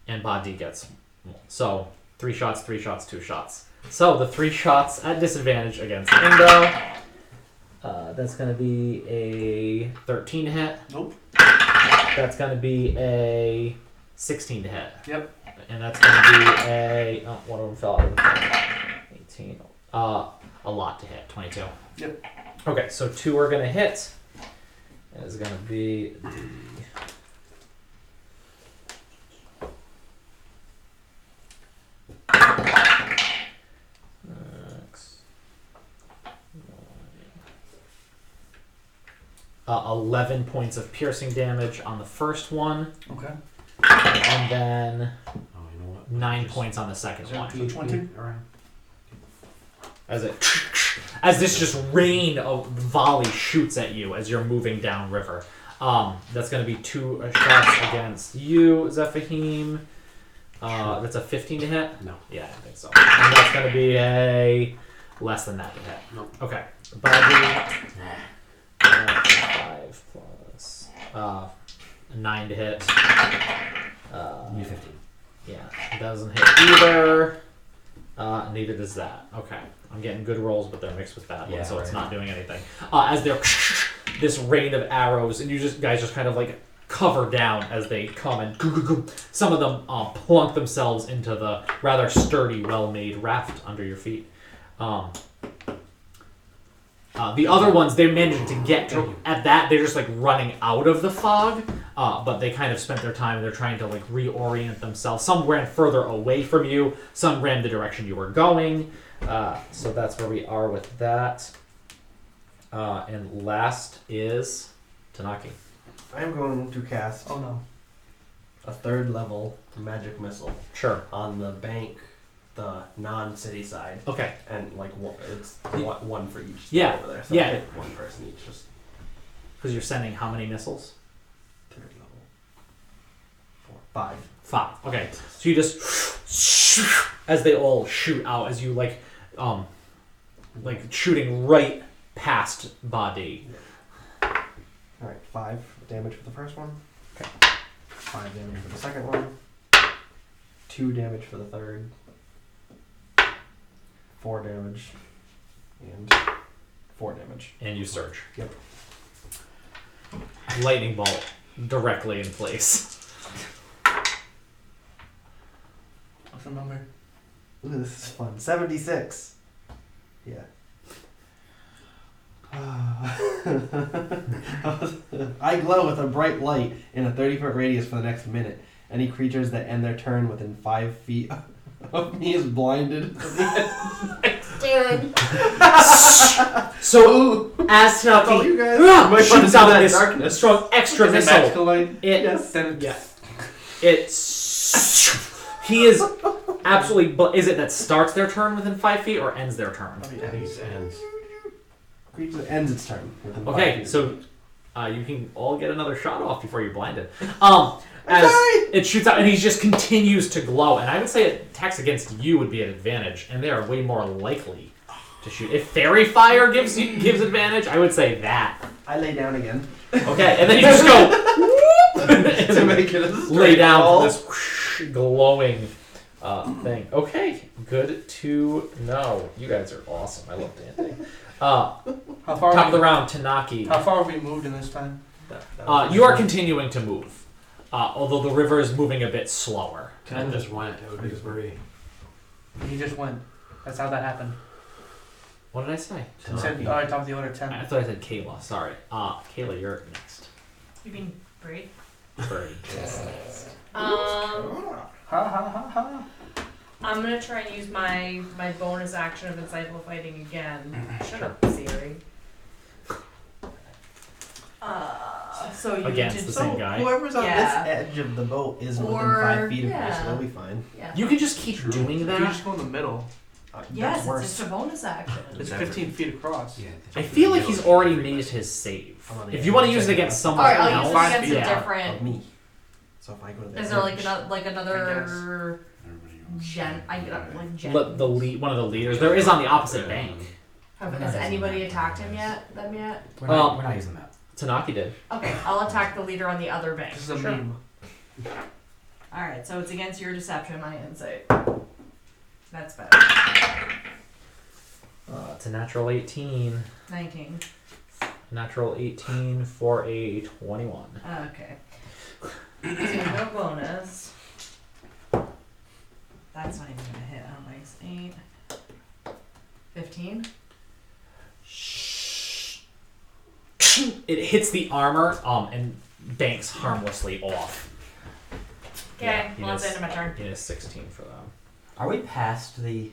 Speaker 2: And Badi gets 1. So 3 shots, 3 shots, 2 shots. So the 3 shots at disadvantage against Inda. That's going to be a 13 to hit.
Speaker 4: Nope.
Speaker 2: That's going to be a 16 to hit.
Speaker 4: Yep.
Speaker 2: And that's going to be a... Oh, one of them fell out of the thing. 18. A lot to hit. 22.
Speaker 4: Yep.
Speaker 2: Okay, so 2 are going to hit. And it's going to be... Six, 9, 11 points of piercing damage on the first one.
Speaker 4: Okay.
Speaker 2: And then
Speaker 7: Oh, you know what?
Speaker 2: 9 points on the second
Speaker 4: Is that
Speaker 2: one.
Speaker 4: to 20?
Speaker 2: As this just rain of volley shoots at you as you're moving down river. That's going to be 2 shots against you, Zephahim. That's a 15 to hit?
Speaker 7: No.
Speaker 2: Yeah, I think so. And that's going to be a less than that to hit.
Speaker 7: No.
Speaker 2: Okay. Bobby. 5 plus 9 to hit.
Speaker 9: You 15.
Speaker 2: Yeah, doesn't hit either. Neither does that. Okay. I'm getting good rolls, but they're mixed with bad ones, so it's not doing anything. As they're this rain of arrows, and you guys just kind of like cover down as they come, and some of them plunk themselves into the rather sturdy, well-made raft under your feet. The other ones, they managed to get to, at that, they're just like running out of the fog, but they kind of spent their time and they're trying to like reorient themselves. Some ran further away from you, some ran the direction you were going. So that's where we are with that. And last is Tanaki.
Speaker 8: I'm going to cast
Speaker 4: Oh no.
Speaker 8: a 3rd level magic missile
Speaker 2: Sure.
Speaker 8: on the bank, the non-city side,
Speaker 2: Okay.
Speaker 8: and like it's one for each.
Speaker 2: Yeah,
Speaker 8: over there. So
Speaker 2: yeah.
Speaker 8: I hit one person each. Just
Speaker 2: Because you're sending how many missiles?
Speaker 8: 3rd level. 4, 5.
Speaker 2: 5. Okay. So you just as they all shoot out, as you like shooting right past Badi.
Speaker 8: All right, 5 damage for the first one.
Speaker 2: Okay.
Speaker 8: 5 damage for the second one. 2 damage for the third. 4 damage. And 4 damage.
Speaker 2: And you surge.
Speaker 8: Yep.
Speaker 2: Lightning bolt directly in place.
Speaker 4: What's the number?
Speaker 8: Ooh, this is fun. 76. Yeah. I glow with a bright light in a 30-foot radius for the next minute. Any creatures that end their turn within 5 feet of me is blinded.
Speaker 2: So as
Speaker 8: Oh, you
Speaker 2: Tanaki
Speaker 8: guys might wanna
Speaker 2: shoots
Speaker 8: do
Speaker 2: out
Speaker 8: that
Speaker 2: this
Speaker 8: darkness.
Speaker 2: strong extra
Speaker 4: Is it
Speaker 2: missile,
Speaker 4: magical light?
Speaker 2: it
Speaker 8: Yes.
Speaker 4: Then
Speaker 2: yeah, it's he is absolutely. Is it that starts their turn within 5 feet or ends their turn?
Speaker 7: Ends.
Speaker 8: Creature that ends its turn within 5
Speaker 2: Okay,
Speaker 8: feet.
Speaker 2: so you can all get another shot off before you're blinded. As it shoots out, and he just continues to glow. And I would say attacks against you would be an advantage, and they are way more likely to shoot. If fairy fire gives advantage, I would say that.
Speaker 8: I lay down again.
Speaker 2: Okay, and then you just go
Speaker 8: to make it a
Speaker 2: lay down
Speaker 8: roll.
Speaker 2: for this whoosh, glowing thing. Okay, good to know. You guys are awesome. I love dancing.
Speaker 4: How far?
Speaker 2: Top of the round, Tanaki.
Speaker 4: How far have we moved in this time?
Speaker 2: You are continuing to move, although the river is moving a bit slower.
Speaker 7: Ken just went. It would be free.
Speaker 4: He just went. That's how that happened.
Speaker 2: What did I say?
Speaker 4: He said, all right, top of the order, 10.
Speaker 2: I thought I said Kayla. Sorry. Kayla, you're next.
Speaker 1: You mean Braid?
Speaker 2: Birdie.
Speaker 4: Ha ha ha ha.
Speaker 1: I'm gonna try and use my bonus action of insightful fighting again. Shut up, Siri. So you
Speaker 2: Against
Speaker 1: did
Speaker 2: the same guy.
Speaker 8: Whoever's on
Speaker 1: Yeah.
Speaker 8: this edge of the boat isn't within
Speaker 1: Or-
Speaker 8: 5 feet of me,
Speaker 1: yeah.
Speaker 8: so they'll be fine.
Speaker 1: Yeah.
Speaker 2: You can just keep doing
Speaker 4: You
Speaker 2: that.
Speaker 4: just go in the middle.
Speaker 1: Yes,
Speaker 8: That's worse.
Speaker 1: it's just a bonus action.
Speaker 4: It's 15 feet across.
Speaker 5: Yeah,
Speaker 2: I feel like he's already made his save.
Speaker 8: I'm on the
Speaker 2: If you want to
Speaker 8: edge.
Speaker 2: use it against someone
Speaker 1: Alright, I'll
Speaker 2: else,
Speaker 1: use it
Speaker 4: Five
Speaker 1: against
Speaker 4: feet.
Speaker 1: a
Speaker 2: yeah.
Speaker 8: Of
Speaker 1: different.
Speaker 8: me. So if I go to the
Speaker 1: Is there like
Speaker 8: edge-
Speaker 1: another gen? I get up like gen.
Speaker 2: One of the leaders. There is on the opposite bank.
Speaker 1: Has anybody attacked him yet? Them yet?
Speaker 9: We're
Speaker 2: Well-
Speaker 9: not using that.
Speaker 2: Tanaki did.
Speaker 1: Okay, I'll attack the leader on the other bank.
Speaker 4: This is a meme.
Speaker 1: Alright, so it's against your deception, my insight. That's better.
Speaker 2: It's a natural 18.
Speaker 1: 19.
Speaker 2: Natural 18 for a 21.
Speaker 1: Okay. So no bonus. That's not even gonna hit. Oh, nice. 8. 15.
Speaker 2: It hits the armor and banks harmlessly off.
Speaker 1: Okay,
Speaker 2: Yeah,
Speaker 1: well, that's the end of my turn.
Speaker 2: It is 16 for them.
Speaker 9: Are we past the?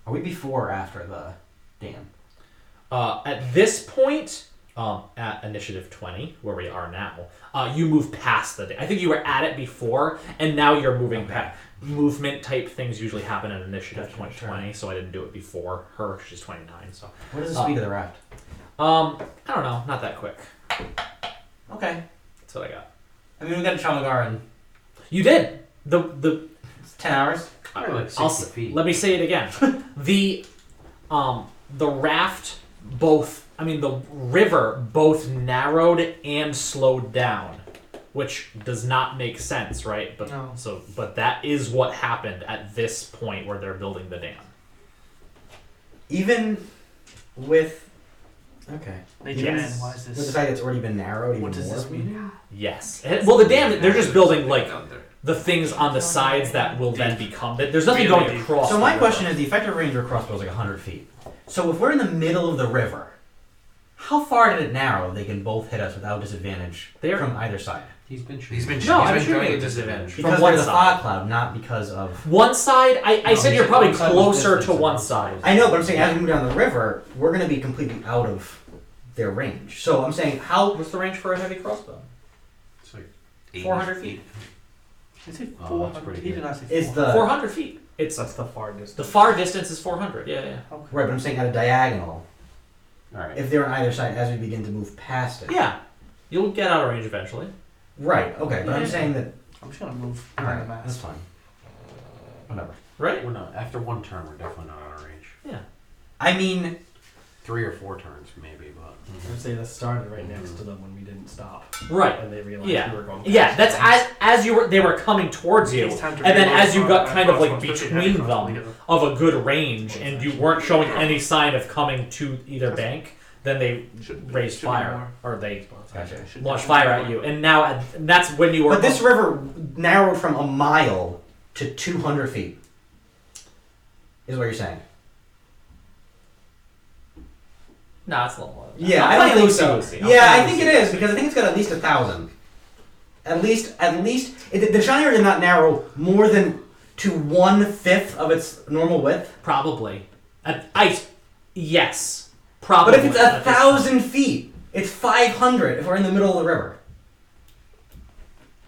Speaker 9: Are we before or after the dam?
Speaker 2: At this point, at initiative 20, where we are now, you move past the. I think you were at it before, and now you're moving past. Movement type things usually happen at initiative
Speaker 9: Gotcha,
Speaker 2: point
Speaker 9: sure.
Speaker 2: 20, so I didn't do it before her. She's 29, so.
Speaker 9: What is the speed of the raft?
Speaker 2: I don't know, not that quick.
Speaker 9: Okay.
Speaker 2: That's what I got.
Speaker 9: I mean, we got to Chamagar in
Speaker 2: You did the.
Speaker 9: it's 10 hours.
Speaker 7: Probably like 60 feet.
Speaker 2: Let me say it again. the raft the river both narrowed and slowed down, which does not make sense, right? But
Speaker 4: No.
Speaker 2: but that is what happened at this point where they're building the dam.
Speaker 9: Even with. Okay.
Speaker 4: Nature
Speaker 2: Yes.
Speaker 4: Man, why is
Speaker 9: With the
Speaker 4: this?
Speaker 9: fact that it's already been narrowed even
Speaker 4: What does
Speaker 9: more.
Speaker 4: this mean?
Speaker 2: Yes. Well, the dam, they're just building like
Speaker 5: down there.
Speaker 2: the things on the sides that will then become. There's nothing going
Speaker 4: Really deep.
Speaker 2: across.
Speaker 9: So
Speaker 2: the
Speaker 9: my
Speaker 2: river.
Speaker 9: question is, the effective range of a crossbow is like 100 feet. So if we're in the middle of the river, how far did it narrow? They can both hit us without disadvantage
Speaker 2: They're-
Speaker 9: from either side.
Speaker 7: He's been shooting.
Speaker 5: He's been
Speaker 2: No,
Speaker 5: he's
Speaker 2: I'm
Speaker 5: been
Speaker 2: shooting
Speaker 5: throwing
Speaker 2: at
Speaker 5: a disadvantage.
Speaker 9: Because
Speaker 2: one
Speaker 9: there's a
Speaker 2: side.
Speaker 9: fog cloud, not because of.
Speaker 2: One side, I
Speaker 7: No,
Speaker 2: said
Speaker 7: he
Speaker 2: you're
Speaker 7: said
Speaker 2: probably
Speaker 7: one side was
Speaker 2: closer
Speaker 7: distance
Speaker 2: to
Speaker 7: and
Speaker 2: one
Speaker 7: one
Speaker 2: side.
Speaker 9: I know, but I'm saying as we move down the river, we're going to be completely out of their range. So I'm saying how.
Speaker 2: What's the range for a heavy crossbow?
Speaker 7: It's like
Speaker 2: 400 feet.
Speaker 4: Is it
Speaker 7: Oh,
Speaker 4: 400?
Speaker 7: that's pretty
Speaker 4: He did
Speaker 7: good.
Speaker 4: not say
Speaker 9: Is
Speaker 4: 400.
Speaker 9: the
Speaker 2: 400 feet. It's
Speaker 8: That's the far distance.
Speaker 2: the far distance is 400. Yeah, yeah.
Speaker 4: Okay.
Speaker 9: right, but I'm saying at a diagonal.
Speaker 7: Alright.
Speaker 9: If they're on either side, as we begin to move past it.
Speaker 2: Yeah, you'll get out of range eventually.
Speaker 9: Right. Okay, but
Speaker 2: Yeah.
Speaker 9: I'm saying that.
Speaker 4: I'm just gonna move
Speaker 9: All
Speaker 4: behind the
Speaker 9: right, that's
Speaker 4: mast.
Speaker 9: fine. Whatever.
Speaker 2: Right?
Speaker 7: We're not. After one turn, we're definitely not out of range.
Speaker 2: Yeah.
Speaker 9: I mean,
Speaker 7: 3 or 4 turns, maybe, but.
Speaker 8: I would say that started right next to them when we didn't stop.
Speaker 2: Right.
Speaker 8: And they realized
Speaker 2: Yeah.
Speaker 8: we were going
Speaker 2: Yeah,
Speaker 8: past
Speaker 2: that's
Speaker 8: them.
Speaker 2: as they were coming towards you,
Speaker 4: It's time to
Speaker 2: and then
Speaker 4: reload
Speaker 2: as you
Speaker 4: my
Speaker 2: got kind of like
Speaker 4: crossbow, especially
Speaker 2: between
Speaker 4: heavy crossbow,
Speaker 2: them
Speaker 4: because
Speaker 2: of a good range, and you weren't showing any sign of coming to either bank, then they
Speaker 4: should be-
Speaker 2: raised
Speaker 4: should be
Speaker 2: fire
Speaker 4: more.
Speaker 2: or they
Speaker 9: gotcha.
Speaker 4: Should
Speaker 2: launched
Speaker 4: definitely
Speaker 2: fire
Speaker 4: be
Speaker 2: at
Speaker 4: more.
Speaker 2: you, and now that's when you were.
Speaker 9: But this river narrowed from a mile to 200 feet. Is what you're saying?
Speaker 2: No, it's a little more. than that.
Speaker 9: Yeah,
Speaker 2: I'm
Speaker 9: I don't
Speaker 2: playing
Speaker 9: think so.
Speaker 2: loosey-goosey. I'm
Speaker 9: Yeah, I
Speaker 2: playing
Speaker 9: think it is because I think it's got at least 1,000. At least, the Shanhira did not narrow more than to 1/5 of its normal width.
Speaker 2: Probably. Yes. Probably.
Speaker 9: But if it's
Speaker 2: at this
Speaker 9: 1,000 feet, it's 500 if we're in the middle of the river.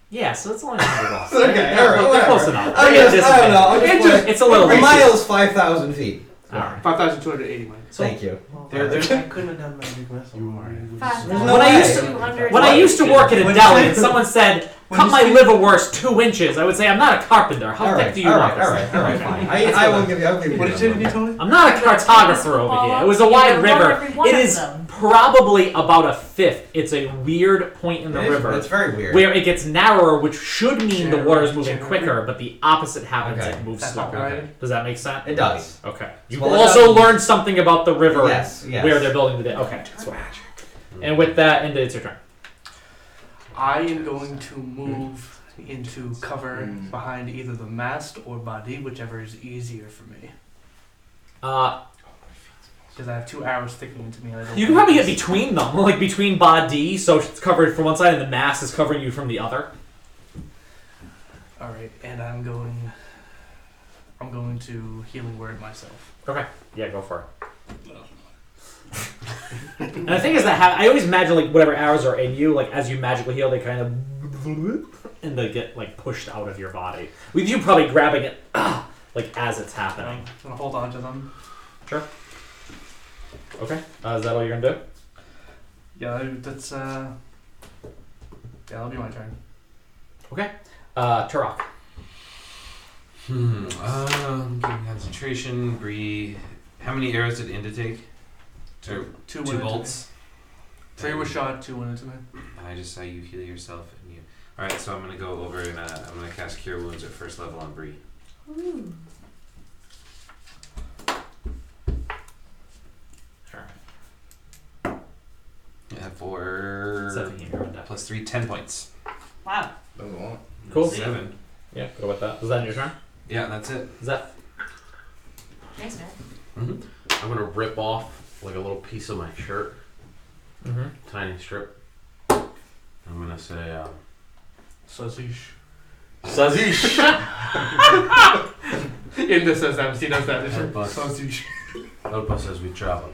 Speaker 2: Yeah, so it's only 100 off.
Speaker 9: Okay,
Speaker 2: They're
Speaker 9: all right,
Speaker 2: close
Speaker 9: whatever.
Speaker 2: enough.
Speaker 9: I
Speaker 2: They get
Speaker 9: guess- I don't know, I'm
Speaker 2: disadvantage.
Speaker 9: just
Speaker 2: It's a little
Speaker 9: A
Speaker 2: loosey.
Speaker 9: mile is 5,000 feet.
Speaker 2: Alright.
Speaker 4: 5,280 miles.
Speaker 9: Thank you.
Speaker 8: I couldn't have done magic missile.
Speaker 7: You are.
Speaker 9: There's no
Speaker 2: When I
Speaker 9: way.
Speaker 2: used to-
Speaker 1: 200.
Speaker 2: When I used to work at a
Speaker 9: When
Speaker 2: deli
Speaker 9: you-
Speaker 2: and someone said,
Speaker 9: when
Speaker 2: cut
Speaker 9: you
Speaker 2: my
Speaker 9: speak-
Speaker 2: liverwurst 2 inches, I would say, I'm not a carpenter. How
Speaker 9: All
Speaker 2: thick
Speaker 9: right,
Speaker 2: do you
Speaker 9: all
Speaker 2: want
Speaker 9: right,
Speaker 2: this
Speaker 9: all right,
Speaker 2: thing?
Speaker 9: all right, fine.
Speaker 2: That's
Speaker 9: I
Speaker 2: what
Speaker 9: will give you. I'll give you.
Speaker 4: What did you say to me,
Speaker 9: that.
Speaker 4: Tony?
Speaker 2: I'm not a cartographer over here. It was a wide river. It is probably about 1/5. It's a weird point in the river
Speaker 9: It's very weird.
Speaker 2: where it gets narrower, which should mean the water is moving quicker, but the opposite happens.
Speaker 9: Okay.
Speaker 2: It moves
Speaker 4: That's
Speaker 2: slower.
Speaker 4: not right.
Speaker 2: Does that make sense?
Speaker 9: It does.
Speaker 2: Okay. You
Speaker 9: Well, it
Speaker 2: also
Speaker 9: does-
Speaker 2: learned something about the river
Speaker 9: Yes, yes.
Speaker 2: where they're building the dam. Okay. That's what. And with that, Inda, it's your turn.
Speaker 4: I am going to move into cover behind either the mast or body, whichever is easier for me. Because I have 2 arrows sticking into me. And I don't
Speaker 2: You can
Speaker 4: want
Speaker 2: probably get
Speaker 4: this.
Speaker 2: between them, like between body, so it's covered from one side, and the mass is covering you from the other.
Speaker 4: All right, and I'm going to healing word myself.
Speaker 2: Okay. Yeah, go for it. And the thing is that I always imagine like whatever arrows are in you, like as you magically heal, they kind of and they get like pushed out of your body. With you probably grabbing it like as it's happening.
Speaker 4: I'm gonna hold on to them.
Speaker 2: Sure. Okay. Is that all you're gonna do?
Speaker 4: Yeah, that's yeah, that'll be my turn.
Speaker 2: Okay. Turok.
Speaker 5: Giving concentration. Bree. How many arrows did Inda take?
Speaker 4: Two
Speaker 5: Two
Speaker 4: went into
Speaker 5: bolts.
Speaker 4: 3 were shot, 2 went into me.
Speaker 5: I just saw you heal yourself and you. All right, so I'm gonna go over and I'm gonna cast Cure Wounds at first level on Bree.
Speaker 1: Ooh.
Speaker 5: Yeah, for plus 3, 10 points.
Speaker 1: Wow.
Speaker 6: That's a lot.
Speaker 2: Cool.
Speaker 5: 7.
Speaker 2: Yeah, go with that. Is that your turn?
Speaker 5: Yeah, that's it.
Speaker 2: Is that?
Speaker 1: Nice, man.
Speaker 5: Mm-hmm.
Speaker 7: I'm gonna rip off like a little piece of my shirt,
Speaker 2: Mm-hmm.
Speaker 7: tiny strip. I'm gonna say,
Speaker 4: Sazish.
Speaker 7: Sazish!
Speaker 4: Inda says that, he does that.
Speaker 7: But-
Speaker 4: Sazish.
Speaker 7: Help us as we travel.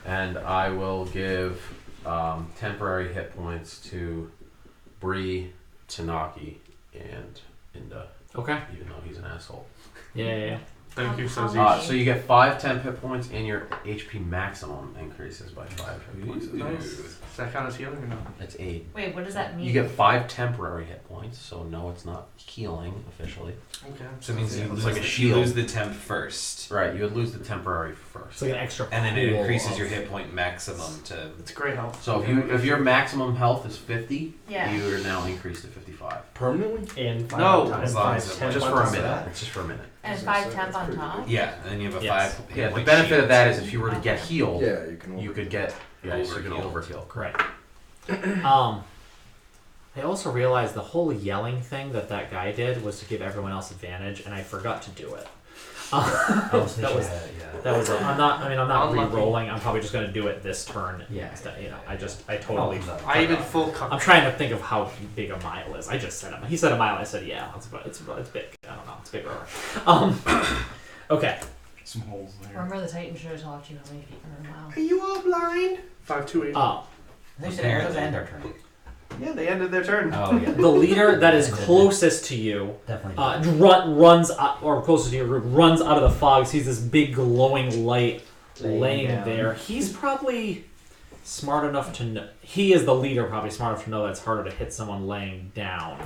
Speaker 7: And I will give temporary hit points to Bree, Tanaki, and Inda,
Speaker 2: Okay.
Speaker 7: even though he's an asshole.
Speaker 2: Yeah.
Speaker 4: Thank you,
Speaker 1: How
Speaker 4: Sazish.
Speaker 7: So you get 5 temp hit points, and your HP maximum increases by 5 hit points.
Speaker 4: Nice. Does that count as healing or no?
Speaker 7: That's 8.
Speaker 1: Wait, what does that mean?
Speaker 7: You get 5 temporary hit points, so no, it's not healing officially.
Speaker 4: Okay.
Speaker 5: So it means you
Speaker 7: It's
Speaker 5: lose,
Speaker 7: like a
Speaker 5: you
Speaker 7: shield.
Speaker 5: lose the temp first.
Speaker 7: Right, you would lose the temporary first.
Speaker 2: It's like an extra.
Speaker 5: And then it
Speaker 2: pool
Speaker 5: increases
Speaker 2: of-
Speaker 5: your hit point maximum to.
Speaker 4: It's great help.
Speaker 7: So if your maximum health is 50,
Speaker 1: Yeah.
Speaker 7: you are now increased to 55.
Speaker 6: Permanently?
Speaker 8: And 5
Speaker 7: No,
Speaker 8: times
Speaker 5: as long
Speaker 8: 5,
Speaker 5: as it
Speaker 8: 10
Speaker 7: Just for
Speaker 8: bucks
Speaker 7: a
Speaker 8: on
Speaker 7: minute.
Speaker 8: that.
Speaker 7: It's just for a minute.
Speaker 1: And
Speaker 6: So that's
Speaker 1: 5 temp on
Speaker 6: pretty
Speaker 1: top?
Speaker 5: Yeah, and then you have a
Speaker 2: Yes.
Speaker 5: 5 hit
Speaker 7: Yeah, the
Speaker 5: point
Speaker 7: benefit
Speaker 5: shield.
Speaker 7: of that is if you were to get healed,
Speaker 6: Yeah, you can.
Speaker 7: you could get so you can
Speaker 5: Overheal.
Speaker 7: overheal.
Speaker 2: Right. I also realized the whole yelling thing that guy did was to give everyone else advantage, and I forgot to do it. That was. I'm not
Speaker 4: Unlucky.
Speaker 2: re-rolling. I'm probably just gonna do it this turn.
Speaker 9: Yeah.
Speaker 2: Instead. I totally.
Speaker 4: I even full cut.
Speaker 2: I'm trying to think of how big a mile is. I just said he said a mile. I said yeah. It's big. I don't know. It's bigger. Okay.
Speaker 6: Some holes there.
Speaker 1: Remember the Titan should have taught you how many feet are a mile.
Speaker 8: Are you all blind?
Speaker 4: 528.
Speaker 9: They said arrows end our turn.
Speaker 8: Yeah, they ended their turn.
Speaker 9: Oh yeah.
Speaker 2: The leader that is closest to you
Speaker 9: Definitely.
Speaker 2: runs or closest to your group runs out of the fog. Sees this big glowing light laying
Speaker 9: down.
Speaker 2: there. He's probably smart enough to know. He is the leader, probably smart enough to know that it's harder to hit someone laying down.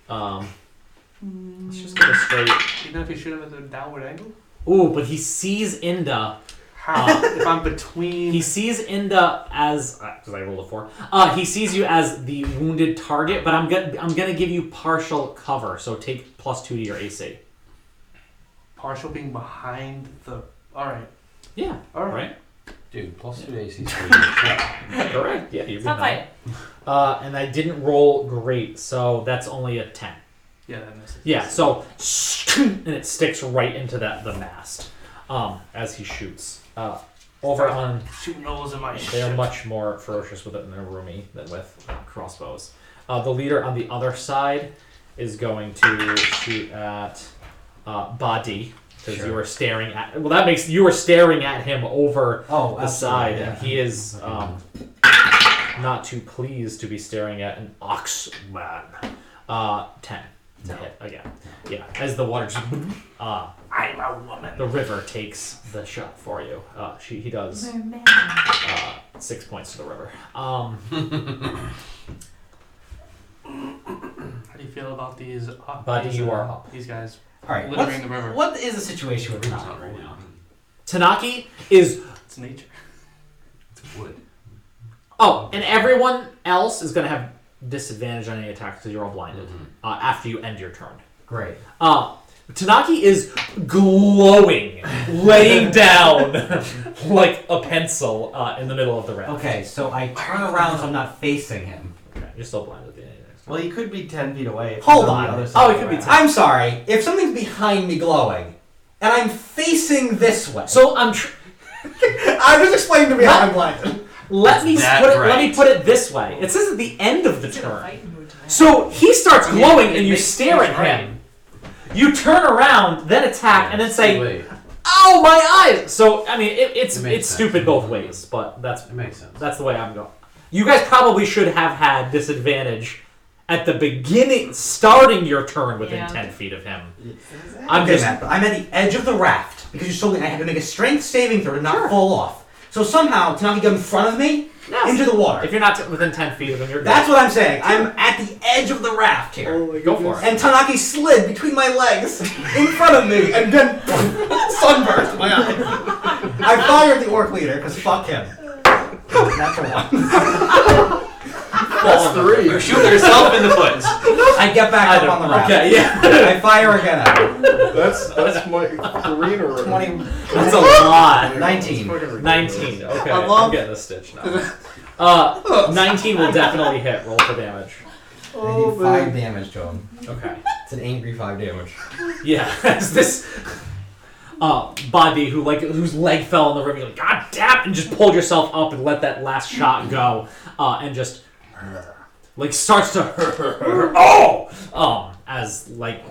Speaker 2: Let's just get a straight.
Speaker 4: Even if you shoot him at a downward angle?
Speaker 2: Ooh, but he sees Inda.
Speaker 4: How? If I'm between.
Speaker 2: He sees Inda as because I rolled a 4. He sees you as the wounded target, but I'm gonna give you partial cover. So take +2 to your AC.
Speaker 4: Partial being behind the. Alright.
Speaker 2: Yeah.
Speaker 4: Alright.
Speaker 2: Right.
Speaker 7: Dude, plus 2 to AC is pretty good.
Speaker 2: Correct. Yeah. You're
Speaker 1: Stop
Speaker 2: good
Speaker 1: fighting.
Speaker 2: now. And I didn't roll great, so that's only a 10.
Speaker 4: Yeah, that misses.
Speaker 2: Yeah. So and it sticks right into the mast as he shoots. Over on.
Speaker 4: Shooting holes in my
Speaker 2: They are
Speaker 4: ship.
Speaker 2: much more ferocious with it than they're roomy than with crossbows. The leader on the other side is going to shoot at Badi because you were staring at. Well, that makes you were staring at him over the side, and he is not too pleased to be staring at an oxman. 10 to hit again. Yeah, as the water just.
Speaker 4: I'm a woman.
Speaker 2: The river takes the shot for you. He does.
Speaker 1: Merman.
Speaker 2: 6 points to the river.
Speaker 4: How do you feel about these?
Speaker 2: Buddy, you are up.
Speaker 4: These guys
Speaker 9: All right.
Speaker 4: littering the river.
Speaker 9: What is the situation with Tanaki right now?
Speaker 2: Tanaki is.
Speaker 4: It's nature.
Speaker 5: It's wood.
Speaker 2: Oh, and everyone else is going to have disadvantage on any attacks because you're all blinded after you end your turn.
Speaker 9: Great.
Speaker 2: Tanaki is glowing, laying down like a pencil in the middle of the raft.
Speaker 9: Okay, so I turn around so I'm not facing him.
Speaker 2: Okay, you're still blinded at the end.
Speaker 8: Well, he could be 10 feet away. If
Speaker 9: Hold
Speaker 8: he's
Speaker 9: on.
Speaker 8: The other
Speaker 2: Oh,
Speaker 8: side
Speaker 2: he
Speaker 8: of
Speaker 2: could
Speaker 8: the
Speaker 2: be
Speaker 8: raft.
Speaker 2: 10.
Speaker 9: I'm sorry. If something's behind me glowing, and I'm facing this way,
Speaker 2: So
Speaker 9: I just explained to me how I'm blinded.
Speaker 2: let me
Speaker 5: that
Speaker 2: put it. Let
Speaker 5: right?
Speaker 2: me put it this way. It says at the end of the
Speaker 1: He's in a
Speaker 2: turn.
Speaker 1: fighting mood tonight.
Speaker 2: So he starts glowing, and you
Speaker 4: makes
Speaker 2: stare
Speaker 4: sense,
Speaker 2: at him. You turn around, then attack, and then say,
Speaker 7: Wait,
Speaker 2: "Oh, my eyes!" So I mean, it's
Speaker 7: It makes sense.
Speaker 2: stupid both ways, but
Speaker 7: it makes sense.
Speaker 2: that's the way I'm going. You guys probably should have had disadvantage at the beginning, starting your turn within
Speaker 1: Yeah.
Speaker 2: 10 feet of him.
Speaker 9: I'm at the edge of the raft because you told me I had to make a strength saving throw to not fall off. So somehow Tanaki got in front of me into the water.
Speaker 2: If you're not within 10 feet of him, you're good.
Speaker 9: That's what I'm saying. I'm at the edge of the raft here.
Speaker 2: Go for it.
Speaker 9: And Tanaki slid between my legs in front of me and then sunburst my eyes. I fired the orc leader because fuck him. Natural one.
Speaker 6: That's 3.
Speaker 5: You shoot yourself in the foot.
Speaker 9: I get back up on the raft.
Speaker 2: Okay, yeah.
Speaker 9: I fire again at him.
Speaker 6: That's my 3 in a row.
Speaker 9: 20,
Speaker 2: That's a lot.
Speaker 9: 19.
Speaker 2: 19. Okay,
Speaker 6: I love-
Speaker 2: I'm getting a stitch now. 19 will definitely hit. Roll for damage.
Speaker 9: I did 5 damage to him.
Speaker 2: Okay.
Speaker 9: It's an angry 5 damage.
Speaker 2: Yeah, as this body whose leg fell in the river, you're like, God damn, and just pulled yourself up and let that last shot go, and just starts to as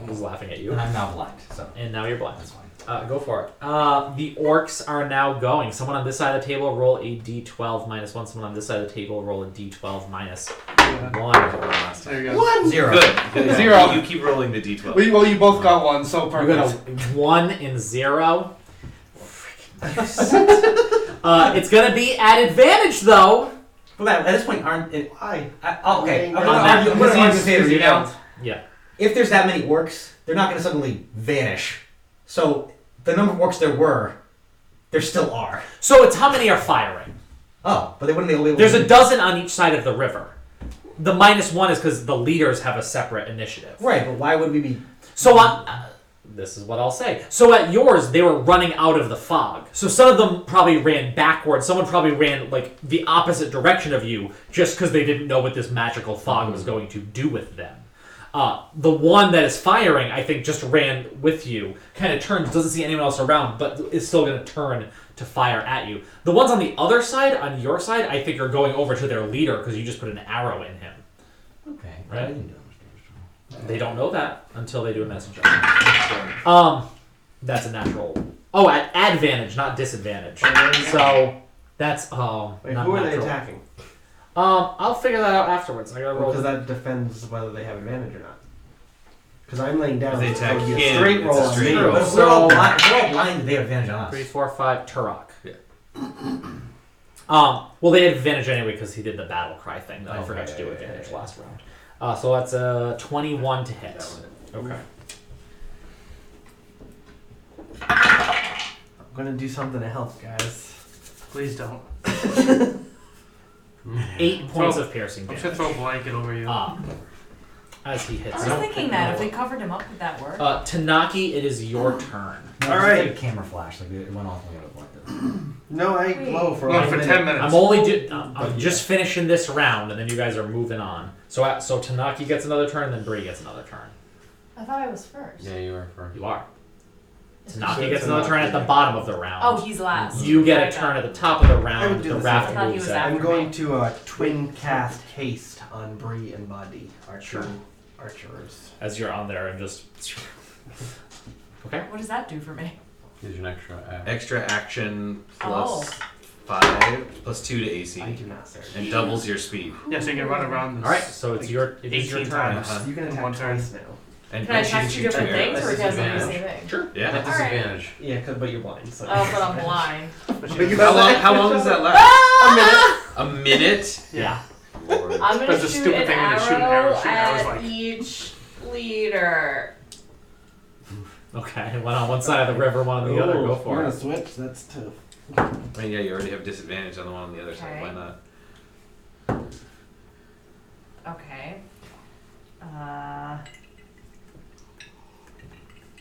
Speaker 2: was laughing at you.
Speaker 9: And I'm now blind, so.
Speaker 2: And now you're blind. That's fine. Go for it. The orcs are now going. Someone on this side of the table roll a d12 minus 1. Someone on this side of the table roll a d12 minus 1.
Speaker 4: There you go.
Speaker 9: 0.
Speaker 5: Good.
Speaker 4: 0.
Speaker 5: You keep rolling the d12.
Speaker 4: Well, you both got 1, so
Speaker 2: You got a
Speaker 4: perfect.
Speaker 2: 1 and 0. It's gonna be at advantage though.
Speaker 9: Well, at this point, aren't it?
Speaker 8: Why?
Speaker 9: Okay. I'm
Speaker 2: On
Speaker 9: gonna
Speaker 2: that-
Speaker 9: argue in favor of you now.
Speaker 2: Yeah.
Speaker 9: If there's that many orcs, they're not going to suddenly vanish. So the number of orcs there were, there still are.
Speaker 2: So it's how many are firing?
Speaker 9: Oh, but they wouldn't be able to.
Speaker 2: There's a dozen on each side of the river. The -1 is because the leaders have a separate initiative.
Speaker 9: Right, but why would we be?
Speaker 2: So this is what I'll say. So at yours, they were running out of the fog. So some of them probably ran backwards. Someone probably ran the opposite direction of you, just because they didn't know what this magical fog was going to do with them. The one that is firing, I think, just ran with you, kind of turns, doesn't see anyone else around, but is still going to turn to fire at you. The ones on the other side, on your side, I think are going over to their leader because you just put an arrow in him.
Speaker 9: Okay.
Speaker 2: Right? They don't know that until they do a message check. That's a natural. Oh, at advantage, not disadvantage. So that's
Speaker 8: Wait,
Speaker 2: not
Speaker 8: who are they
Speaker 2: natural.
Speaker 8: attacking?
Speaker 2: I'll figure that out afterwards. I gotta roll.
Speaker 8: Because that defends whether they have advantage or not. Because I'm laying down.
Speaker 5: If they
Speaker 8: so it would
Speaker 5: attack
Speaker 8: be
Speaker 5: him,
Speaker 8: a straight
Speaker 5: it's
Speaker 8: roll
Speaker 5: a
Speaker 8: on
Speaker 5: straight
Speaker 8: me.
Speaker 5: roll.
Speaker 9: But if we're all blind, they have advantage on us.
Speaker 2: 3, 4, 5, Turok.
Speaker 5: Yeah.
Speaker 2: Well, they had advantage anyway because he did the battle cry thing that I
Speaker 9: Oh,
Speaker 2: forgot
Speaker 9: yeah,
Speaker 2: to do
Speaker 9: yeah,
Speaker 2: advantage
Speaker 9: yeah.
Speaker 2: last round. So that's a 21 to hit. Okay.
Speaker 8: I'm gonna do something to help, guys.
Speaker 4: Please don't.
Speaker 2: 8 points of piercing
Speaker 4: I'm
Speaker 2: damage.
Speaker 4: just gonna throw a blanket over you.
Speaker 2: As he hits
Speaker 1: I
Speaker 2: you.
Speaker 1: was thinking that if we covered him up, would that work?
Speaker 2: Tanaki, it is your turn.
Speaker 9: No,
Speaker 8: All
Speaker 9: it's
Speaker 8: right.
Speaker 9: like a camera flash. Like it went off when it went.
Speaker 8: No, I
Speaker 1: Wait.
Speaker 8: glow for
Speaker 4: No,
Speaker 8: like
Speaker 4: for
Speaker 8: a minute.
Speaker 4: 10 minutes.
Speaker 2: I'm only I'm just finishing this round, and then you guys are moving on. So Tanaki gets another turn, then Bree gets another turn.
Speaker 1: I thought I was first.
Speaker 5: Yeah, you are first.
Speaker 2: You are.
Speaker 6: So
Speaker 2: Tanaki gets another turn at the bottom of the round.
Speaker 1: Oh, he's last.
Speaker 2: You get a
Speaker 1: Okay.
Speaker 2: turn at the top of the
Speaker 8: I
Speaker 2: round.
Speaker 8: would do
Speaker 2: The
Speaker 8: the
Speaker 2: raft
Speaker 8: same.
Speaker 1: I thought he
Speaker 2: moves
Speaker 1: was
Speaker 2: out.
Speaker 1: after
Speaker 8: I'm going to twin cast haste on Bree and Body, our
Speaker 2: Sure.
Speaker 8: two archers.
Speaker 2: As you're on there and just. Okay.
Speaker 1: What does that do for me?
Speaker 7: Gives you an extra.
Speaker 5: Extra action
Speaker 1: Oh.
Speaker 5: plus 5 plus 2 to AC.
Speaker 8: I do not, sir.
Speaker 5: And doubles your speed.
Speaker 4: Yeah, so you can run around this.
Speaker 2: All right. So it's your
Speaker 4: 18
Speaker 2: turn.
Speaker 4: times.
Speaker 8: You can
Speaker 4: in
Speaker 8: attack
Speaker 4: one turn.
Speaker 8: twice now.
Speaker 5: And
Speaker 1: Can I
Speaker 5: she can
Speaker 1: attack two
Speaker 5: shoot
Speaker 1: different
Speaker 5: arrows.
Speaker 1: things, or
Speaker 7: That's
Speaker 1: does it do the
Speaker 7: disadvantage.
Speaker 1: same thing?
Speaker 2: Sure.
Speaker 5: Yeah.
Speaker 7: At disadvantage.
Speaker 8: Yeah, but you're blind. So.
Speaker 1: Oh, but I'm blind.
Speaker 5: How long does that last? A minute?
Speaker 2: Yeah.
Speaker 5: Lord.
Speaker 1: I'm gonna
Speaker 4: That's a
Speaker 1: shoot
Speaker 4: stupid
Speaker 1: an
Speaker 4: thing when they shoot an
Speaker 1: arrow
Speaker 4: arrow. Shoot arrows
Speaker 1: at
Speaker 4: like-
Speaker 1: each leader.
Speaker 2: Okay. One on one side of the river, one on the other. Go
Speaker 6: You're
Speaker 2: for
Speaker 6: gonna
Speaker 2: it.
Speaker 6: switch? That's tough.
Speaker 5: I mean, yeah, you already have disadvantage on the one on the other side.
Speaker 1: Okay.
Speaker 5: Why not?
Speaker 1: Okay.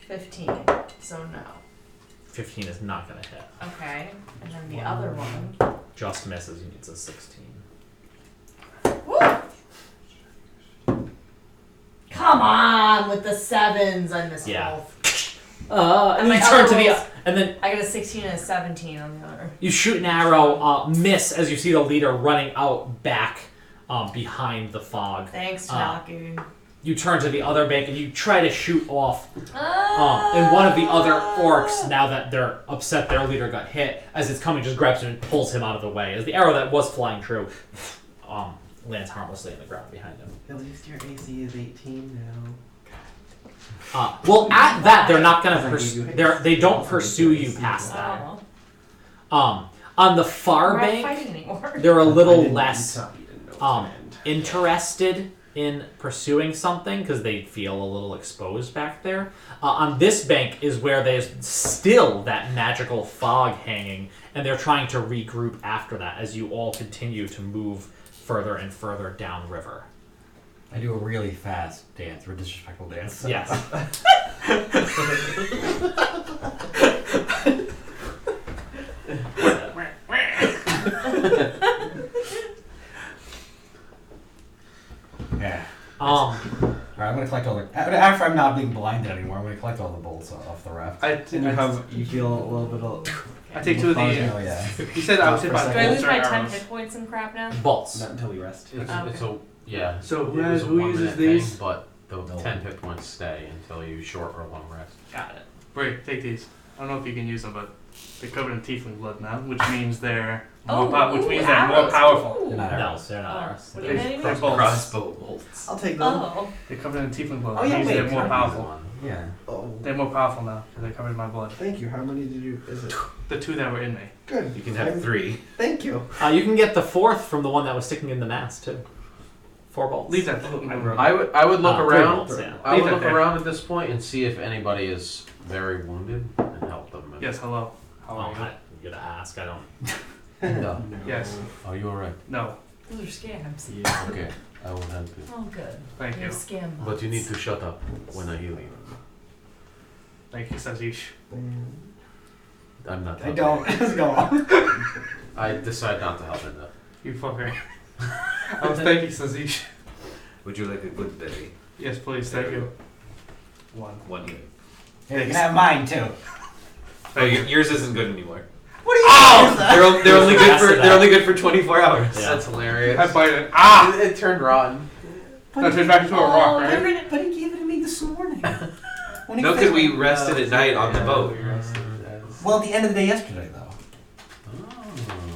Speaker 1: 15. So no.
Speaker 2: 15 is not gonna hit.
Speaker 1: Okay. And then the other one.
Speaker 2: Just misses. He needs a 16.
Speaker 1: Come on with the 7s. I missed
Speaker 2: Yeah.
Speaker 1: both.
Speaker 2: And
Speaker 1: my
Speaker 2: you turn
Speaker 1: other
Speaker 2: to the
Speaker 1: rolls-
Speaker 2: and then
Speaker 1: I got a 16 and a 17 on the other.
Speaker 2: you shoot an arrow, miss as you see the leader running out back behind the fog.
Speaker 1: Thanks, Tanaki.
Speaker 2: You turn to the other bank and you try to shoot off and one of the other orcs, now that they're upset their leader got hit, as it's coming, just grabs him and pulls him out of the way. As the arrow that was flying true lands harmlessly on the ground behind him.
Speaker 8: At least your AC is 18 now.
Speaker 2: Well, at that, they're not gonna
Speaker 8: Because I gave
Speaker 2: pursue.
Speaker 8: you
Speaker 2: They don't
Speaker 8: haste.
Speaker 2: pursue you past that.
Speaker 1: Oh,
Speaker 2: On the
Speaker 1: we're
Speaker 2: far
Speaker 1: not
Speaker 2: bank,
Speaker 1: fighting anymore.
Speaker 2: they're a little
Speaker 8: I didn't-
Speaker 2: less
Speaker 8: you didn't know it was gonna end.
Speaker 2: interested in pursuing something because they feel a little exposed back there. On this bank is where there's still that magical fog hanging, and they're trying to regroup after that as you all continue to move further and further downriver.
Speaker 3: I do a really fast dance, or disrespectful dance.
Speaker 2: Yes.
Speaker 3: Yeah.
Speaker 2: Um,
Speaker 3: Alright, I'm gonna collect all the. After I'm not being blinded anymore, I'm gonna collect all the bolts off the raft.
Speaker 8: You feel a little bit of.
Speaker 4: I take 2 of the.
Speaker 3: Oh, yeah.
Speaker 4: You said I was hit by
Speaker 1: Do I lose
Speaker 4: bolts or
Speaker 1: my 10
Speaker 4: arrows.
Speaker 1: hit points and crap now?
Speaker 2: bolts.
Speaker 8: Not until we rest.
Speaker 7: It's a yeah.
Speaker 4: So
Speaker 7: it was a
Speaker 4: who
Speaker 7: 1
Speaker 4: uses
Speaker 7: minute
Speaker 4: these?
Speaker 7: thing, but the
Speaker 3: No.
Speaker 7: 10 hit points stay until you short or long rest.
Speaker 1: Got it.
Speaker 4: Wait, take these. I don't know if you can use them, but they're covered in tiefling blood now, which means they're
Speaker 1: Oh,
Speaker 4: which means
Speaker 1: ooh,
Speaker 4: they're more
Speaker 1: arrows.
Speaker 4: powerful.
Speaker 1: Ooh.
Speaker 3: They're not
Speaker 2: No,
Speaker 3: arrows.
Speaker 2: they're not
Speaker 1: Oh,
Speaker 2: ours.
Speaker 1: what are you hitting
Speaker 4: They're
Speaker 1: me?
Speaker 4: bolts.
Speaker 5: Crossbow bolts.
Speaker 8: I'll take them.
Speaker 1: Oh.
Speaker 4: They're covered in tiefling blood.
Speaker 8: Oh,
Speaker 4: Which
Speaker 8: yeah,
Speaker 4: means
Speaker 8: wait,
Speaker 4: they're more
Speaker 8: can I
Speaker 4: powerful.
Speaker 3: Yeah.
Speaker 8: Oh,
Speaker 4: They're more powerful now because they're covered in my blood.
Speaker 8: thank you. How many did you? Is it?
Speaker 4: The 2 that were in me.
Speaker 8: Good.
Speaker 5: You can have 3.
Speaker 8: Thank you.
Speaker 2: You can get the 4th from the one that was sticking in the mast too. 4 bolts.
Speaker 4: Leave that.
Speaker 7: I would look
Speaker 2: 3
Speaker 7: around.
Speaker 2: bolts, yeah.
Speaker 7: I would
Speaker 4: Leave it
Speaker 7: look
Speaker 4: there.
Speaker 7: around at this point and see if anybody is very wounded and help them.
Speaker 4: Yes, hello. How
Speaker 2: Well,
Speaker 4: are you?
Speaker 2: I'm gonna ask. I don't.
Speaker 7: No.
Speaker 4: Yes.
Speaker 7: Are you alright?
Speaker 4: No.
Speaker 1: Those are scams.
Speaker 7: Okay, I will help you.
Speaker 1: Oh, good.
Speaker 4: Thank
Speaker 1: You're
Speaker 4: you.
Speaker 1: scam bots.
Speaker 7: But you need to shut up when I heal you.
Speaker 4: Thank you, Sazish.
Speaker 7: I'm not.
Speaker 3: I
Speaker 7: helping.
Speaker 3: don't. Just go on.
Speaker 7: I decide not to help him though.
Speaker 4: You fucker. I was thank you, Sazish.
Speaker 5: Would you like a good berry?
Speaker 4: Yes, please. Thank you. 1.
Speaker 5: 1 here.
Speaker 3: Here, you can have mine too.
Speaker 5: Oh, yours isn't good anymore.
Speaker 3: What are you
Speaker 5: Oh! They're only good
Speaker 2: After
Speaker 5: for
Speaker 2: that.
Speaker 5: they're only good for 24 hours.
Speaker 2: Yeah.
Speaker 7: That's hilarious.
Speaker 4: I bite it. Ah!
Speaker 7: It turned rotten.
Speaker 4: That turns back into a rock,
Speaker 1: Oh,
Speaker 4: right?
Speaker 3: But he gave it to me this morning. When he
Speaker 5: No,
Speaker 3: fed
Speaker 5: because we
Speaker 3: me.
Speaker 5: rested at night on the boat.
Speaker 3: Well, at the end of the day yesterday, though.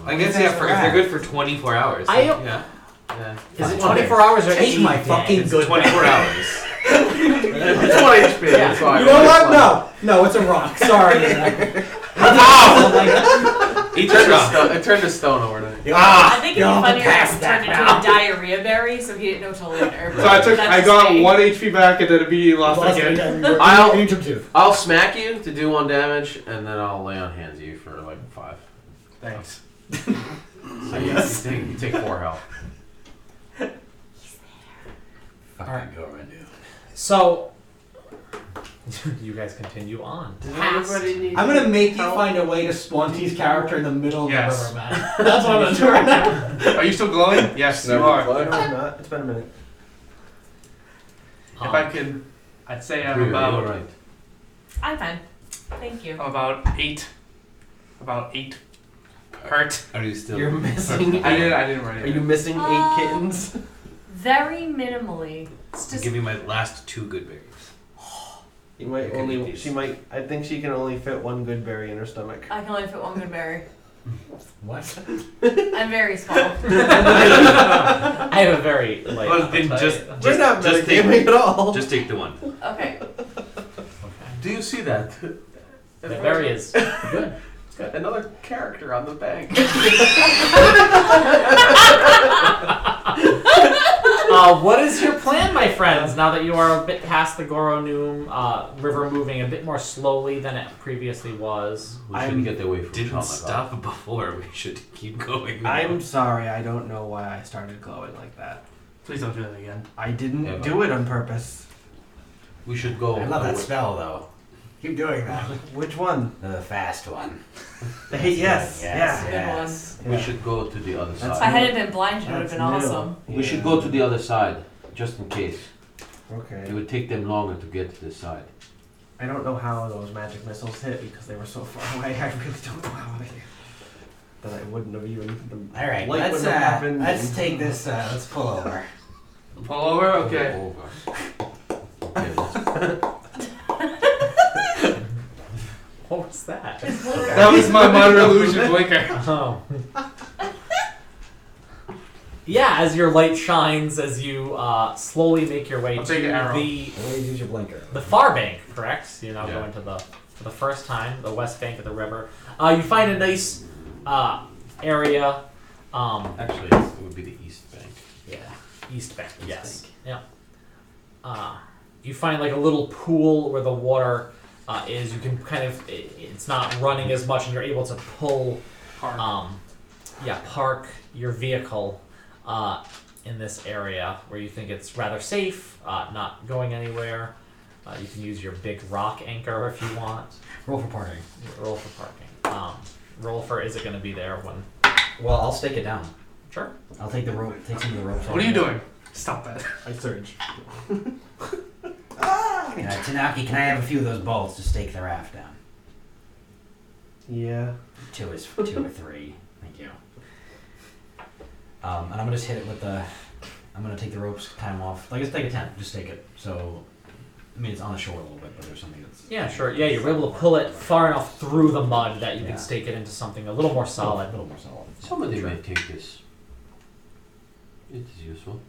Speaker 5: I guess yeah, if they're good for 24 hours.
Speaker 2: I-
Speaker 5: then, yeah.
Speaker 7: Yeah.
Speaker 2: Is it 24 hours or
Speaker 3: Take
Speaker 2: 8
Speaker 3: my fucking
Speaker 5: It's
Speaker 3: good
Speaker 5: 24 hours.
Speaker 7: It's 1 HP.
Speaker 2: Yeah.
Speaker 7: That's why.
Speaker 3: You know what? No, it's a rock. Sorry.
Speaker 5: He turned off.
Speaker 7: It turned to stone overnight.
Speaker 1: I think it'd be
Speaker 3: you'll have to
Speaker 1: funnier if
Speaker 3: pass
Speaker 1: it
Speaker 3: that
Speaker 1: turned into a diarrhea berry, so he didn't know till later.
Speaker 4: So I got 1 HP back and then immediately lost it again.
Speaker 7: I'll smack you to do 1 damage, and then I'll lay on hands you for like 5.
Speaker 4: Thanks.
Speaker 7: So you take 4 health.
Speaker 3: Alright, go right, dude.
Speaker 2: So you guys continue on. Past.
Speaker 8: need
Speaker 3: I'm gonna make you find a way to Splunty's character in the middle of
Speaker 4: Yes.
Speaker 3: the river, man. That's what I'm gonna do right now.
Speaker 4: Are you still glowing? Yes, you
Speaker 7: Never
Speaker 4: are.
Speaker 7: play.
Speaker 8: No, I'm not. It's been a minute.
Speaker 4: If I could, I'd say I'm
Speaker 7: You're
Speaker 4: about
Speaker 7: alright.
Speaker 1: I'm fine. Thank you.
Speaker 4: I'm about 8. About 8. Hurt.
Speaker 5: Are you still?
Speaker 8: You're missing.
Speaker 4: I didn't write
Speaker 8: Are
Speaker 4: it.
Speaker 8: you missing 8 kittens?
Speaker 1: Very minimally. It's
Speaker 5: I'll
Speaker 1: just
Speaker 5: give you my last 2 good berries.
Speaker 8: You might
Speaker 5: You can
Speaker 8: only.
Speaker 5: eat these.
Speaker 8: She might. I think she can only fit 1 good berry in her stomach.
Speaker 1: I can only fit 1 good berry.
Speaker 3: What?
Speaker 1: I'm very small.
Speaker 2: I have a very like.
Speaker 5: Well, then
Speaker 8: We're not
Speaker 5: just take
Speaker 8: metagaming at all.
Speaker 5: just take the 1.
Speaker 1: Okay.
Speaker 7: Do you see that?
Speaker 2: The berry is good.
Speaker 7: Another character on the bank.
Speaker 2: What is your plan, my friends? Now that you are a bit past the Goronoom river, moving a bit more slowly than it previously was.
Speaker 7: We should get away from
Speaker 5: Didn't
Speaker 7: Shalnagar.
Speaker 5: stop before. We should keep going. Now.
Speaker 8: I'm sorry. I don't know why I started glowing like that.
Speaker 4: Please don't do that again.
Speaker 8: I didn't
Speaker 7: Yeah,
Speaker 8: do it on purpose.
Speaker 7: We should go.
Speaker 3: I love that
Speaker 7: away.
Speaker 3: spell, though. Keep doing that.
Speaker 8: Which one?
Speaker 3: The fast one.
Speaker 8: Yes.
Speaker 3: Yes.
Speaker 1: Good one.
Speaker 7: We should go to the other
Speaker 1: If I
Speaker 7: side.
Speaker 1: hadn't been blind, it would have
Speaker 8: That's
Speaker 1: been
Speaker 8: new.
Speaker 1: awesome.
Speaker 7: We should go to the other side, just in case.
Speaker 8: Okay.
Speaker 7: It would take them longer to get to this side.
Speaker 8: I don't know how those magic missiles hit because they were so far away. I really don't know how they. That I wouldn't have even.
Speaker 3: All right,
Speaker 8: Light
Speaker 3: let's
Speaker 8: wouldn't have happened.
Speaker 3: let's take this. Let's pull over.
Speaker 4: Pull over? Okay.
Speaker 7: Over. Okay, let's
Speaker 2: What was that?
Speaker 4: That was my minor illusion blinker.
Speaker 2: Oh. Yeah, as your light shines, as you slowly make your way
Speaker 4: I'll
Speaker 2: to
Speaker 4: take an arrow.
Speaker 9: Always use your blinker.
Speaker 2: the far bank, correct? So you're now
Speaker 7: Yeah.
Speaker 2: going to for the first time, the west bank of the river. You find a nice area.
Speaker 7: Actually, it would be the East Bank.
Speaker 2: Yeah, east bank.
Speaker 7: East
Speaker 2: Yes. Yeah. You find like a little pool where the water is. You can kind of it's not running as much, and you're able to pull
Speaker 4: Park.
Speaker 2: park your vehicle in this area where you think it's rather safe, not going anywhere. You can use your big rock anchor if you want.
Speaker 9: Roll for parking.
Speaker 2: Roll for parking. Roll for is it going to be there when?
Speaker 9: Well, I'll stake it down.
Speaker 2: Sure.
Speaker 9: I'll take the rope. Take some of the ropes.
Speaker 4: What are you doing? Stop that.
Speaker 8: I surge.
Speaker 3: Tanaki, can I have a few of those bolts to stake the raft down?
Speaker 8: Yeah.
Speaker 3: 2 or 3. Thank you. And I'm gonna just hit it with the. I'm gonna take the ropes, tie them off. Like it's take a tent, just stake it. So, I mean, it's on the shore a little bit, but there's something that's.
Speaker 2: Yeah, sure. Yeah, you're able to pull it far enough through the mud that you
Speaker 3: Yeah.
Speaker 2: can stake it into something a little more
Speaker 3: A
Speaker 2: solid.
Speaker 3: little more solid.
Speaker 7: Somebody
Speaker 2: Sure.
Speaker 7: may take this. It is useful.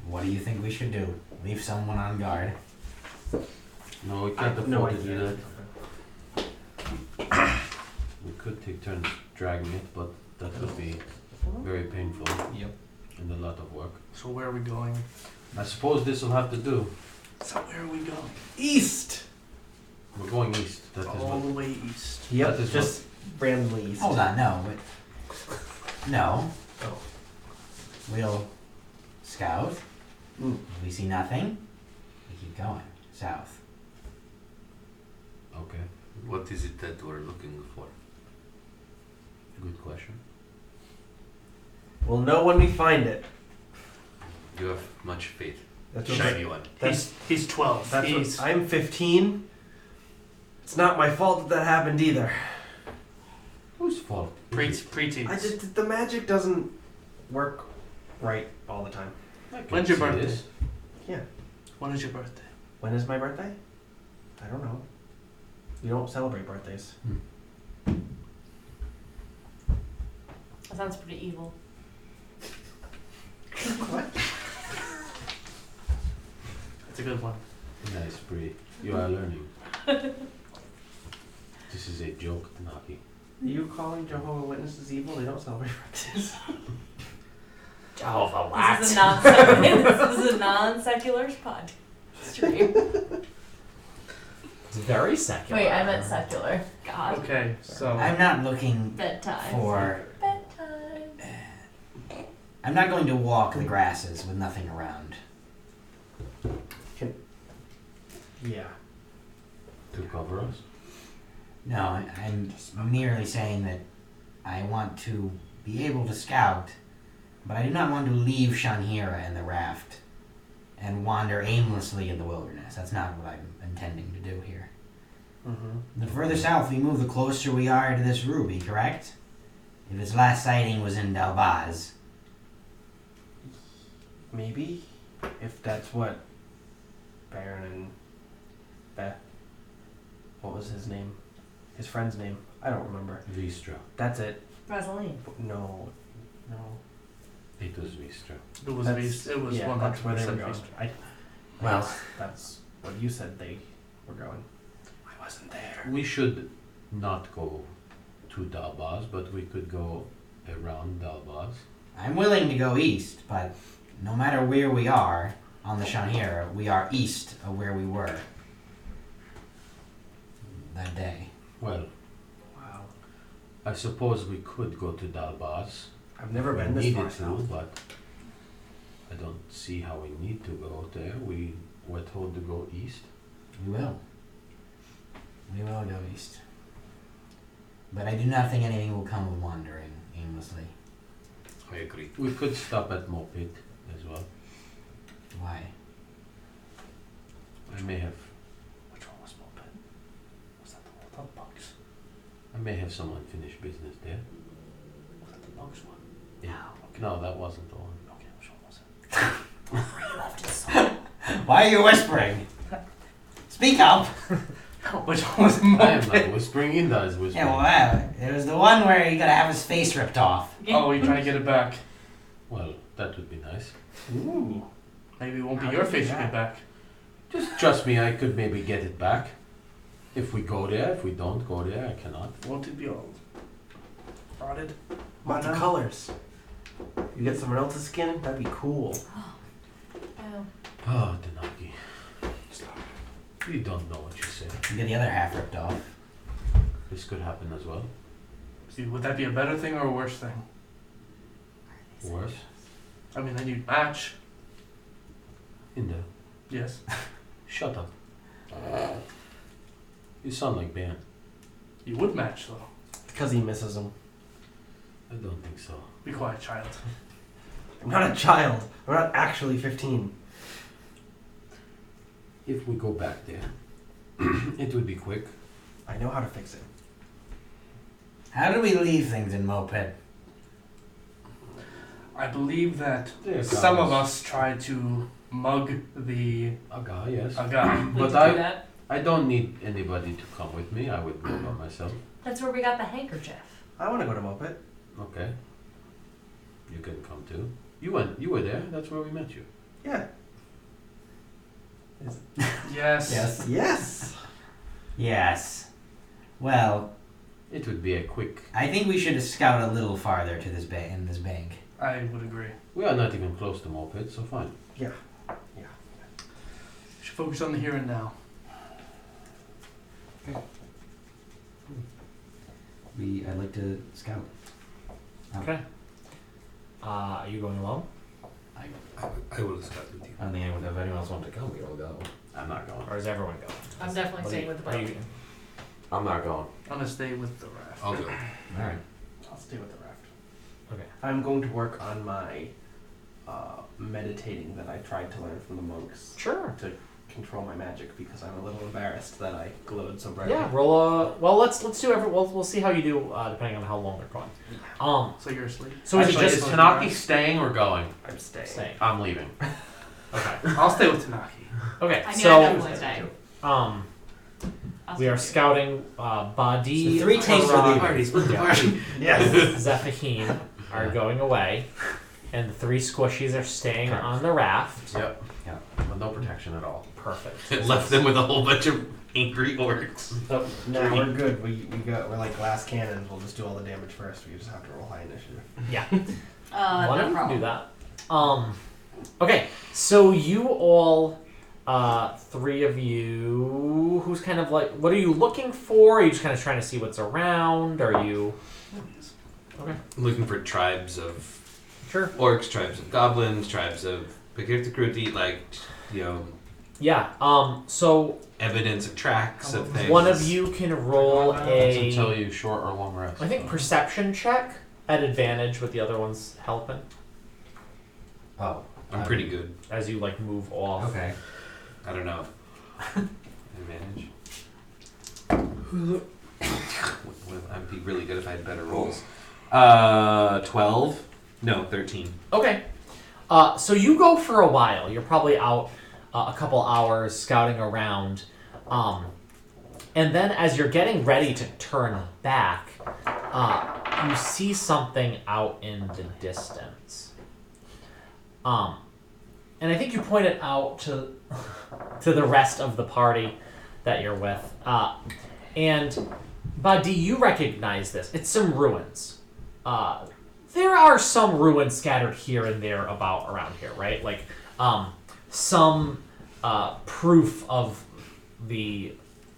Speaker 3: What do you think we should do? Leave someone on guard?
Speaker 7: No, we
Speaker 8: I
Speaker 7: can't
Speaker 8: have no
Speaker 7: afford to do
Speaker 8: idea.
Speaker 7: that. We could take turns dragging it, but that would be very painful.
Speaker 9: Yep.
Speaker 7: And a lot of work.
Speaker 4: So where are we going?
Speaker 7: I suppose this will have to do.
Speaker 4: So where are we going?
Speaker 8: East.
Speaker 7: We're going east. That is
Speaker 4: All the
Speaker 7: what.
Speaker 4: way east.
Speaker 8: Yep.
Speaker 7: That is
Speaker 8: Just randomly east.
Speaker 3: Hold on, no. No.
Speaker 8: Oh.
Speaker 3: We'll scout.
Speaker 8: Mm.
Speaker 3: If we see nothing, we keep going south.
Speaker 7: Okay.
Speaker 5: What is it that we're looking for?
Speaker 7: Good question.
Speaker 8: We'll know when we find it.
Speaker 5: You have much faith.
Speaker 8: That's what-
Speaker 5: Shiny one.
Speaker 4: He's 12.
Speaker 8: That's
Speaker 4: He's
Speaker 8: what, I'm 15. It's not my fault that happened either.
Speaker 7: Whose fault?
Speaker 4: preteens.
Speaker 8: I just the magic doesn't work right all the time.
Speaker 4: When's your birthday?
Speaker 8: Yeah.
Speaker 4: When is your birthday?
Speaker 8: When is my birthday? I don't know. We don't celebrate birthdays.
Speaker 1: That sounds pretty evil.
Speaker 8: What?
Speaker 4: That's a good one.
Speaker 7: Nice, Bree. You are learning. This is a joke, Tanaki.
Speaker 8: Are you calling Jehovah's Witnesses evil? They don't celebrate birthdays.
Speaker 2: Jehovah,
Speaker 1: This is a non-secular, this is a non-secular pod stream.
Speaker 2: It's very secular.
Speaker 1: Wait, I meant secular. God.
Speaker 4: Okay, so
Speaker 3: I'm not looking
Speaker 1: Bedtime.
Speaker 3: for.
Speaker 1: Bedtime.
Speaker 3: I'm not going to walk the grasses with nothing around.
Speaker 8: Yeah.
Speaker 7: To cover us?
Speaker 3: No, I'm merely saying that I want to be able to scout, but I do not want to leave Shanhira and the raft and wander aimlessly in the wilderness. That's not what I'm intending to do here.
Speaker 8: Mm-hmm.
Speaker 3: The further south we move, the closer we are to this ruby, correct? If its last sighting was in Dalbaz.
Speaker 8: Maybe. If that's what Baron and Beth. What was his name? His friend's name. I don't remember.
Speaker 7: Vistra.
Speaker 8: That's it.
Speaker 1: Vaseline.
Speaker 8: No. No.
Speaker 7: It was Vistra.
Speaker 4: it was
Speaker 8: That's-
Speaker 4: it was
Speaker 8: yeah,
Speaker 4: 100%
Speaker 8: that's where they were going.
Speaker 4: feast.
Speaker 3: Well-
Speaker 8: Well, that's what you said they were going. I wasn't there.
Speaker 7: We should not go to Dalbaz, but we could go around Dalbaz.
Speaker 3: I'm willing to go east, but no matter where we are on the Shanhira, we are east of where we were that day.
Speaker 7: Well,
Speaker 8: Wow.
Speaker 7: I suppose we could go to Dalbaz.
Speaker 8: I've never
Speaker 7: We
Speaker 8: been this
Speaker 7: needed
Speaker 8: far
Speaker 7: to,
Speaker 8: south.
Speaker 7: but I don't see how we need to go there. We were told to go east.
Speaker 3: We will. We will go east. But I do not think anything will come of wandering aimlessly.
Speaker 5: I agree.
Speaker 7: We could stop at Mopit as well.
Speaker 3: Why?
Speaker 7: I may have
Speaker 4: Which one was Moped? Was that the one with the bugs?
Speaker 7: I may have someone finish business there.
Speaker 4: Was that the bugs one?
Speaker 7: Yeah. No, that wasn't the one.
Speaker 4: Okay, which one was it?
Speaker 3: Why are you whispering? Speak up!
Speaker 4: Which one was
Speaker 7: I am
Speaker 4: moped?
Speaker 7: not whispering. Inda is whispering.
Speaker 3: Yeah, well, it was the one where you gotta have his face ripped off.
Speaker 4: Oh, you're trying to get it back.
Speaker 7: Well, that would be nice.
Speaker 4: Ooh. Maybe it won't be
Speaker 8: How
Speaker 4: your
Speaker 8: do you
Speaker 4: face
Speaker 8: do
Speaker 4: you
Speaker 8: that?
Speaker 4: get back.
Speaker 7: Just trust me, I could maybe get it back. If we go there, if we don't go there, I cannot.
Speaker 4: Won't it be all rotted?
Speaker 8: Multicolors. You get someone else's skin? That'd be cool.
Speaker 1: Oh.
Speaker 7: Oh, Denaki. You don't know what you say.
Speaker 3: You get the other half ripped off.
Speaker 7: This could happen as well.
Speaker 4: See, would that be a better thing or a worse thing?
Speaker 7: Worse.
Speaker 4: I mean, then you'd match.
Speaker 7: Inda,
Speaker 4: Yes.
Speaker 7: shut up. You sound like Ben.
Speaker 4: You would match, though.
Speaker 8: Because he misses him.
Speaker 7: I don't think so.
Speaker 4: Be quiet, child.
Speaker 8: I'm not a child. I'm not actually 15.
Speaker 7: If we go back there, it would be quick.
Speaker 8: I know how to fix it.
Speaker 3: How do we leave things in Moped?
Speaker 4: I believe that
Speaker 7: There
Speaker 4: some of
Speaker 7: comes
Speaker 4: us tried to mug the
Speaker 7: a guy, yes.
Speaker 4: a guy.
Speaker 1: We
Speaker 7: But
Speaker 1: could
Speaker 7: I-
Speaker 1: do that.
Speaker 7: I don't need anybody to come with me. I would go by myself.
Speaker 1: That's where we got the handkerchief.
Speaker 8: I want to go to Moped.
Speaker 7: Okay. You can come too. You were there. That's where we met you.
Speaker 8: Yeah.
Speaker 4: Yes.
Speaker 3: Yes.
Speaker 8: Yes.
Speaker 3: Yes. Well,
Speaker 7: It would be a quick.
Speaker 3: I think we should scout a little farther to this bank. In this bank.
Speaker 4: I would agree.
Speaker 7: We are not even close to Moped, so fine.
Speaker 4: We should focus on the here and now.
Speaker 3: I'd like to scout.
Speaker 2: Okay. Are you going alone?
Speaker 5: I will scout with you.
Speaker 9: I don't think anyone, if anyone else wants to come, we all go.
Speaker 7: I'm not going.
Speaker 2: Or is everyone going?
Speaker 1: I'm definitely staying with the
Speaker 2: Are you-
Speaker 1: boat.
Speaker 7: I'm not going.
Speaker 4: I'm gonna stay with the raft.
Speaker 5: I'll go.
Speaker 3: Alright.
Speaker 4: I'll stay with the raft.
Speaker 8: I'm going to work on my meditating that I tried to learn from the monks
Speaker 2: Sure.
Speaker 8: to control my magic because I'm a little embarrassed that I glowed so brightly.
Speaker 2: Yeah, roll. Well, let's do every. We'll see how you do depending on how long they're going.
Speaker 4: So you're asleep?
Speaker 2: So is it
Speaker 7: Actually,
Speaker 2: just
Speaker 7: is Tanaki staying or going?
Speaker 8: I'm staying.
Speaker 2: staying?
Speaker 7: I'm leaving.
Speaker 2: Okay.
Speaker 4: I'll stay with Tanaki.
Speaker 2: Okay.
Speaker 1: I mean, I'm
Speaker 2: So
Speaker 1: definitely staying.
Speaker 2: I'll we are
Speaker 1: stay.
Speaker 2: scouting Badi,
Speaker 3: So 3 tanks are leaving.
Speaker 5: Party, split the party.
Speaker 8: Yes.
Speaker 2: Zephahim are going away, and the 3 squishies are staying
Speaker 7: Correct.
Speaker 2: on the raft.
Speaker 7: Yep.
Speaker 3: Yeah.
Speaker 7: But no protection at all.
Speaker 2: Perfect.
Speaker 5: It left them with a whole bunch of angry orcs.
Speaker 8: Oh, no, we're good. We're like glass cannons. We'll just do all the damage first. We just have to roll high initiative.
Speaker 2: Yeah.
Speaker 1: No
Speaker 2: One of you can
Speaker 1: problem.
Speaker 2: do that. Okay, so you all, 3 of you, who's kind of like, what are you looking for? Are you just kind of trying to see what's around? Are you? Okay.
Speaker 5: Looking for tribes of
Speaker 2: Sure.
Speaker 5: orcs, tribes of goblins, tribes of Pikirtikruti, like, you know,
Speaker 2: Yeah. So
Speaker 5: evidence of tracks of things.
Speaker 2: one of you can roll
Speaker 7: To tell
Speaker 2: a,
Speaker 7: you short or long rest.
Speaker 2: I think, perception check at advantage with the other ones helping
Speaker 3: Oh.
Speaker 5: I'm pretty good.
Speaker 2: as you like move off.
Speaker 3: Okay.
Speaker 5: I don't know. Advantage. I'd be really good if I had better rolls. 12. No, 13.
Speaker 2: Okay. So you go for a while. You're probably out a couple hours scouting around. And then as you're getting ready to turn back, you see something out in the distance. And I think you point it out to the rest of the party that you're with. And Badi, you recognize this. It's some ruins. There are some ruins scattered here and there around here, right? Like some proof of the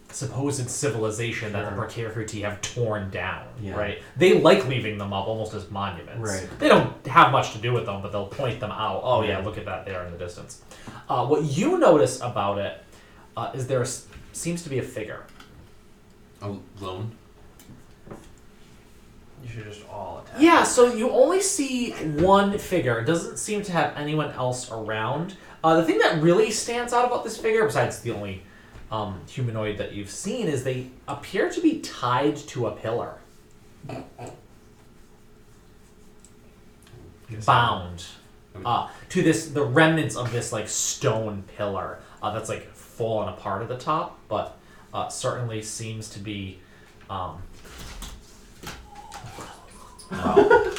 Speaker 2: supposed civilization that the Prakirhuti have torn down, right? They like leaving them up almost as monuments.
Speaker 9: Right.
Speaker 2: They don't have much to do with them, but they'll point them out. Oh yeah, look at that there in the distance. What you notice about it is there seems to be a figure.
Speaker 5: Alone?
Speaker 8: You should just all attack.
Speaker 2: Yeah, so you only see one figure. It doesn't seem to have anyone else around. The thing that really stands out about this figure, besides the only humanoid that you've seen, is they appear to be tied to a pillar. Bound to the remnants of this like stone pillar that's like fallen apart at the top, but certainly seems to be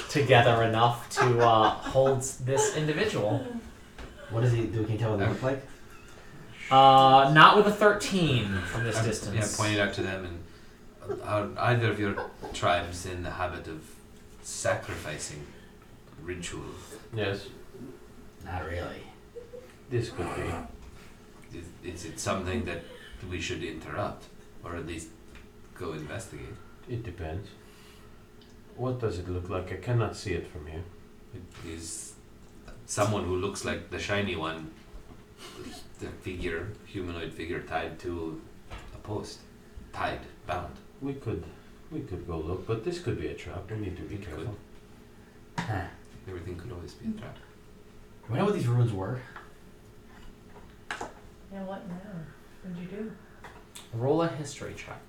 Speaker 2: together enough to hold this individual.
Speaker 9: What does he do? Can you tell what they look like?
Speaker 2: Not with a 13 from this distance.
Speaker 5: Yeah, pointed out to them, and are either of your tribes in the habit of sacrificing rituals?
Speaker 7: Yes,
Speaker 9: Not really.
Speaker 7: this could be.
Speaker 5: Is it something that we should interrupt, or at least go investigate?
Speaker 7: It depends. What does it look like? I cannot see it from here.
Speaker 5: It is someone who looks like the shiny one, the humanoid figure tied to a post, bound.
Speaker 7: We could go look, but this could be a trap. We need to be
Speaker 5: It
Speaker 7: careful.
Speaker 9: Huh.
Speaker 5: Everything could always be a trap.
Speaker 9: Do we know what these runes were?
Speaker 1: Yeah, what now? What'd you do?
Speaker 2: Roll a history check.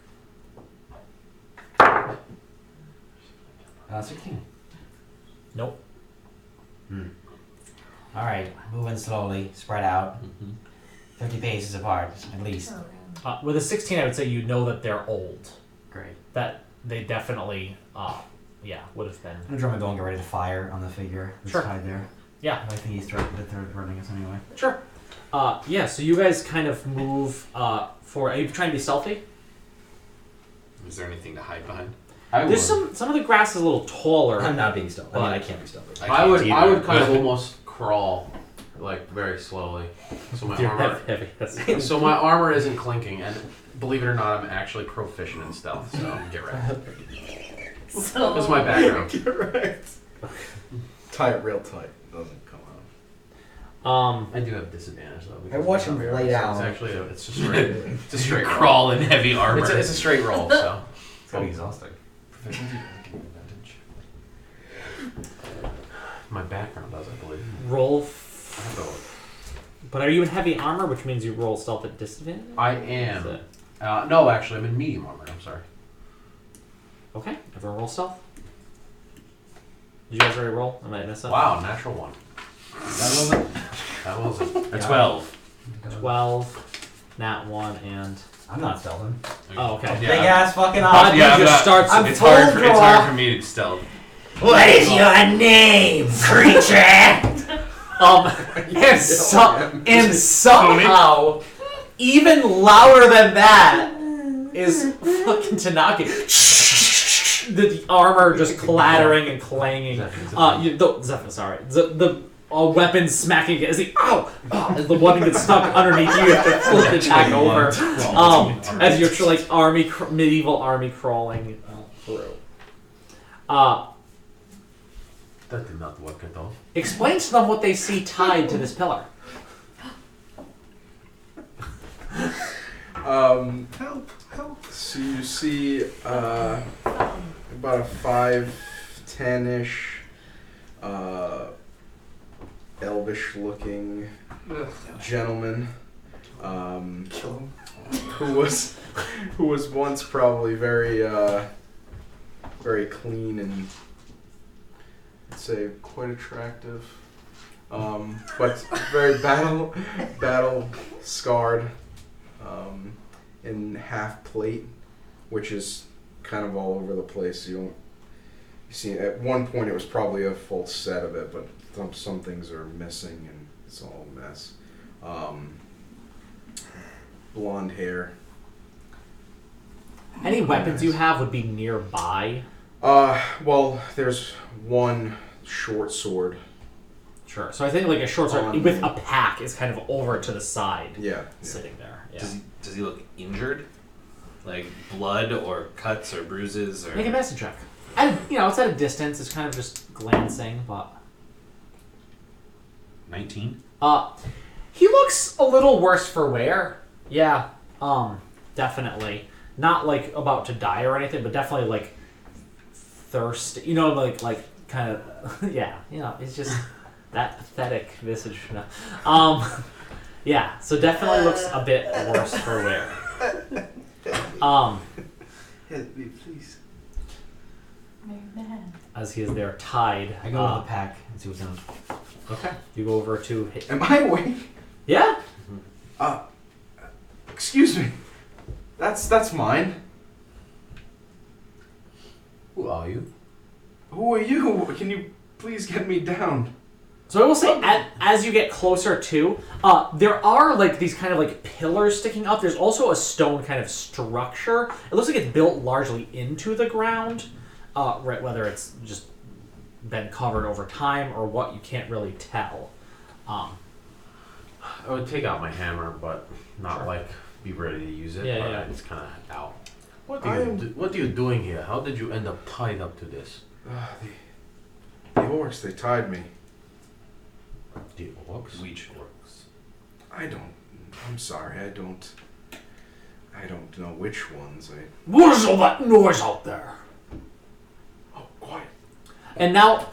Speaker 9: 16.
Speaker 2: Nope.
Speaker 3: All right, moving slowly, spread out, 50 paces apart at least.
Speaker 2: With a 16, I would say you know that they're old.
Speaker 9: Great.
Speaker 2: That they definitely, would have been.
Speaker 9: I'm gonna draw my bow and get ready to fire on the figure that's
Speaker 2: Sure.
Speaker 9: tied there.
Speaker 2: Yeah.
Speaker 9: I think he's threatening us anyway.
Speaker 2: Sure. So you guys kind of move for. Are you trying to be stealthy?
Speaker 5: Is there anything to hide behind?
Speaker 2: There's some of the grass is a little taller.
Speaker 9: I'm not being stealthy. I mean,
Speaker 2: But-
Speaker 9: I can't be stealthy.
Speaker 7: I would
Speaker 5: either.
Speaker 7: kind of almost crawl, like very slowly, so my
Speaker 2: You're
Speaker 7: armor.
Speaker 2: heavy. That's
Speaker 7: So my armor isn't clinking, and believe it or not, I'm actually proficient in stealth. So get ready.
Speaker 1: So
Speaker 7: That's my background.
Speaker 6: Correct. Tie it real tight. Doesn't come out.
Speaker 7: I do have disadvantage though.
Speaker 9: I
Speaker 7: because
Speaker 9: watch
Speaker 7: I'm
Speaker 9: him
Speaker 7: very-
Speaker 9: lay
Speaker 7: so
Speaker 9: down.
Speaker 7: It's actually it's a straight. It's a straight roll.
Speaker 5: Crawl in heavy armor.
Speaker 7: It's a straight roll. So
Speaker 9: It's gonna be exhausting.
Speaker 6: Proficiency doesn't give you advantage.
Speaker 7: my background does, I believe.
Speaker 2: roll.
Speaker 7: I have to-
Speaker 2: But are you in heavy armor, which means you roll stealth at disadvantage?
Speaker 7: I
Speaker 2: Is
Speaker 7: am.
Speaker 2: it-
Speaker 7: No, actually, I'm in medium armor. I'm sorry.
Speaker 2: Okay. Everyone roll stealth. Did you guys already roll? I might miss it.
Speaker 7: Wow, natural one. That wasn't.
Speaker 5: A 12.
Speaker 2: 12, nat 1, and.
Speaker 9: I'm not stealthing.
Speaker 2: Oh, okay.
Speaker 5: Yeah.
Speaker 9: Big ass fucking
Speaker 2: But
Speaker 9: eye.
Speaker 2: he
Speaker 5: Yeah,
Speaker 2: just
Speaker 5: but
Speaker 2: starts.
Speaker 9: I'm
Speaker 5: It's
Speaker 9: full
Speaker 5: hard. It's
Speaker 9: draw.
Speaker 5: hard for me to stealth.
Speaker 3: What is your name, creature?
Speaker 2: And somehow, even louder than that, is fucking Tanaki. The armor just clattering and clanging. Zephyr, sorry. The weapon smacking against the as the one gets stuck underneath you, you have to flip it back over. As you're like medieval army crawling through.
Speaker 7: That did not work at all.
Speaker 2: Explain to them what they see tied to this pillar.
Speaker 6: Help. So you see about a 5'10"-ish, elvish-looking gentleman,
Speaker 4: Kill him.
Speaker 6: who was once probably very clean and I'd say quite attractive, but very battle scarred, in half plate, which is kind of all over the place. You see, at one point it was probably a full set of it, but some things are missing and it's all a mess. Blonde hair.
Speaker 2: Any weapons you have would be nearby.
Speaker 6: Well, there's one short sword.
Speaker 2: Sure. So I think like a short sword
Speaker 6: On-
Speaker 2: with a pack is kind of over to the side,
Speaker 6: Yeah.
Speaker 2: sitting there. Yeah.
Speaker 5: Does he look injured? Like blood or cuts or bruises or?
Speaker 2: Make a medicine check. And it's at a distance. It's kind of just glancing, but
Speaker 5: 19.
Speaker 2: he looks a little worse for wear. Yeah. Definitely not like about to die or anything, but definitely like thirsty. Like kind of yeah. It's just that pathetic visage. No. Yeah. So definitely looks a bit worse for wear.
Speaker 6: Help me, please.
Speaker 2: As he is there tied.
Speaker 9: I go to the pack and see what's on.
Speaker 2: Okay. You go over to hit.
Speaker 6: Am I awake?
Speaker 2: Yeah.
Speaker 6: Excuse me. That's mine.
Speaker 7: Who are you?
Speaker 6: Who are you? Can you please get me down?
Speaker 2: So I will say, as you get closer to, there are like these kind of like pillars sticking up. There's also a stone kind of structure. It looks like it's built largely into the ground, right? Whether it's just been covered over time or what, you can't really tell.
Speaker 7: I would take out my hammer, but not like be ready to use it.
Speaker 2: Yeah,
Speaker 7: but
Speaker 2: yeah.
Speaker 7: It's kind of out. What are you doing here? How did you end up tied up to this?
Speaker 6: The orcs, they tied me.
Speaker 7: The orcs?
Speaker 5: Which orcs?
Speaker 6: I'm sorry, I don't know which ones.
Speaker 2: What is all that noise out there?
Speaker 6: Oh, quiet.
Speaker 2: And now,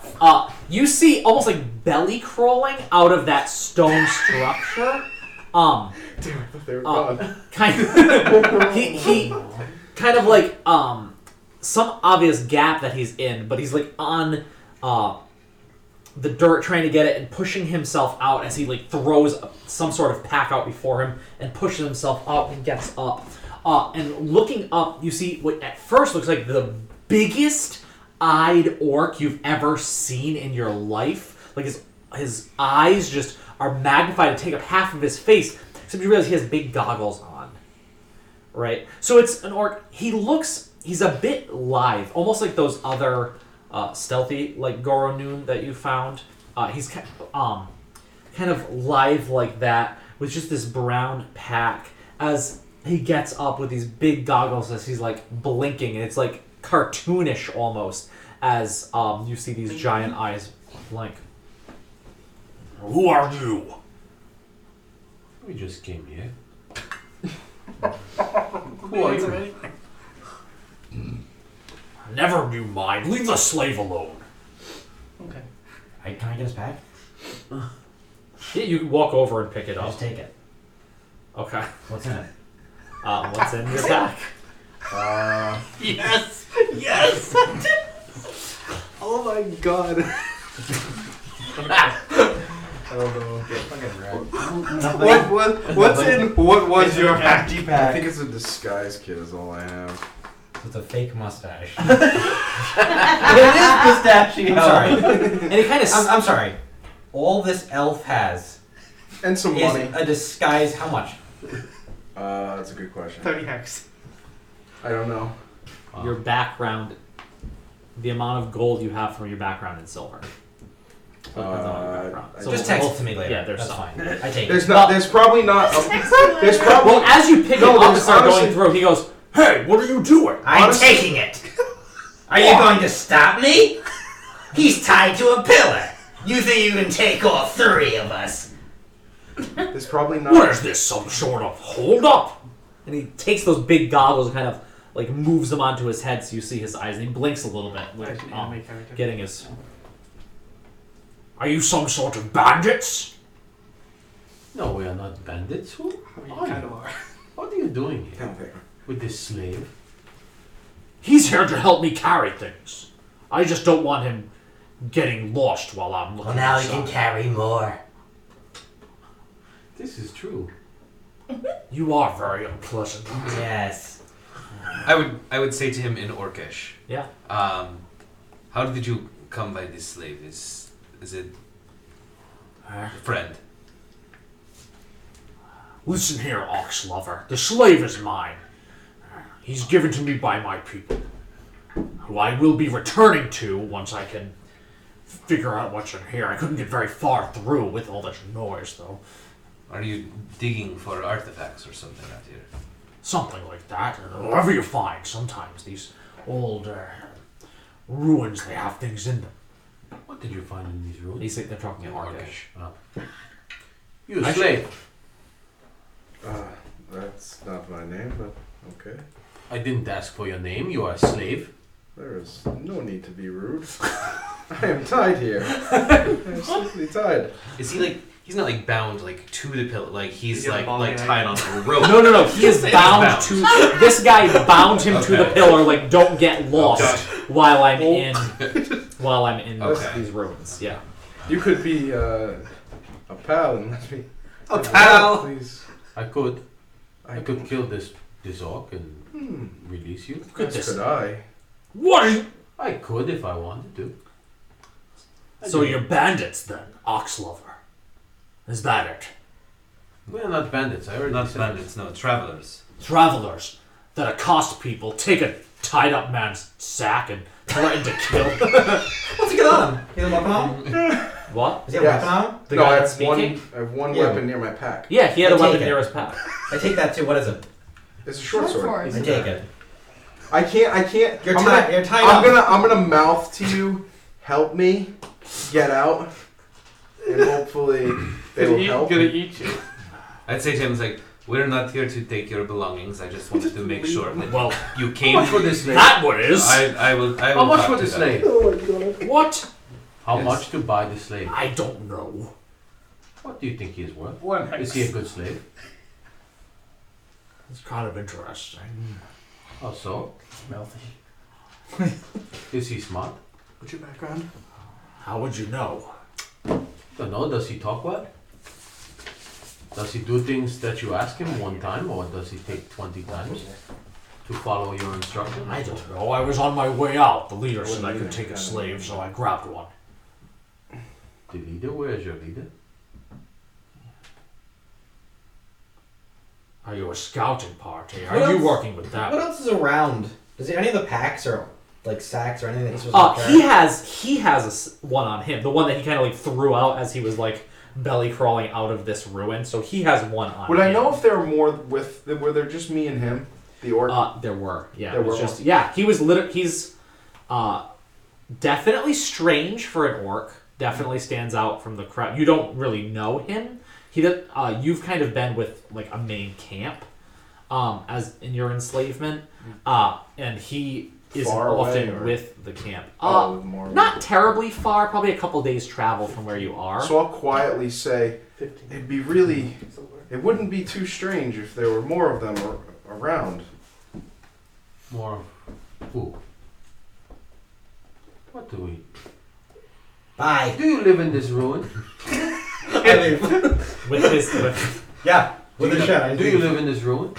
Speaker 2: you see almost like belly crawling out of that stone structure.
Speaker 6: Damn, I thought they were gone.
Speaker 2: He kind of like some obvious gap that he's in, but he's like on the dirt trying to get it and pushing himself out as he like throws some sort of pack out before him and pushes himself out and gets up. And looking up, you see what at first looks like the biggest eyed orc you've ever seen in your life. Like his eyes just are magnified to take up half of his face. Except you realize he has big goggles on. Right? So it's an orc. He's a bit lithe, almost like those other stealthy, like Goronoon that you found. He's kind of lithe like that, with just this brown pack, as he gets up with these big goggles as he's like blinking, and it's like cartoonish almost, as you see these giant eyes blink. Who are you?
Speaker 7: We just came here.
Speaker 4: Who are you?
Speaker 2: Never you mind. Leave the slave alone.
Speaker 4: Okay.
Speaker 3: Can I get his pack?
Speaker 2: Yeah, you can walk over and pick it up.
Speaker 3: Just take it.
Speaker 2: Okay.
Speaker 3: What's in it?
Speaker 2: What's in your pack?
Speaker 4: Yes! Yes! Oh my god.
Speaker 6: I don't know.
Speaker 4: What's in? What was your pack?
Speaker 6: I think it's a disguise kit is all I have.
Speaker 3: It's a fake mustache.
Speaker 9: It is pistachio.
Speaker 3: I'm sorry.
Speaker 2: And he kind of.
Speaker 9: I'm sorry. All this elf has
Speaker 6: And some
Speaker 9: is
Speaker 6: money.
Speaker 9: a disguise. How much?
Speaker 6: That's a good question.
Speaker 4: 30 hex.
Speaker 6: I don't know.
Speaker 2: Your background, the amount of gold you have from your background in silver. So it depends on your background. So
Speaker 9: Just text it to me later.
Speaker 2: Yeah, there's
Speaker 9: That's
Speaker 2: some.
Speaker 9: fine. I take
Speaker 6: There's
Speaker 9: it.
Speaker 6: not. There's probably not. There's probably.
Speaker 2: Well, as you pick
Speaker 6: No,
Speaker 2: it up and
Speaker 6: there's
Speaker 2: start
Speaker 6: honestly-
Speaker 2: going through, he goes, "Hey, what are you doing?"
Speaker 3: I'm taking it. Are you going to stop me? He's tied to a pillar. You think you can take all three of us?
Speaker 6: There's probably not.
Speaker 2: What is this? Some sort of hold up? And he takes those big goggles and kind of like moves them onto his head so you see his eyes, and he blinks a little bit with
Speaker 4: Actually, anime character.
Speaker 2: getting his. Are you some sort of bandits?
Speaker 7: No, we are not bandits. Who
Speaker 4: You
Speaker 7: are
Speaker 4: kind
Speaker 7: you?
Speaker 4: of are.
Speaker 7: What are you doing here
Speaker 6: Okay.
Speaker 7: with this slave?
Speaker 2: He's here to help me carry things. I just don't want him getting lost while I'm looking.
Speaker 3: Well, now you
Speaker 2: inside.
Speaker 3: can carry more.
Speaker 7: This is true.
Speaker 2: You are very unpleasant.
Speaker 3: Yes.
Speaker 5: I would say to him in Orcish.
Speaker 2: Yeah.
Speaker 5: How did you come by this slave? Is it a friend?
Speaker 2: Listen here, ox lover. The slave is mine. He's given to me by my people, who I will be returning to once I can figure out what's in here. I couldn't get very far through with all this noise, though.
Speaker 5: Are you digging for artifacts or something out here?
Speaker 2: Something like that. Whatever you find, sometimes these old ruins, they have things in them.
Speaker 7: What did you find in these ruins?
Speaker 2: They're talking in Orcish.
Speaker 7: You a slave.
Speaker 6: That's not my name, but okay.
Speaker 7: I didn't ask for your name. You are a slave.
Speaker 6: There is no need to be rude. I am tied here. I am simply tied.
Speaker 5: Is he like? He's not like bound like to the pillar. Like he's
Speaker 4: He's got a
Speaker 5: like
Speaker 4: ball
Speaker 5: like
Speaker 4: gag.
Speaker 5: tied on a rope.
Speaker 2: No. He is
Speaker 5: He's
Speaker 2: bound to. This guy bound him to the
Speaker 5: Okay.
Speaker 2: pillar. Like, don't get lost while I'm in. While I'm in
Speaker 5: Okay.
Speaker 2: these ruins. Yeah.
Speaker 6: You could be a pal and let me.
Speaker 4: A pal?
Speaker 6: Please.
Speaker 7: I could kill this this orc and release you?
Speaker 2: Look at this.
Speaker 6: Could I?
Speaker 2: What are you?
Speaker 7: I could if I wanted to.
Speaker 2: So you're bandits then, ox lover. Is that it?
Speaker 7: We're not bandits. I already
Speaker 5: Not
Speaker 7: said
Speaker 5: bandits, no, travelers.
Speaker 2: Travelers that accost people, take a tied up man's sack and threaten to kill.
Speaker 9: What's he got on him? He has a weapon on him?
Speaker 2: What?
Speaker 9: Does he have a
Speaker 6: Yes.
Speaker 9: weapon on him?
Speaker 2: The
Speaker 6: No,
Speaker 2: guy
Speaker 6: I
Speaker 2: that's
Speaker 6: have one.
Speaker 2: speaking?
Speaker 6: I have one
Speaker 9: Yeah.
Speaker 6: weapon near my pack.
Speaker 2: Yeah, he had a
Speaker 9: I
Speaker 2: weapon
Speaker 9: take it.
Speaker 2: near his pack.
Speaker 9: I take that too. What is it?
Speaker 6: It's a short sword.
Speaker 9: I take it.
Speaker 6: I can't.
Speaker 9: You're
Speaker 6: I'm
Speaker 9: tied.
Speaker 6: gonna-
Speaker 9: You're tied
Speaker 6: I'm
Speaker 9: up.
Speaker 6: gonna mouth to you. Help me get out, and hopefully they will help.
Speaker 4: Gonna eat you.
Speaker 5: I'd say to him, it's like, we're not here to take your belongings. I just wanted to make sure that
Speaker 2: Well,
Speaker 5: you
Speaker 7: How
Speaker 5: came.
Speaker 7: much for this slave?
Speaker 2: that one is.
Speaker 5: I will.
Speaker 7: How much
Speaker 5: talk
Speaker 7: for
Speaker 5: to
Speaker 7: the
Speaker 5: them.
Speaker 7: slave?
Speaker 2: What?
Speaker 7: How
Speaker 5: Yes.
Speaker 7: much to buy the slave?
Speaker 2: I don't know.
Speaker 7: What do you think he is worth?
Speaker 4: One
Speaker 7: Is he a good slave?
Speaker 2: It's kind of interesting.
Speaker 7: How so?
Speaker 4: Melty.
Speaker 7: Is he smart?
Speaker 4: What's your background?
Speaker 2: How would you know?
Speaker 7: Don't know. Does he talk well? Does he do things that you ask him one time, or does he take 20 times to follow your instructions?
Speaker 2: I don't know. I was on my way out. The leader said I could take a slave, so I grabbed one.
Speaker 7: The leader? Where is your leader?
Speaker 2: Are you a scouting party?
Speaker 9: What
Speaker 2: Are you
Speaker 9: else-
Speaker 2: working with that?
Speaker 9: What else is around? Does any of the packs or like sacks or anything that he's supposed to
Speaker 2: He
Speaker 9: carry?
Speaker 2: has one on him. The one that he kind of like threw out as he was like belly crawling out of this ruin. So he has one on.
Speaker 6: Would
Speaker 2: him.
Speaker 6: I know if there were more with? Were there just me and him, the orc?
Speaker 2: There were. Yeah.
Speaker 6: There
Speaker 2: it was
Speaker 6: were
Speaker 2: just yeah. He was he's definitely strange for an orc. Definitely stands out from the crowd. You don't really know him. He does, you've kind of been with like a main camp, as in your enslavement, and he is
Speaker 6: Far away,
Speaker 2: often
Speaker 6: or-
Speaker 2: with the camp.
Speaker 6: More.
Speaker 2: Not terribly far, probably a couple days travel from where you are.
Speaker 6: So I'll quietly say, it'd be really. It wouldn't be too strange if there were more of them around.
Speaker 7: More who? What do we?
Speaker 9: Bye.
Speaker 7: Do you live in this ruin?
Speaker 9: I leave. Yeah, with
Speaker 7: do
Speaker 9: the
Speaker 7: you,
Speaker 9: shed. I
Speaker 7: do you live in this ruin?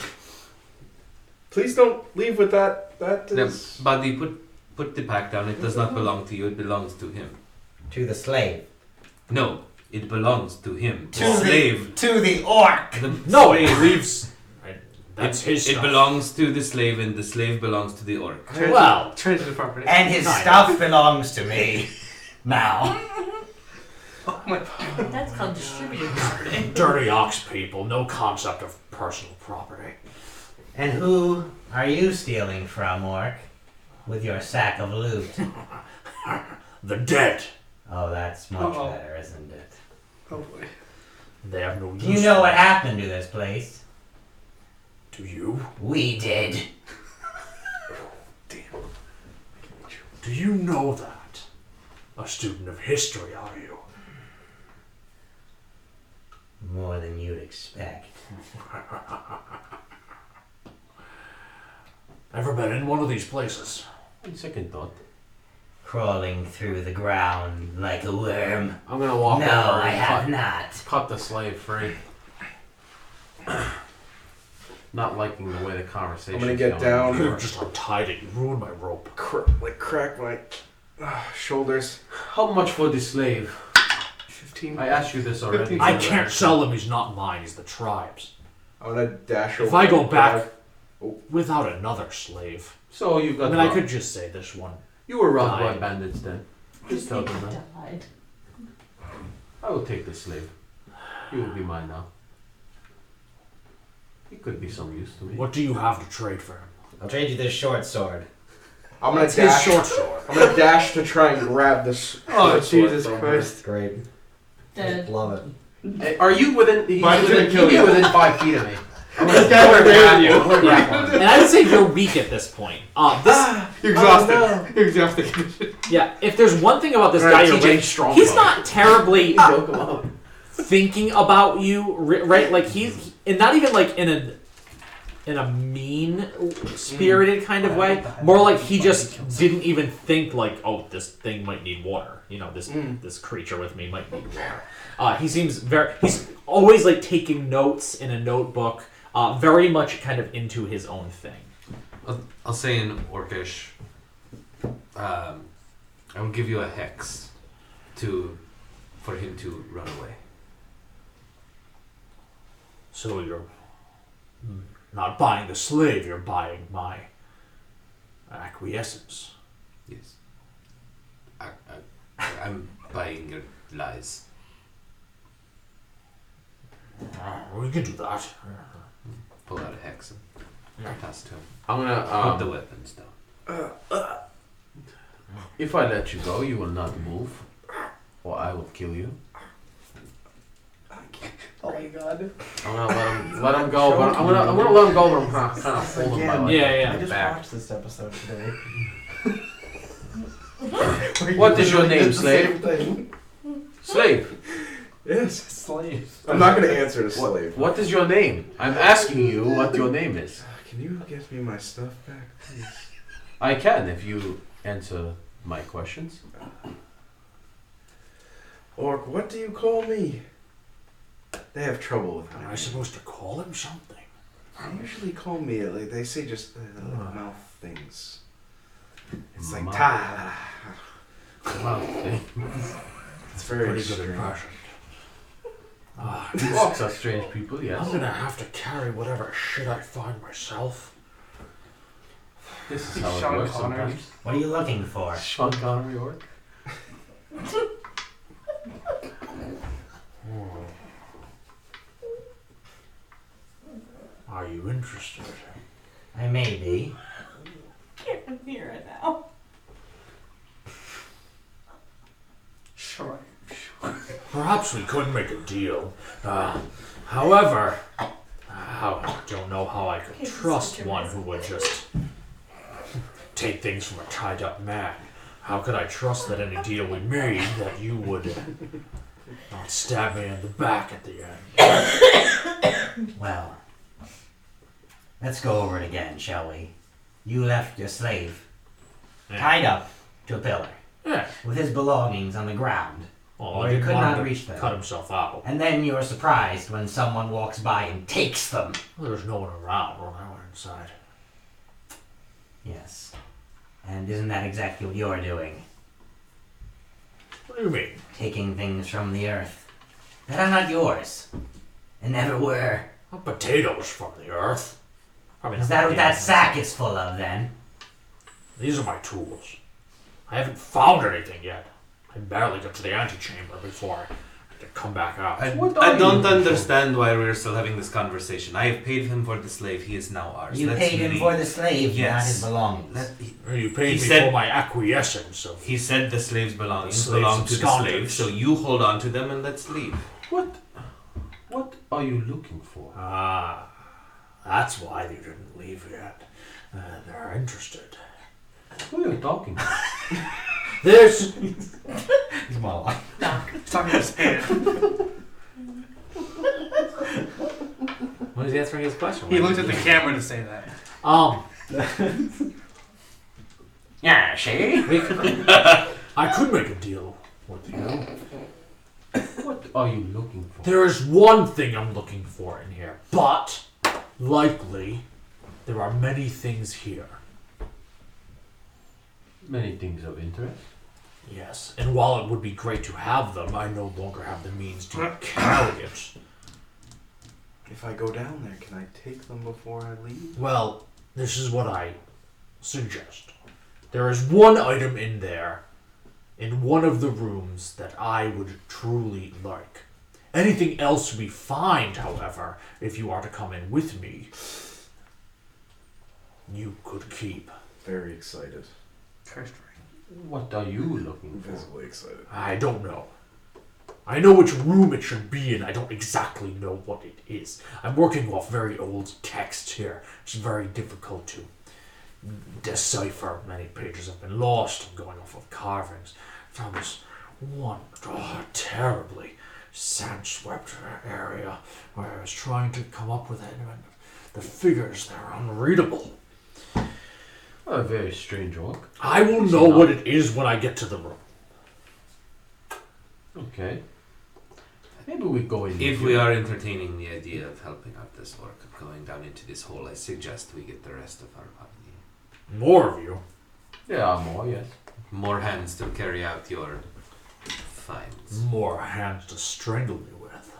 Speaker 6: Please don't leave with that. That
Speaker 5: No,
Speaker 6: is.
Speaker 5: buddy, put the pack down. It does not belong to you. It belongs to him.
Speaker 9: To the slave.
Speaker 5: No, it belongs to him. The
Speaker 9: To the-
Speaker 5: slave.
Speaker 9: To the orc.
Speaker 5: The
Speaker 2: No,
Speaker 5: slave,
Speaker 2: it leaves. That's his
Speaker 5: It
Speaker 2: stuff.
Speaker 5: belongs to the slave, and the slave belongs to the orc.
Speaker 2: Well,
Speaker 4: Transitive property.
Speaker 9: And his
Speaker 2: Kind
Speaker 9: stuff belongs to me. Now.
Speaker 4: Oh my god.
Speaker 1: That's called distributed property.
Speaker 2: dirty ox people, no concept of personal property.
Speaker 9: And who are you stealing from, orc? With your sack of loot?
Speaker 2: The dead.
Speaker 9: Oh, that's much
Speaker 4: Uh-oh.
Speaker 9: better, isn't it?
Speaker 4: Oh boy.
Speaker 2: They have no use.
Speaker 9: Do you know what happened to this place?
Speaker 2: Do you?
Speaker 9: We did.
Speaker 2: Do you know that? A student of history, are you?
Speaker 9: More than you'd expect.
Speaker 2: Ever been in one of these places?
Speaker 7: On second thought.
Speaker 9: Crawling through the ground like a worm.
Speaker 8: I'm gonna walk
Speaker 9: No,
Speaker 8: over
Speaker 9: I
Speaker 8: and
Speaker 9: have not.
Speaker 8: cut the slave free. Not liking the way the conversation.
Speaker 6: I'm gonna get
Speaker 2: You
Speaker 6: down.
Speaker 2: could have just untied it. You ruined my rope.
Speaker 6: Crack my shoulders.
Speaker 7: How much for the slave?
Speaker 4: 15.
Speaker 7: I asked you this already.
Speaker 2: I can't sell him. He's not mine. He's the tribe's.
Speaker 6: I'm gonna dash over.
Speaker 2: If I go back
Speaker 6: Oh.
Speaker 2: without another slave,
Speaker 7: So you
Speaker 2: I
Speaker 7: got.
Speaker 2: mean, I
Speaker 7: robbed.
Speaker 2: could just say this one.
Speaker 7: You were robbed by
Speaker 2: died.
Speaker 7: bandits then. Just tell them that.
Speaker 1: Died.
Speaker 7: I will take the slave. You will be mine now. He could be some use to me.
Speaker 2: What do you have to trade for him?
Speaker 9: I'll trade you this short sword.
Speaker 6: I'm gonna
Speaker 2: It's his
Speaker 6: dash.
Speaker 2: short sword.
Speaker 6: I'm gonna dash to try and grab this.
Speaker 4: Oh,
Speaker 6: short sword
Speaker 4: Jesus
Speaker 6: from her.
Speaker 4: Christ.
Speaker 9: Great.
Speaker 1: Dead.
Speaker 9: Love it.
Speaker 7: Are you within? He's
Speaker 4: Why did
Speaker 7: within,
Speaker 4: it kill
Speaker 7: he'll
Speaker 4: you?
Speaker 7: be within 5 feet of me.
Speaker 4: This guy would grab you.
Speaker 2: And I would say you're weak at this point.
Speaker 4: You're exhausted. You're exhausted.
Speaker 2: Yeah, if there's one thing about this
Speaker 7: Alright,
Speaker 2: guy, you're
Speaker 7: TJ
Speaker 2: right,
Speaker 7: strong
Speaker 2: he's
Speaker 7: though.
Speaker 2: not terribly
Speaker 7: Joke him up.
Speaker 2: thinking about you, right? Like he's, and not even like in a mean spirited kind of way. More like he just didn't even think like, oh, this thing might need water. You know, this creature with me might need water. He seems he's always like taking notes in a notebook. very much kind of into his own thing.
Speaker 5: I'll say in Orcish, I will give you a hex for him to run away.
Speaker 2: So you're not buying the slave, you're buying my acquiescence.
Speaker 5: Yes. I'm buying your lies.
Speaker 2: We can do that.
Speaker 5: Pull out a hex and pass it to him.
Speaker 7: I'm
Speaker 5: Put
Speaker 7: gonna.
Speaker 5: the weapons down.
Speaker 7: If I let you go, you will not move, or I will kill you.
Speaker 9: Oh my god.
Speaker 7: I'm gonna let him go, but I'm gonna let him go, but I'm kind of holding him by like
Speaker 2: Yeah.
Speaker 8: I
Speaker 7: the
Speaker 8: just
Speaker 7: back.
Speaker 8: watched this episode today.
Speaker 7: What is your name,
Speaker 8: The
Speaker 7: slave?
Speaker 8: same thing.
Speaker 7: Slave.
Speaker 6: Yes.
Speaker 8: Slave.
Speaker 6: I'm not going to answer the slave.
Speaker 7: What is your name? I'm asking you what your name is.
Speaker 6: Can you get me my stuff back, please?
Speaker 7: I can if you answer my questions.
Speaker 6: Orc, what do you call me? They have trouble with
Speaker 2: Am I
Speaker 6: me.
Speaker 2: supposed to call him something?
Speaker 6: They usually call me, like, they say just like mouth things. It's like,
Speaker 7: Mouth.
Speaker 6: ta.
Speaker 7: Wow.
Speaker 6: It's very
Speaker 2: Pretty good
Speaker 6: strange.
Speaker 2: impression.
Speaker 7: Orcs are strange people, yes.
Speaker 2: I'm gonna have to carry whatever shit I find myself.
Speaker 7: This is how it
Speaker 4: Sean
Speaker 7: works
Speaker 4: Connery.
Speaker 7: sometimes.
Speaker 3: What are you looking for?
Speaker 7: Sean Connery orc.
Speaker 2: Are you interested?
Speaker 3: I may be.
Speaker 1: Can't hear it now.
Speaker 4: Sure.
Speaker 2: Perhaps we could make a deal. However, I don't know how I could
Speaker 1: Okay,
Speaker 2: trust
Speaker 1: Mr.
Speaker 2: one
Speaker 1: Mason.
Speaker 2: who would just take things from a tied up man. How could I trust that any deal we made that you would not stab me in the back at the end?
Speaker 3: Well, let's go over it again, shall we? You left your slave tied up to a pillar
Speaker 2: Yeah.
Speaker 3: with his belongings on the ground,
Speaker 2: Well,
Speaker 3: where
Speaker 2: I
Speaker 3: he
Speaker 2: didn't
Speaker 3: could
Speaker 2: want
Speaker 3: not
Speaker 2: him to
Speaker 3: reach them.
Speaker 2: cut himself out.
Speaker 3: And then you are surprised when someone walks by and takes them.
Speaker 2: There was no one around when I went inside.
Speaker 3: Yes. And isn't that exactly what you're doing?
Speaker 2: What do you mean?
Speaker 3: Taking things from the earth that are not yours and never were.
Speaker 2: Not potatoes from the earth. Probably
Speaker 3: Is
Speaker 2: not
Speaker 3: that what that
Speaker 2: potatoes.
Speaker 3: sack is full of then?
Speaker 2: These are my tools. I haven't found anything yet. I barely got to the antechamber before I had to come back out.
Speaker 5: I
Speaker 7: What are you
Speaker 5: don't
Speaker 7: looking for?
Speaker 5: understand why we're still having this conversation. I have paid him for the slave. He is now ours.
Speaker 3: You
Speaker 5: Let's
Speaker 3: paid him
Speaker 5: leave.
Speaker 3: for the slave, not
Speaker 5: Yes.
Speaker 3: his belongings.
Speaker 2: You paid
Speaker 5: He
Speaker 2: me
Speaker 5: said-
Speaker 2: for my acquiescence of...
Speaker 5: He said the slave's belongings
Speaker 2: The slaves
Speaker 5: belong to the
Speaker 2: absconded.
Speaker 5: slave, so you hold on to them and let's leave.
Speaker 7: What are you looking for?
Speaker 2: That's why they didn't leave yet. They're interested.
Speaker 7: Who are you talking to?
Speaker 2: This...
Speaker 9: He's monologue.
Speaker 4: He's talking to his hand.
Speaker 2: What is he answering his question?
Speaker 4: He looked at the camera to say that.
Speaker 3: Yeah, see?
Speaker 2: I could make a deal with you.
Speaker 7: What are you looking for?
Speaker 2: There is one thing I'm looking for in here, but likely there are many things here.
Speaker 7: Many things of interest.
Speaker 2: Yes, and while it would be great to have them, I no longer have the means to carry it.
Speaker 6: If I go down there, can I take them before I leave?
Speaker 2: Well, this is what I suggest. There is one item in there, in one of the rooms, that I would truly like. Anything else we find, however, if you are to come in with me, you could keep.
Speaker 6: Very excited.
Speaker 4: Cursed ring.
Speaker 7: What are you looking for?
Speaker 6: Visibly excited.
Speaker 2: I don't know. I know which room it should be in. I don't exactly know what it is. I'm working off very old text here. It's very difficult to decipher. Many pages have been lost. I'm going off of carvings. Found this one terribly sand-swept area where I was trying to come up with it, and the figures, they're unreadable.
Speaker 7: A very strange orc.
Speaker 2: I will know what it is when I get to the room.
Speaker 7: Okay. Maybe we go in.
Speaker 5: If we are entertaining the idea of helping out this orc of going down into this hole, I suggest we get the rest of our party.
Speaker 2: More of you.
Speaker 7: Yeah, more, yes.
Speaker 5: More hands to carry out your finds.
Speaker 2: More hands to strangle me with.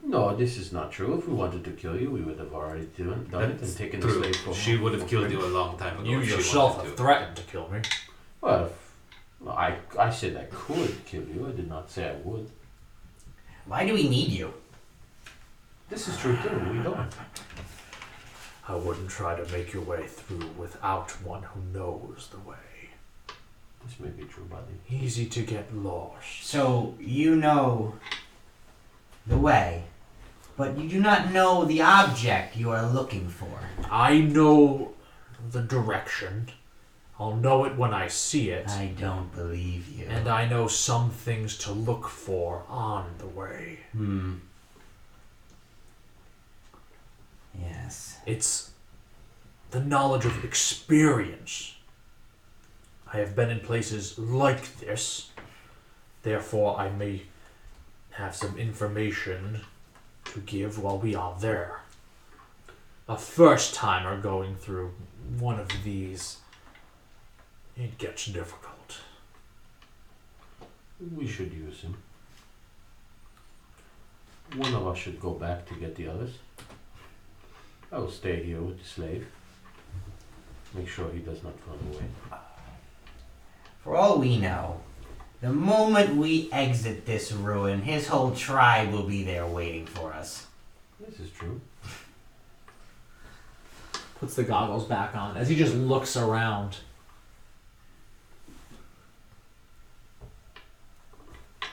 Speaker 7: No, this is not true. If we wanted to kill you, we would have already done it and taken the
Speaker 5: True.
Speaker 7: slave for
Speaker 5: She would have killed you a long time ago.
Speaker 2: You
Speaker 5: if she
Speaker 2: yourself
Speaker 5: wanted
Speaker 2: have
Speaker 5: to.
Speaker 2: threatened to kill me.
Speaker 7: Well, I said I could kill you. I did not say I would.
Speaker 3: Why do we need you?
Speaker 7: This is true too. We don't.
Speaker 2: I wouldn't try to make your way through without one who knows the way.
Speaker 7: This may be true, buddy.
Speaker 2: Easy to get lost.
Speaker 3: So you know the way, but you do not know the object you are looking for.
Speaker 2: I know the direction. I'll know it when I see it.
Speaker 3: I don't believe you.
Speaker 2: And I know some things to look for on the way.
Speaker 3: Yes.
Speaker 2: It's the knowledge of experience. I have been in places like this. Therefore, I may have some information to give while we are there. A first timer going through one of these, it gets difficult.
Speaker 7: We should use him. One of us should go back to get the others. I will stay here with the slave. Make sure he does not run away.
Speaker 3: For all we know, the moment we exit this ruin, his whole tribe will be there waiting for us.
Speaker 7: This is true.
Speaker 2: Puts the goggles back on as he just looks around.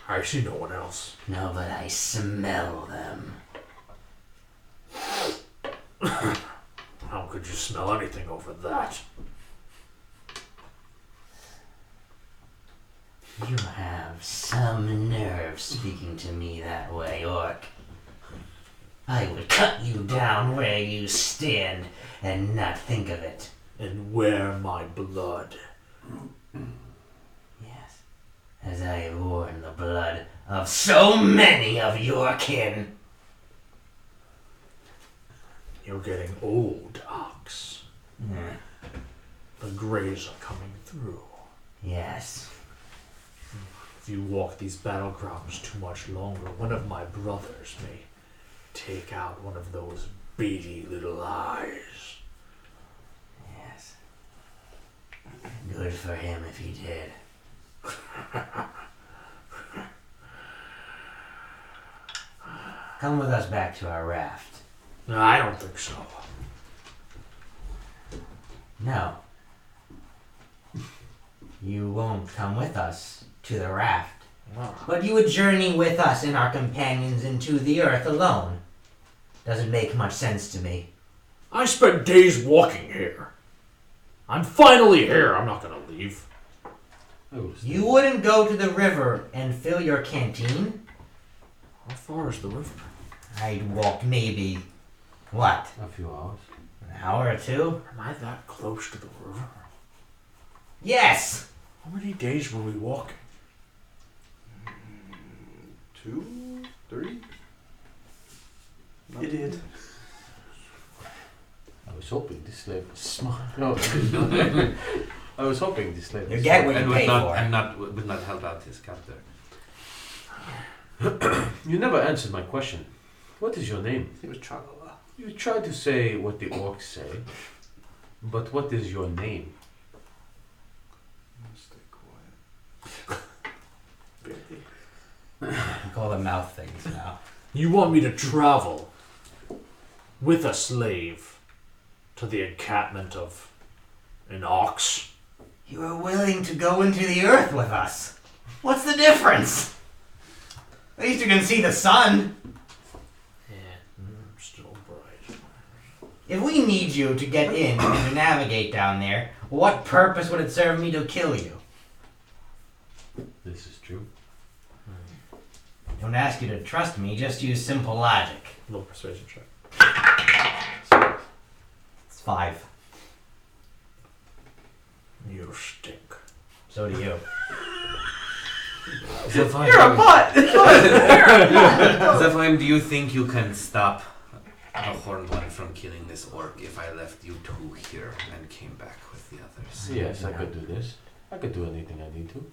Speaker 2: I see no one else.
Speaker 3: No, but I smell them.
Speaker 2: How could you smell anything over that?
Speaker 3: You have some nerve speaking to me that way, Orc. I would cut you down where you stand and not think of it.
Speaker 2: And wear my blood.
Speaker 3: Yes, as I have worn the blood of so many of your kin.
Speaker 2: You're getting old, Ox. The grays are coming through.
Speaker 3: Yes.
Speaker 2: If you walk these battlegrounds too much longer, one of my brothers may take out one of those beady little eyes.
Speaker 3: Yes. Good for him if he did. Come with us back to our raft.
Speaker 2: No, I don't think so.
Speaker 3: No. You won't come with us to the raft. But you would journey with us and our companions into the earth alone. Doesn't make much sense to me.
Speaker 2: I spent days walking here. I'm finally here. I'm not gonna leave.
Speaker 3: You wouldn't go to the river and fill your canteen?
Speaker 2: How far is the river?
Speaker 3: I'd walk maybe, what,
Speaker 7: A few hours.
Speaker 3: an hour or two?
Speaker 2: Am I that close to the river?
Speaker 3: Yes!
Speaker 2: How many days were we walking?
Speaker 6: 2, 3.
Speaker 4: Idiot.
Speaker 7: I was hoping this slave was smart. No. I was hoping this slave
Speaker 3: You
Speaker 7: was
Speaker 3: get
Speaker 7: smart.
Speaker 3: what you
Speaker 5: And
Speaker 3: pay
Speaker 5: would not help out his captor.
Speaker 7: You never answered my question. What is your name?
Speaker 4: He was Chalala.
Speaker 7: You tried to say what the orcs say, but what is your name?
Speaker 6: Stay quiet.
Speaker 3: You call them mouth things now.
Speaker 2: You want me to travel with a slave to the encampment of an ox?
Speaker 3: You are willing to go into the earth with us. What's the difference? At least you can see the sun.
Speaker 2: Yeah, still bright.
Speaker 3: If we need you to get in and to navigate down there, what purpose would it serve me to kill you?
Speaker 7: This is true.
Speaker 3: Don't ask you to trust me, just use simple logic.
Speaker 2: Little persuasion check.
Speaker 3: It's 5.
Speaker 2: You stink.
Speaker 3: So do you.
Speaker 5: Zephyr,
Speaker 4: You're a butt!
Speaker 5: Zephyr, do you think you can stop the Horned One from killing this orc if I left you two here and came back with the others?
Speaker 7: Yes, I could do this. I could do anything I need to.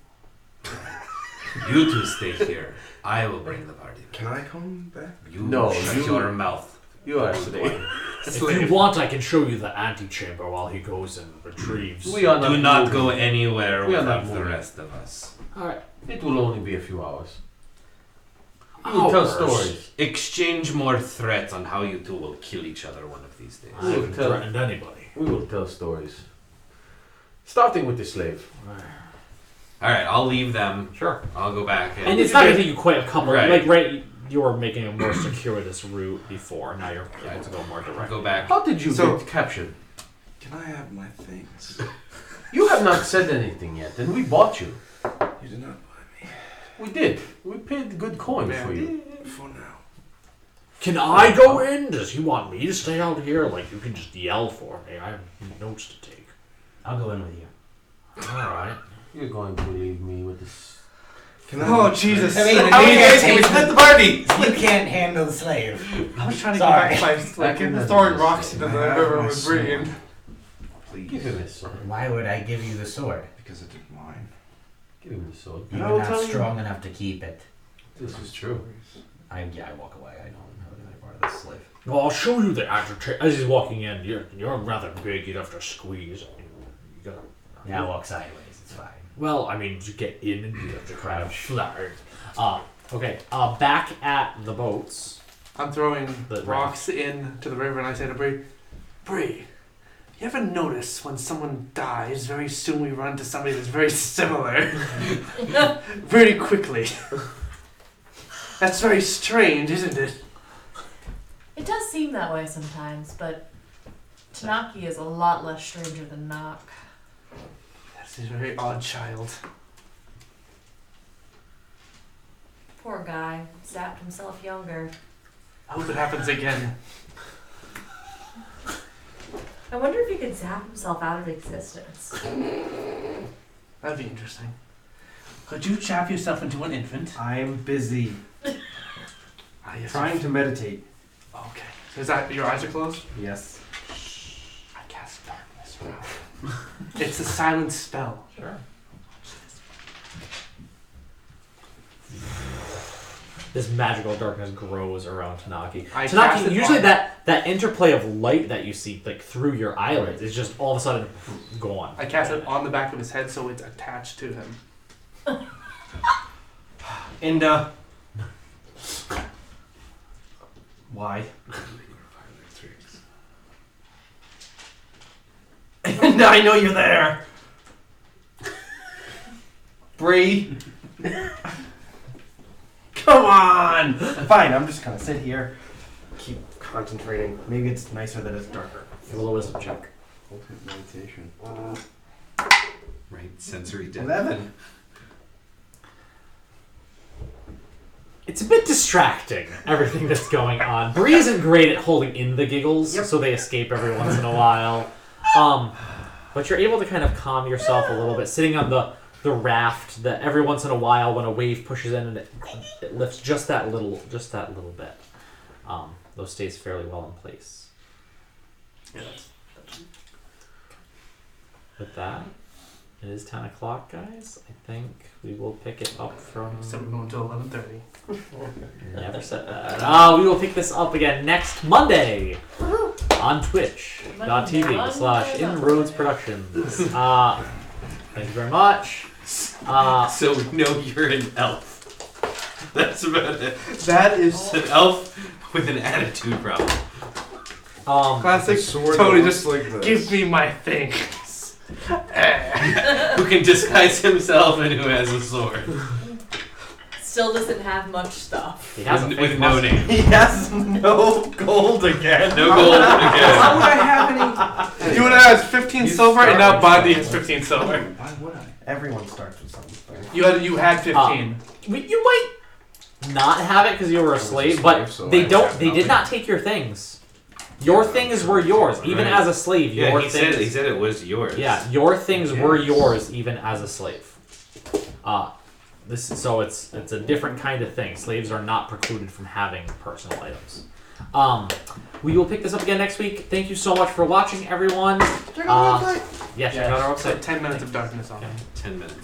Speaker 5: You two stay here. I will bring the party.
Speaker 6: Can I come back?
Speaker 5: You
Speaker 7: No,
Speaker 5: shut
Speaker 7: you-
Speaker 5: your mouth.
Speaker 7: You are
Speaker 5: Horned
Speaker 7: staying.
Speaker 5: One.
Speaker 2: If you want, I can show you the antechamber while he goes and retrieves.
Speaker 7: We are not
Speaker 5: Do not
Speaker 7: moving.
Speaker 5: go anywhere
Speaker 7: We are not
Speaker 5: without the
Speaker 7: moving.
Speaker 5: rest of us.
Speaker 2: Alright.
Speaker 7: It will only be a few hours. We will tell stories.
Speaker 5: Exchange more threats on how you two will kill each other one of these days.
Speaker 2: I haven't threatened anybody.
Speaker 7: We will tell stories. Starting with the slave.
Speaker 5: Alright, I'll leave them.
Speaker 2: Sure.
Speaker 5: I'll go back
Speaker 2: And it's not going to take you quite a couple.
Speaker 5: Right.
Speaker 2: You were making a more circuitous route before. Now you're able to go more direct.
Speaker 5: Go back.
Speaker 7: How did you
Speaker 6: So-
Speaker 7: get captured?
Speaker 6: Can I have my things?
Speaker 7: You have not said anything yet, and we bought you.
Speaker 6: You did not buy me.
Speaker 7: We did. We paid good coin for you.
Speaker 6: For now.
Speaker 2: Can I go in? Does he want me to stay out here? Like, you can just yell for me. I have notes to take.
Speaker 3: I'll go in with you.
Speaker 2: Alright.
Speaker 7: You're going to leave me with this.
Speaker 6: Can I
Speaker 4: Oh, Jesus.
Speaker 3: I mean,
Speaker 4: How
Speaker 3: you
Speaker 4: many
Speaker 3: guys
Speaker 4: days
Speaker 3: can
Speaker 4: can
Speaker 3: we
Speaker 4: we
Speaker 3: split
Speaker 4: split the party?
Speaker 3: You can't handle the slave.
Speaker 4: I was trying to
Speaker 3: Sorry.
Speaker 4: get back by like, throwing rocks into the
Speaker 6: I have
Speaker 4: river
Speaker 6: my
Speaker 4: with
Speaker 6: sword.
Speaker 4: Brian.
Speaker 6: Please.
Speaker 7: Give him his sword.
Speaker 3: Why would I give you the sword?
Speaker 6: Because it is mine.
Speaker 7: Give him the sword.
Speaker 3: You're
Speaker 7: And I will
Speaker 3: not
Speaker 7: tell you-
Speaker 3: strong enough to keep it.
Speaker 7: This is true.
Speaker 3: I walk away. I don't know the other part of the slave.
Speaker 2: Well, I'll show you the antechamber. As he's walking in, you're rather big. You'd have to squeeze. You gotta.
Speaker 3: Yeah, I'll walk sideways. It's fine.
Speaker 2: Well, I mean, you get in and you have to kind of flirt. Okay. Back at the boats.
Speaker 4: I'm throwing
Speaker 2: The
Speaker 4: rocks into the river and I say to Bree, Bree, you ever notice when someone dies, very soon we run into somebody that's very similar? Very quickly. That's very strange, isn't it?
Speaker 1: It does seem that way sometimes, but Tanaki is a lot less stranger than Nock.
Speaker 4: That's a very odd child.
Speaker 1: Poor guy. Zapped himself younger.
Speaker 4: I hope it happens again.
Speaker 1: I wonder if he could zap himself out of existence.
Speaker 4: That'd be interesting. Could you chap yourself into an infant?
Speaker 8: I'm busy
Speaker 4: Ah, yes.
Speaker 8: trying to meditate.
Speaker 4: Okay. So is that your eyes are closed?
Speaker 8: Yes.
Speaker 4: I cast darkness around. It's a silent spell.
Speaker 2: Sure. This magical darkness grows around Tanaki.
Speaker 4: I cast
Speaker 2: Tanaki,
Speaker 4: it
Speaker 2: usually
Speaker 4: on-
Speaker 2: that interplay of light that you see like through your eyelids is just all of a sudden gone.
Speaker 4: I cast it on the back of his head so it's attached to him.
Speaker 8: And why? And I know you're there. Bree. Come on. Fine, I'm just gonna sit here, keep concentrating. Maybe it's nicer that it's darker.
Speaker 2: Give a little wisdom check.
Speaker 6: Ultimate meditation.
Speaker 5: Right, sensory depth.
Speaker 8: 11.
Speaker 2: It's a bit distracting, everything that's going on. Bree isn't great at holding in the giggles, so they escape every once in a while. But you're able to kind of calm yourself a little bit, sitting on the raft that every once in a while when a wave pushes in and it lifts just that little bit. Though stays fairly well in place.
Speaker 4: Yeah.
Speaker 2: With that, it is 10 o'clock, guys. I think we will pick it up from...
Speaker 4: So we're going to 11:30.
Speaker 2: Never said that. We will pick this up again next Monday on twitch.tv/Inroads Productions. Thank you very much.
Speaker 5: So we know you're an elf. That's about it.
Speaker 4: That is
Speaker 5: An elf with an attitude problem.
Speaker 4: classic.
Speaker 6: Sword
Speaker 4: Totally
Speaker 6: that
Speaker 4: just
Speaker 6: looks like this.
Speaker 4: give me my things.
Speaker 5: Who can disguise himself and who has a sword.
Speaker 1: Still doesn't have much stuff.
Speaker 2: He has a
Speaker 5: With
Speaker 2: fake
Speaker 5: no
Speaker 2: mustache.
Speaker 5: name.
Speaker 8: He has no gold again.
Speaker 5: No gold
Speaker 8: How
Speaker 5: again.
Speaker 8: would I have any?
Speaker 4: You would have 15
Speaker 6: You
Speaker 4: silver, and now
Speaker 6: start
Speaker 4: Bondi
Speaker 6: with
Speaker 4: has 15 silver.
Speaker 6: Why would I?
Speaker 8: Everyone starts with something.
Speaker 4: You had 15.
Speaker 2: You might not have it because you were a slave, but
Speaker 6: so
Speaker 2: they
Speaker 6: I
Speaker 2: don't.
Speaker 6: have
Speaker 2: They did
Speaker 6: nothing.
Speaker 2: not take your things. Your things were yours, even
Speaker 5: Right.
Speaker 2: as a slave.
Speaker 5: Yeah,
Speaker 2: Your
Speaker 5: he
Speaker 2: things.
Speaker 5: said it was yours.
Speaker 2: Yeah, your things were
Speaker 6: Yes.
Speaker 2: yours even as a slave. it's a different kind of thing. Slaves are not precluded from having personal items. We will pick this up again next week. Thank you so much for watching, everyone.
Speaker 9: Check out the website.
Speaker 2: Yeah, check out our website.
Speaker 4: 10 minutes of darkness on it.
Speaker 5: 10 minutes.